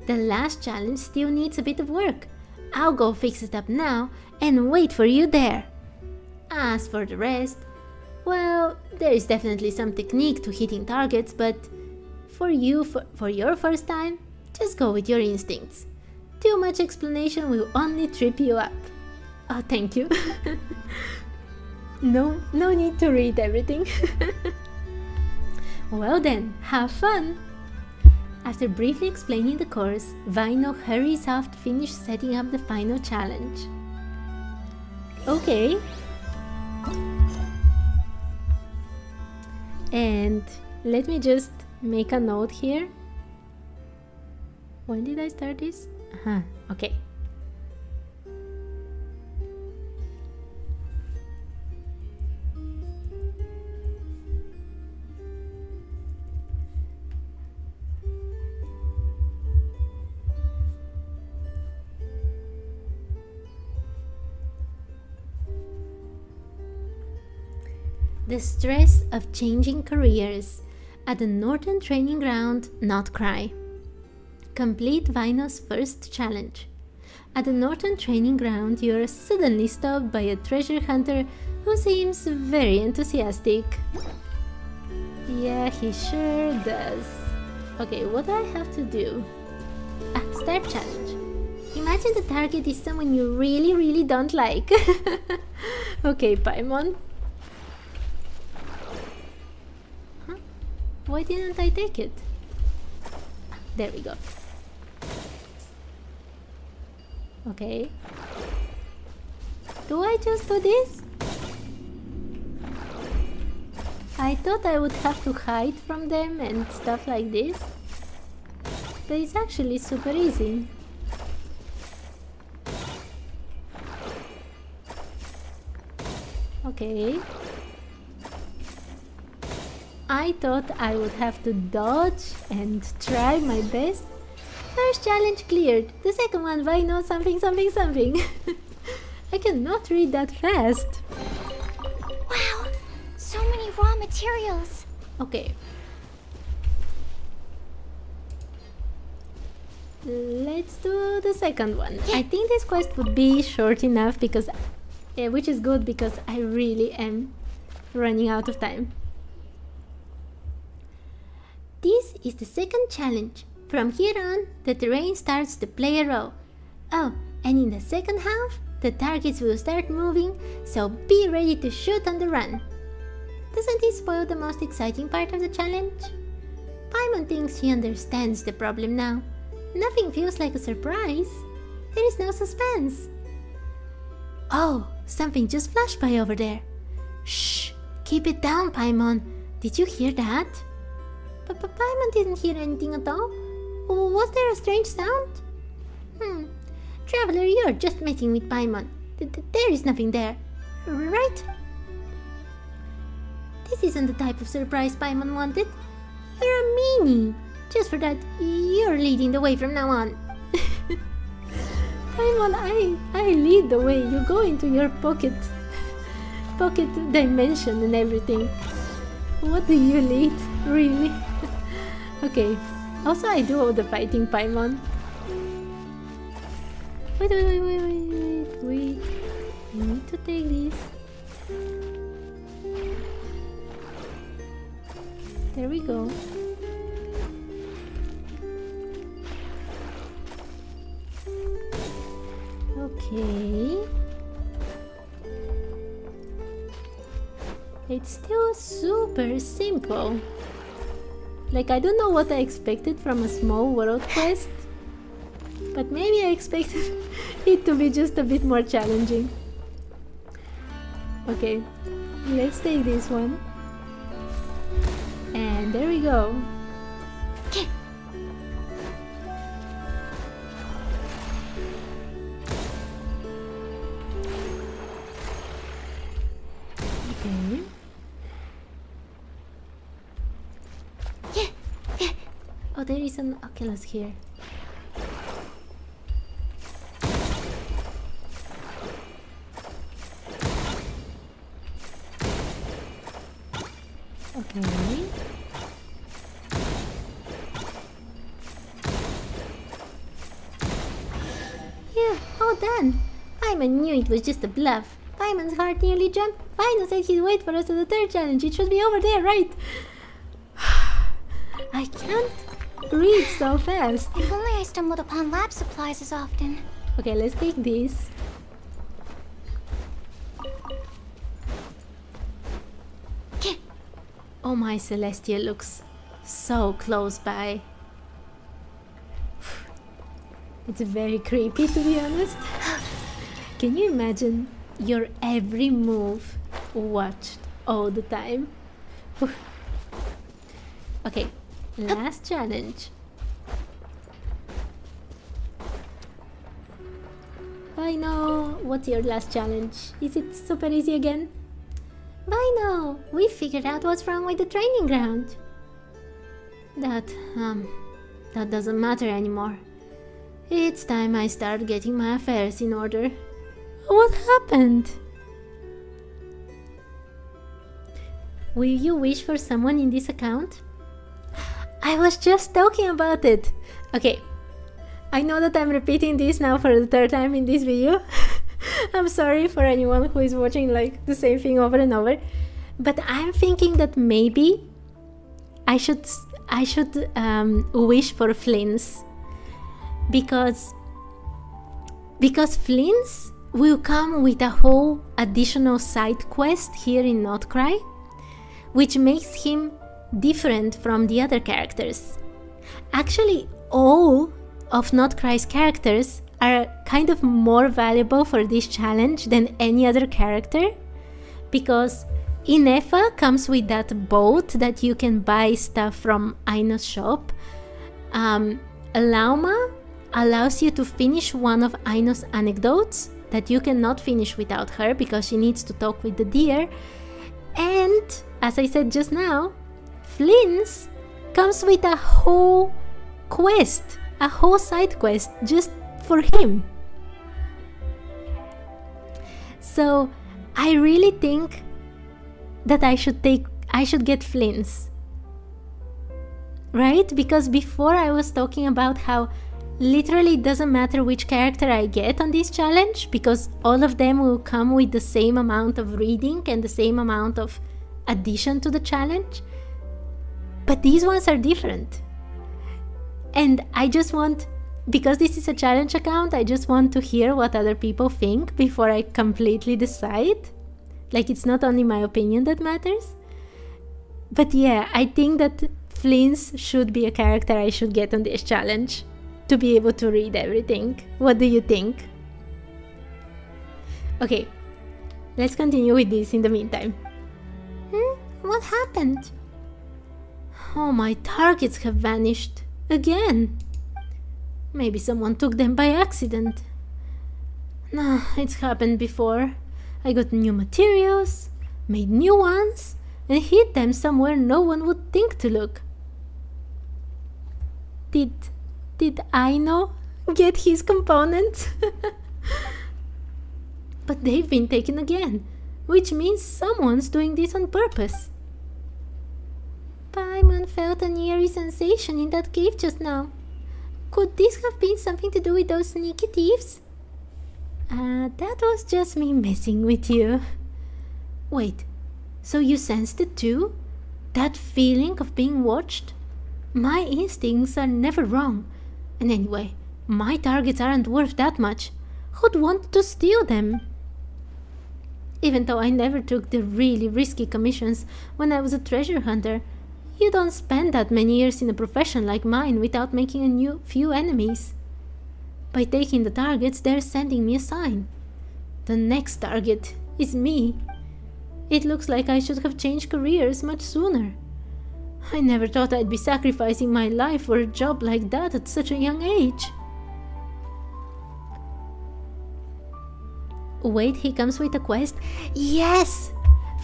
The last challenge still needs a bit of work. I'll go fix it up now and wait for you there. As for the rest, well, there is definitely some technique to hitting targets, but for your first time, just go with your instincts. Too much explanation will only trip you up. Oh, thank you. No need to read everything. Well then, have fun! After briefly explaining the course, Vino hurries off to finish setting up the final challenge. Okay. And let me just make a note here. When did I start this? Okay. The stress of changing careers at the Northern Training Ground, Nod-Krai. Complete Vino's first challenge. At the Northern Training Ground, you are suddenly stopped by a treasure hunter who seems very enthusiastic. Yeah, he sure does. Okay, what do I have to do? Start challenge. Imagine the target is someone you really don't like. Okay, Paimon. Why didn't I take it? There we go. Okay. Do I just do this? I thought I would have to hide from them and stuff like this. But it's actually super easy. Okay. I thought I would have to dodge and try my best. First challenge cleared. The second one, Vino something. I cannot read that fast. Wow, so many raw materials. Okay. Let's do the second one. I think this quest would be short enough because, which is good because I really am running out of time. This is the second challenge. From here on, the terrain starts to play a role. Oh, and in the second half, the targets will start moving, so be ready to shoot on the run. Doesn't this spoil the most exciting part of the challenge? Paimon thinks he understands the problem now. Nothing feels like a surprise. There is no suspense. Oh, something just flashed by over there. Shh, keep it down, Paimon. Did you hear that? But Paimon didn't hear anything at all. Was there a strange sound? Traveler, you're just messing with Paimon. There is nothing there, right? This isn't the type of surprise Paimon wanted. You're a meanie. Just for that, you're leading the way from now on. Paimon, I lead the way. You go into your pocket dimension and everything. What do you lead? Really? Okay. Also, I do all the fighting, Paimon. Wait. We need to take this. There we go. Okay. It's still super simple. Like, I don't know what I expected from a small world quest, but maybe I expected it to be just a bit more challenging. Okay, let's take this one. And there we go. Okay. Oh, there is an Oculus here. Okay. Yeah, oh done! Paimon knew it was just a bluff. Paimon's heart nearly jumped. Paimon said he'd wait for us at the third challenge. It should be over there, right? I can't read so fast. If only I stumbled upon lab supplies as often. Okay, let's take this. Oh my, Celestia looks so close by. It's very creepy, to be honest. Can you imagine your every move watched all the time? Okay, last challenge. I know. What's your last challenge? Is it super easy again? Bino, we figured out what's wrong with the training ground. That doesn't matter anymore. It's time I start getting my affairs in order. What happened? Will you wish for someone in this account? I was just talking about it. Okay, I know that I'm repeating this now for the third time in this video. I'm sorry for anyone who is watching like the same thing over and over, but I'm thinking that maybe I should wish for Flynn's, because Flynn's will come with a whole additional side quest here in Nod-Krai, which makes him different from the other characters. Actually, all of Nod-Krai's characters are kind of more valuable for this challenge than any other character, because Inefa comes with that boat that you can buy stuff from Aino's shop. Alauma allows you to finish one of Aino's anecdotes that you cannot finish without her because she needs to talk with the deer. And as I said just now, Flynn's comes with a whole quest, a whole side quest just for him. So I really think that I should get Flynn's, right? Because before I was talking about how literally it doesn't matter which character I get on this challenge, because all of them will come with the same amount of reading and the same amount of addition to the challenge. But these ones are different. And I just want, because this is a challenge account, I just want to hear what other people think before I completely decide. Like, it's not only my opinion that matters. But yeah, I think that Flynn's should be a character I should get on this challenge to be able to read everything. What do you think? Okay, let's continue with this in the meantime. What happened? Oh, my targets have vanished. Again. Maybe someone took them by accident. No, it's happened before. I got new materials, made new ones, and hid them somewhere no one would think to look. Did Aino get his components? But they've been taken again, which means someone's doing this on purpose. Paimon felt an eerie sensation in that cave just now. Could this have been something to do with those sneaky thieves? That was just me messing with you. Wait, so you sensed it too? That feeling of being watched? My instincts are never wrong. And anyway, my targets aren't worth that much. Who'd want to steal them? Even though I never took the really risky commissions when I was a treasure hunter, you don't spend that many years in a profession like mine without making a few enemies. By taking the targets, they're sending me a sign. The next target is me. It looks like I should have changed careers much sooner. I never thought I'd be sacrificing my life for a job like that at such a young age. Wait, he comes with a quest? Yes!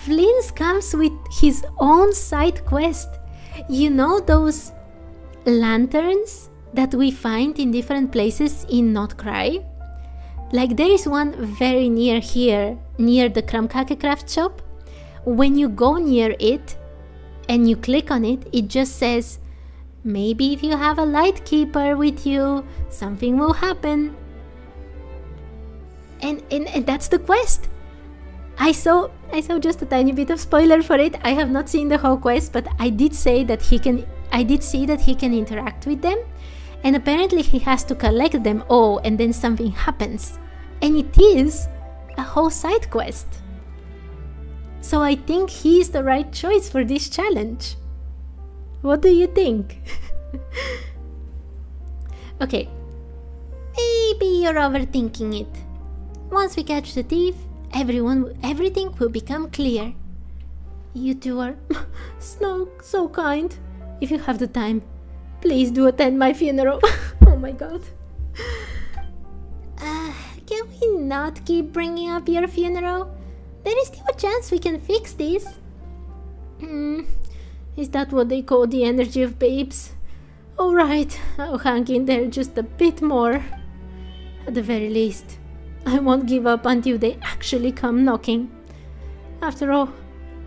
Flynn comes with his own side quest. You know those lanterns that we find in different places in Nod-Krai? Like there is one very near here, near the Krumkake craft shop. When you go near it and you click on it, it just says, maybe if you have a light keeper with you, something will happen. And that's the quest. I saw just a tiny bit of spoiler for it. I have not seen the whole quest, but I did see that he can interact with them, and apparently he has to collect them all, and then something happens, and it is a whole side quest. So I think he is the right choice for this challenge. What do you think? Okay, maybe you're overthinking it. Once we catch the thief, everything will become clear. You two are so kind. If you have the time, please do attend my funeral. Oh my god. Can we not keep bringing up your funeral? There is still a chance we can fix this. Is that what they call the energy of babes? Alright, I'll hang in there just a bit more. At the very least, I won't give up until they actually come knocking. After all,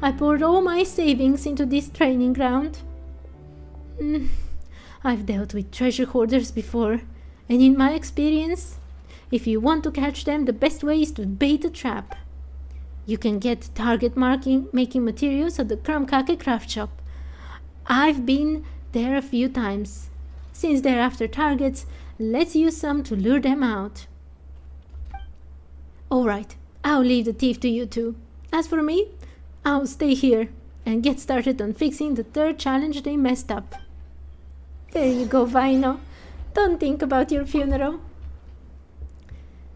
I poured all my savings into this training ground. I've dealt with treasure hoarders before, and in my experience, if you want to catch them, the best way is to bait a trap. You can get target making materials at the Krumkake craft shop. I've been there a few times. Since they're after targets, let's use some to lure them out. Alright, I'll leave the thief to you two. As for me, I'll stay here and get started on fixing the third challenge they messed up. There you go, Vino. Don't think about your funeral.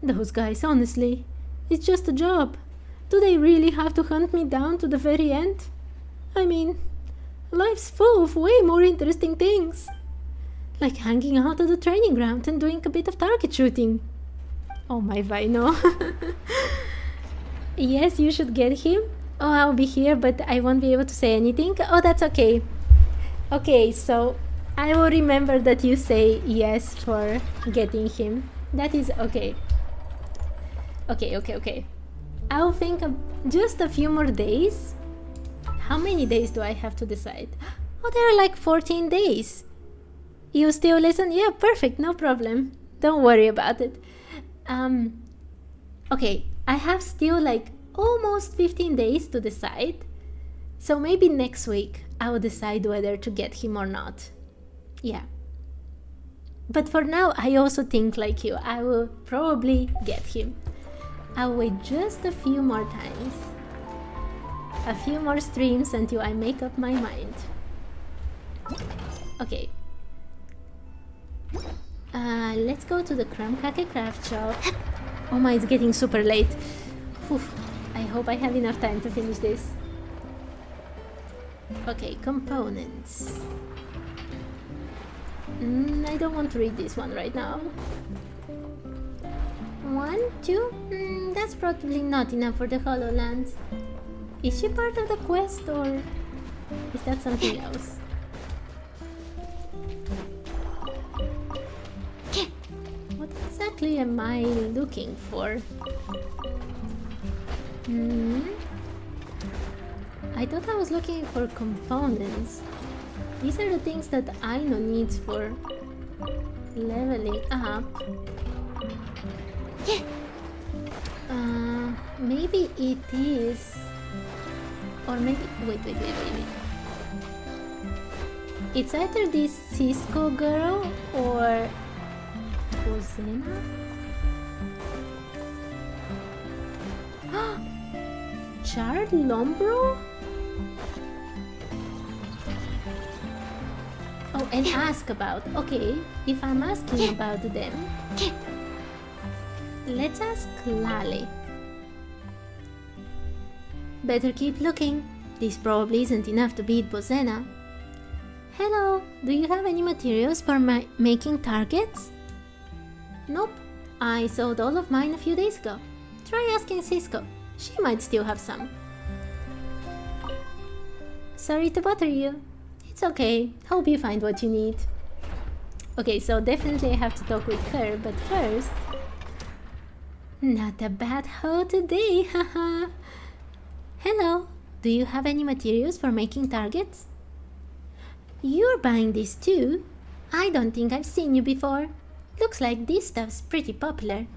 Those guys, honestly, it's just a job. Do they really have to hunt me down to the very end? I mean, life's full of way more interesting things. Like hanging out at the training ground and doing a bit of target shooting. Oh my Vino. Yes, you should get him. Oh, I'll be here, but I won't be able to say anything. Oh, that's okay. Okay, so I will remember that you say yes for getting him. That is okay. Okay. I'll think of just a few more days. How many days do I have to decide? Oh, there are like 14 days. You still listen? Yeah, perfect, no problem. Don't worry about it. Okay, I have still like almost 15 days to decide. So maybe next week I will decide whether to get him or not. Yeah. But for now, I also think like you. I will probably get him. I'll wait just a few more times. A few more streams until I make up my mind. Okay. Let's go to the Krumkake craft shop. Oh my, it's getting super late. Oof. I hope I have enough time to finish this. Okay, components. I don't want to read this one right now. 1, 2? That's probably not enough for the HoloLens. Is she part of the quest or is that something else? What exactly am I looking for? I thought I was looking for components. These are the things that Aino needs for leveling up. Maybe it is... Or maybe... Wait. It's either this Cisco girl or... Rosena? Chard Lombro? Oh, and ask about. Okay, if I'm asking about them, let's ask Lale. Better keep looking. This probably isn't enough to beat Bozena. Hello, do you have any materials for making targets? Nope, I sold all of mine a few days ago. Try asking Cisco. She might still have some. Sorry to bother you. It's okay. Hope you find what you need. Okay, so definitely I have to talk with her, but first... Not a bad hoe today, haha. Hello, do you have any materials for making targets? You're buying this too? I don't think I've seen you before. Looks like this stuff's pretty popular.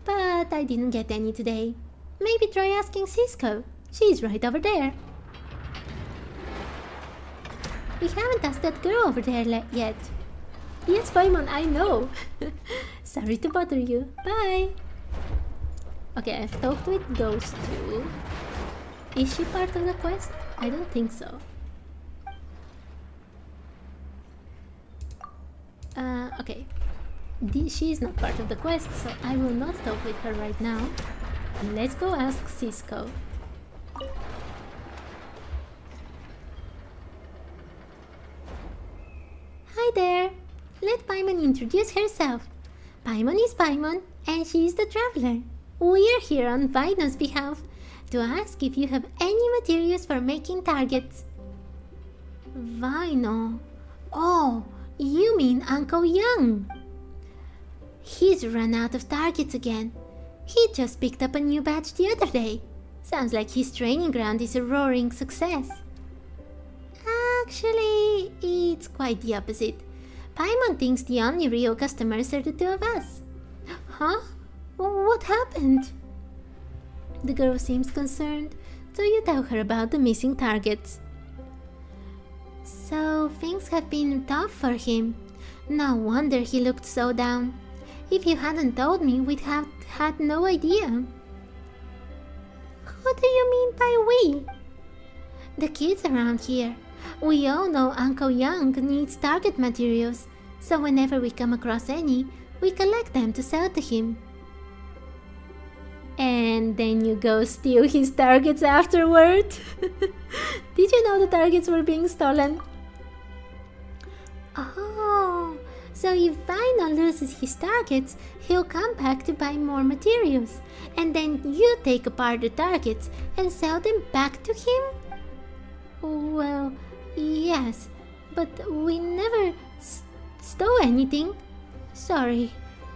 But I didn't get any today. Maybe try asking Cisco. She's right over there. We haven't asked that girl over there yet. Yes, Paimon, I know. Sorry to bother you. Bye. Okay, I've talked with those two. Is she part of the quest? I don't think so. Okay. She is not part of the quest, so I will not talk with her right now. Let's go ask Cisco. Hi there! Let Paimon introduce herself. Paimon is Paimon, and she is the traveler. We're here on Vino's behalf to ask if you have any materials for making targets. Vino? Oh, you mean Uncle Young. He's run out of targets again. He just picked up a new badge the other day. Sounds like his training ground is a roaring success. Actually, it's quite the opposite. Paimon thinks the only real customers are the two of us. Huh? What happened? The girl seems concerned, so you tell her about the missing targets. So things have been tough for him. No wonder he looked so down. If you hadn't told me, we'd have had no idea. Who do you mean by we? The kids around here. We all know Uncle Young needs target materials, so whenever we come across any, we collect them to sell to him. And then you go steal his targets afterward? Did you know the targets were being stolen? Oh, so if Vino loses his targets, he'll come back to buy more materials, and then you take apart the targets and sell them back to him? Well, yes, but we never stole anything. Sorry,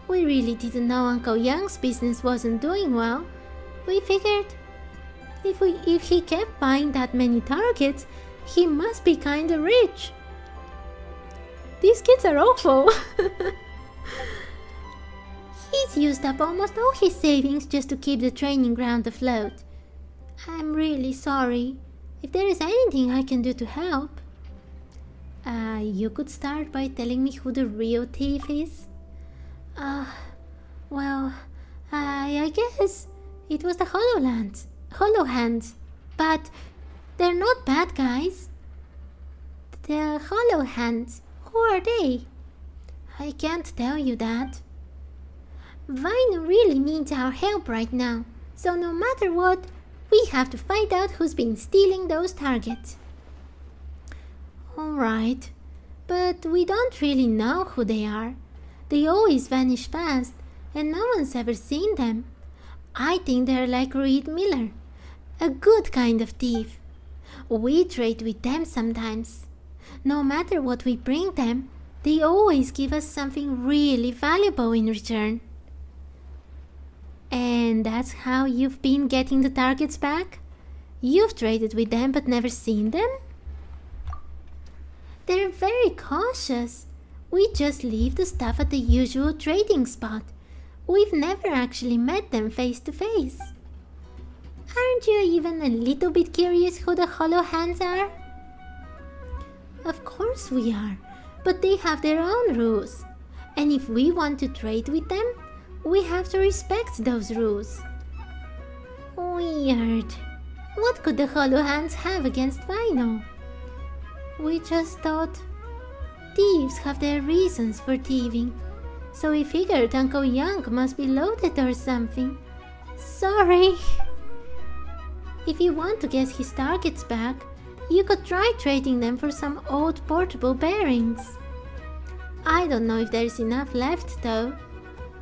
we really didn't know Uncle Young's business wasn't doing well. We figured if he kept buying that many targets, he must be kinda rich. These kids are awful. He's used up almost all his savings just to keep the training ground afloat. I'm really sorry. If there is anything I can do to help... you could start by telling me who the real thief is. Well, I guess it was the Hollow Hands. But they're not bad guys. The Hollow Hands, who are they? I can't tell you that. Vino really needs our help right now, so no matter what, we have to find out who's been stealing those targets. Alright, but we don't really know who they are. They always vanish fast, and no one's ever seen them. I think they're like Reed Miller, a good kind of thief. We trade with them sometimes. No matter what we bring them, they always give us something really valuable in return. And that's how you've been getting the targets back? You've traded with them but never seen them? They're very cautious. We just leave the stuff at the usual trading spot. We've never actually met them face to face. Aren't you even a little bit curious who the Hollow Hands are? Of course we are, but they have their own rules. And if we want to trade with them, we have to respect those rules. Weird. What could the Hollow Hands have against Vino? We just thought thieves have their reasons for thieving, so we figured Uncle Young must be loaded or something. Sorry. If you want to get his targets back, you could try trading them for some old portable bearings. I don't know if there's enough left though.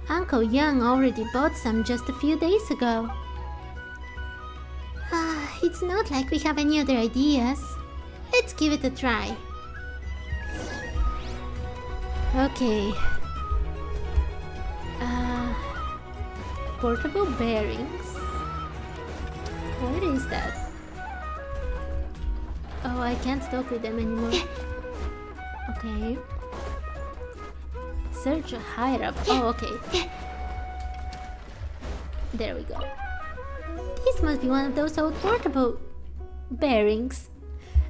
Uncle Young already bought some just a few days ago. It's not like we have any other ideas. Let's give it a try. Okay. Portable bearings. What is that? Oh, I can't talk with them anymore. Okay. Search higher up. Oh, okay. There we go. This must be one of those old portable bearings.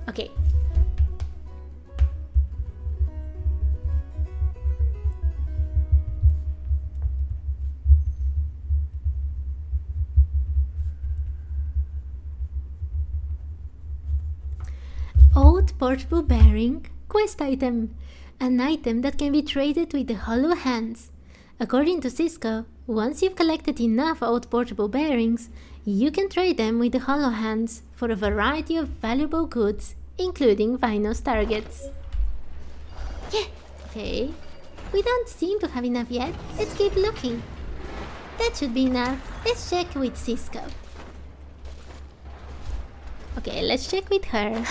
Okay. Old portable bearing quest item. An item that can be traded with the hollow hands. According to Cisco, once you've collected enough old portable bearings, you can trade them with the hollow hands for a variety of valuable goods, including Vinos targets. Okay, we don't seem to have enough yet. Let's keep looking. That should be enough. Let's check with Cisco. Okay, let's check with her.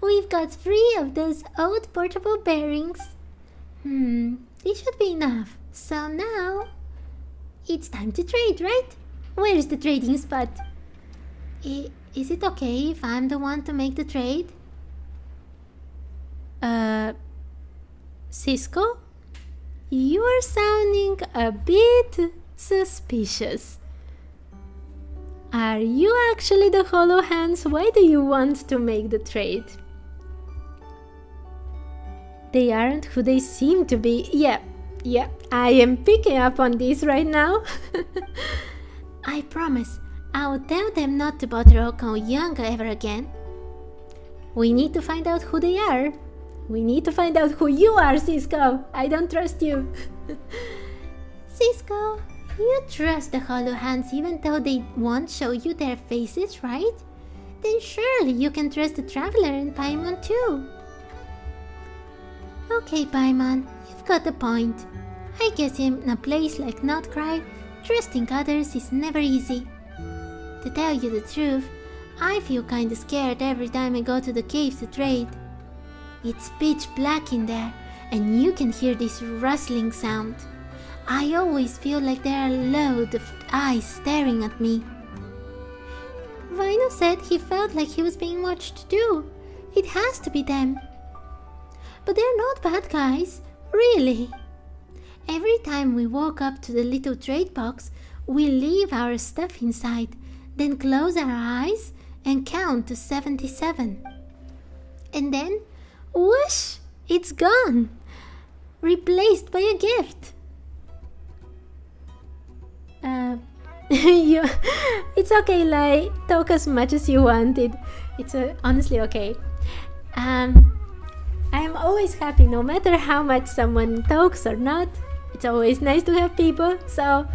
We've got 3 of those old portable bearings. This should be enough. So now, it's time to trade, right? Where is the trading spot? Is it okay if I'm the one to make the trade? Cisco? You are sounding a bit suspicious. Are you actually the hollow hands? Why do you want to make the trade? They aren't who they seem to be. Yeah, I am picking up on this right now. I promise, I'll tell them not to bother Archon Young ever again. We need to find out who they are. We need to find out who you are, Cisco. I don't trust you. Cisco, you trust the hollow hands even though they won't show you their faces, right? Then surely you can trust the traveler and Paimon too. Okay, Paimon, you've got the point. I guess in a place like Nod-Krai, trusting others is never easy. To tell you the truth, I feel kinda scared every time I go to the caves to trade. It's pitch black in there, and you can hear this rustling sound. I always feel like there are loads of eyes staring at me. Vino said he felt like he was being watched too. It has to be them. But they're not bad guys, really. Every time we walk up to the little trade box, we leave our stuff inside, then close our eyes and count to 77. And then, whoosh, it's gone, replaced by a gift. It's okay, Lai. Talk as much as you wanted. It's honestly okay. I am always happy no matter how much someone talks or not. It's always nice to have people, so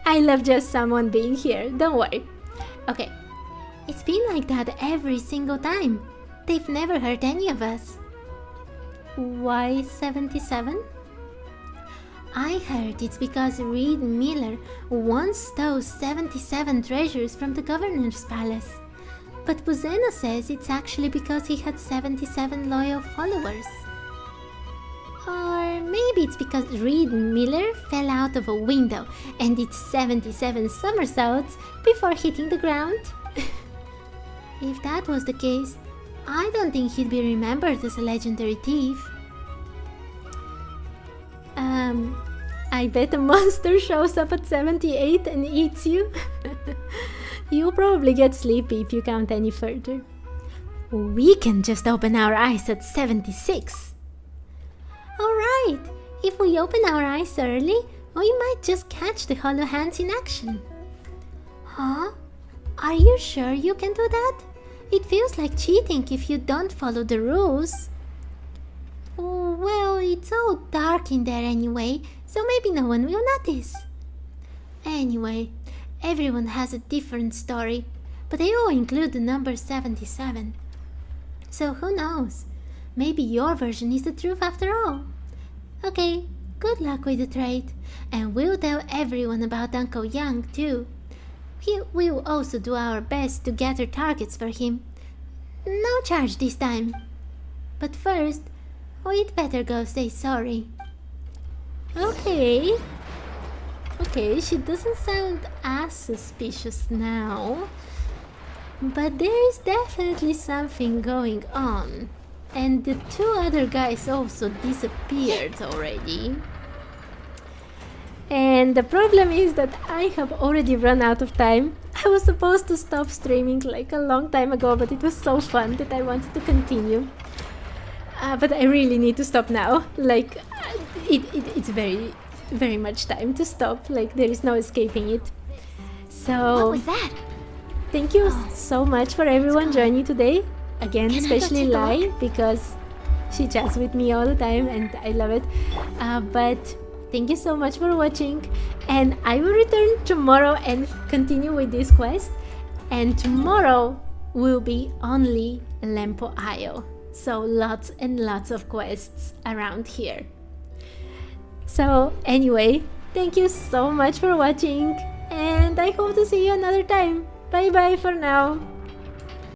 I love just someone being here, don't worry. Okay, it's been like that every single time. They've never hurt any of us. Why 77? I heard it's because Reed Miller once stole 77 treasures from the governor's palace. But Buzeno says it's actually because he had 77 loyal followers. Or maybe it's because Reed Miller fell out of a window and did 77 somersaults before hitting the ground. If that was the case, I don't think he'd be remembered as a legendary thief. I bet a monster shows up at 78 and eats you. You'll probably get sleepy if you count any further. We can just open our eyes at 76. Alright, if we open our eyes early, we might just catch the hollow hands in action. Huh? Are you sure you can do that? It feels like cheating if you don't follow the rules. Oh, well, it's all dark in there anyway, so maybe no one will notice. Anyway, everyone has a different story, but they all include the number 77. So who knows? Maybe your version is the truth after all. Okay, Good luck with the trade, and we'll tell everyone about Uncle Yang too. We'll also do our best to gather targets for him. No charge this time. But first, we'd better go say sorry. Okay. Okay, she doesn't sound as suspicious now. But there is definitely something going on. And the two other guys also disappeared already. And the problem is that I have already run out of time. I was supposed to stop streaming like a long time ago, but it was so fun that I wanted to continue. But I really need to stop now. Like, it's very, very much time to stop. Like, there is no escaping it. So... What was that? Thank you so much for everyone joining today. Again, especially Liyue, because she chats with me all the time and I love it. But thank you so much for watching. And I will return tomorrow and continue with this quest. And tomorrow will be only Lempo Isle. So lots and lots of quests around here. So anyway, thank you so much for watching. And I hope to see you another time. Bye bye for now.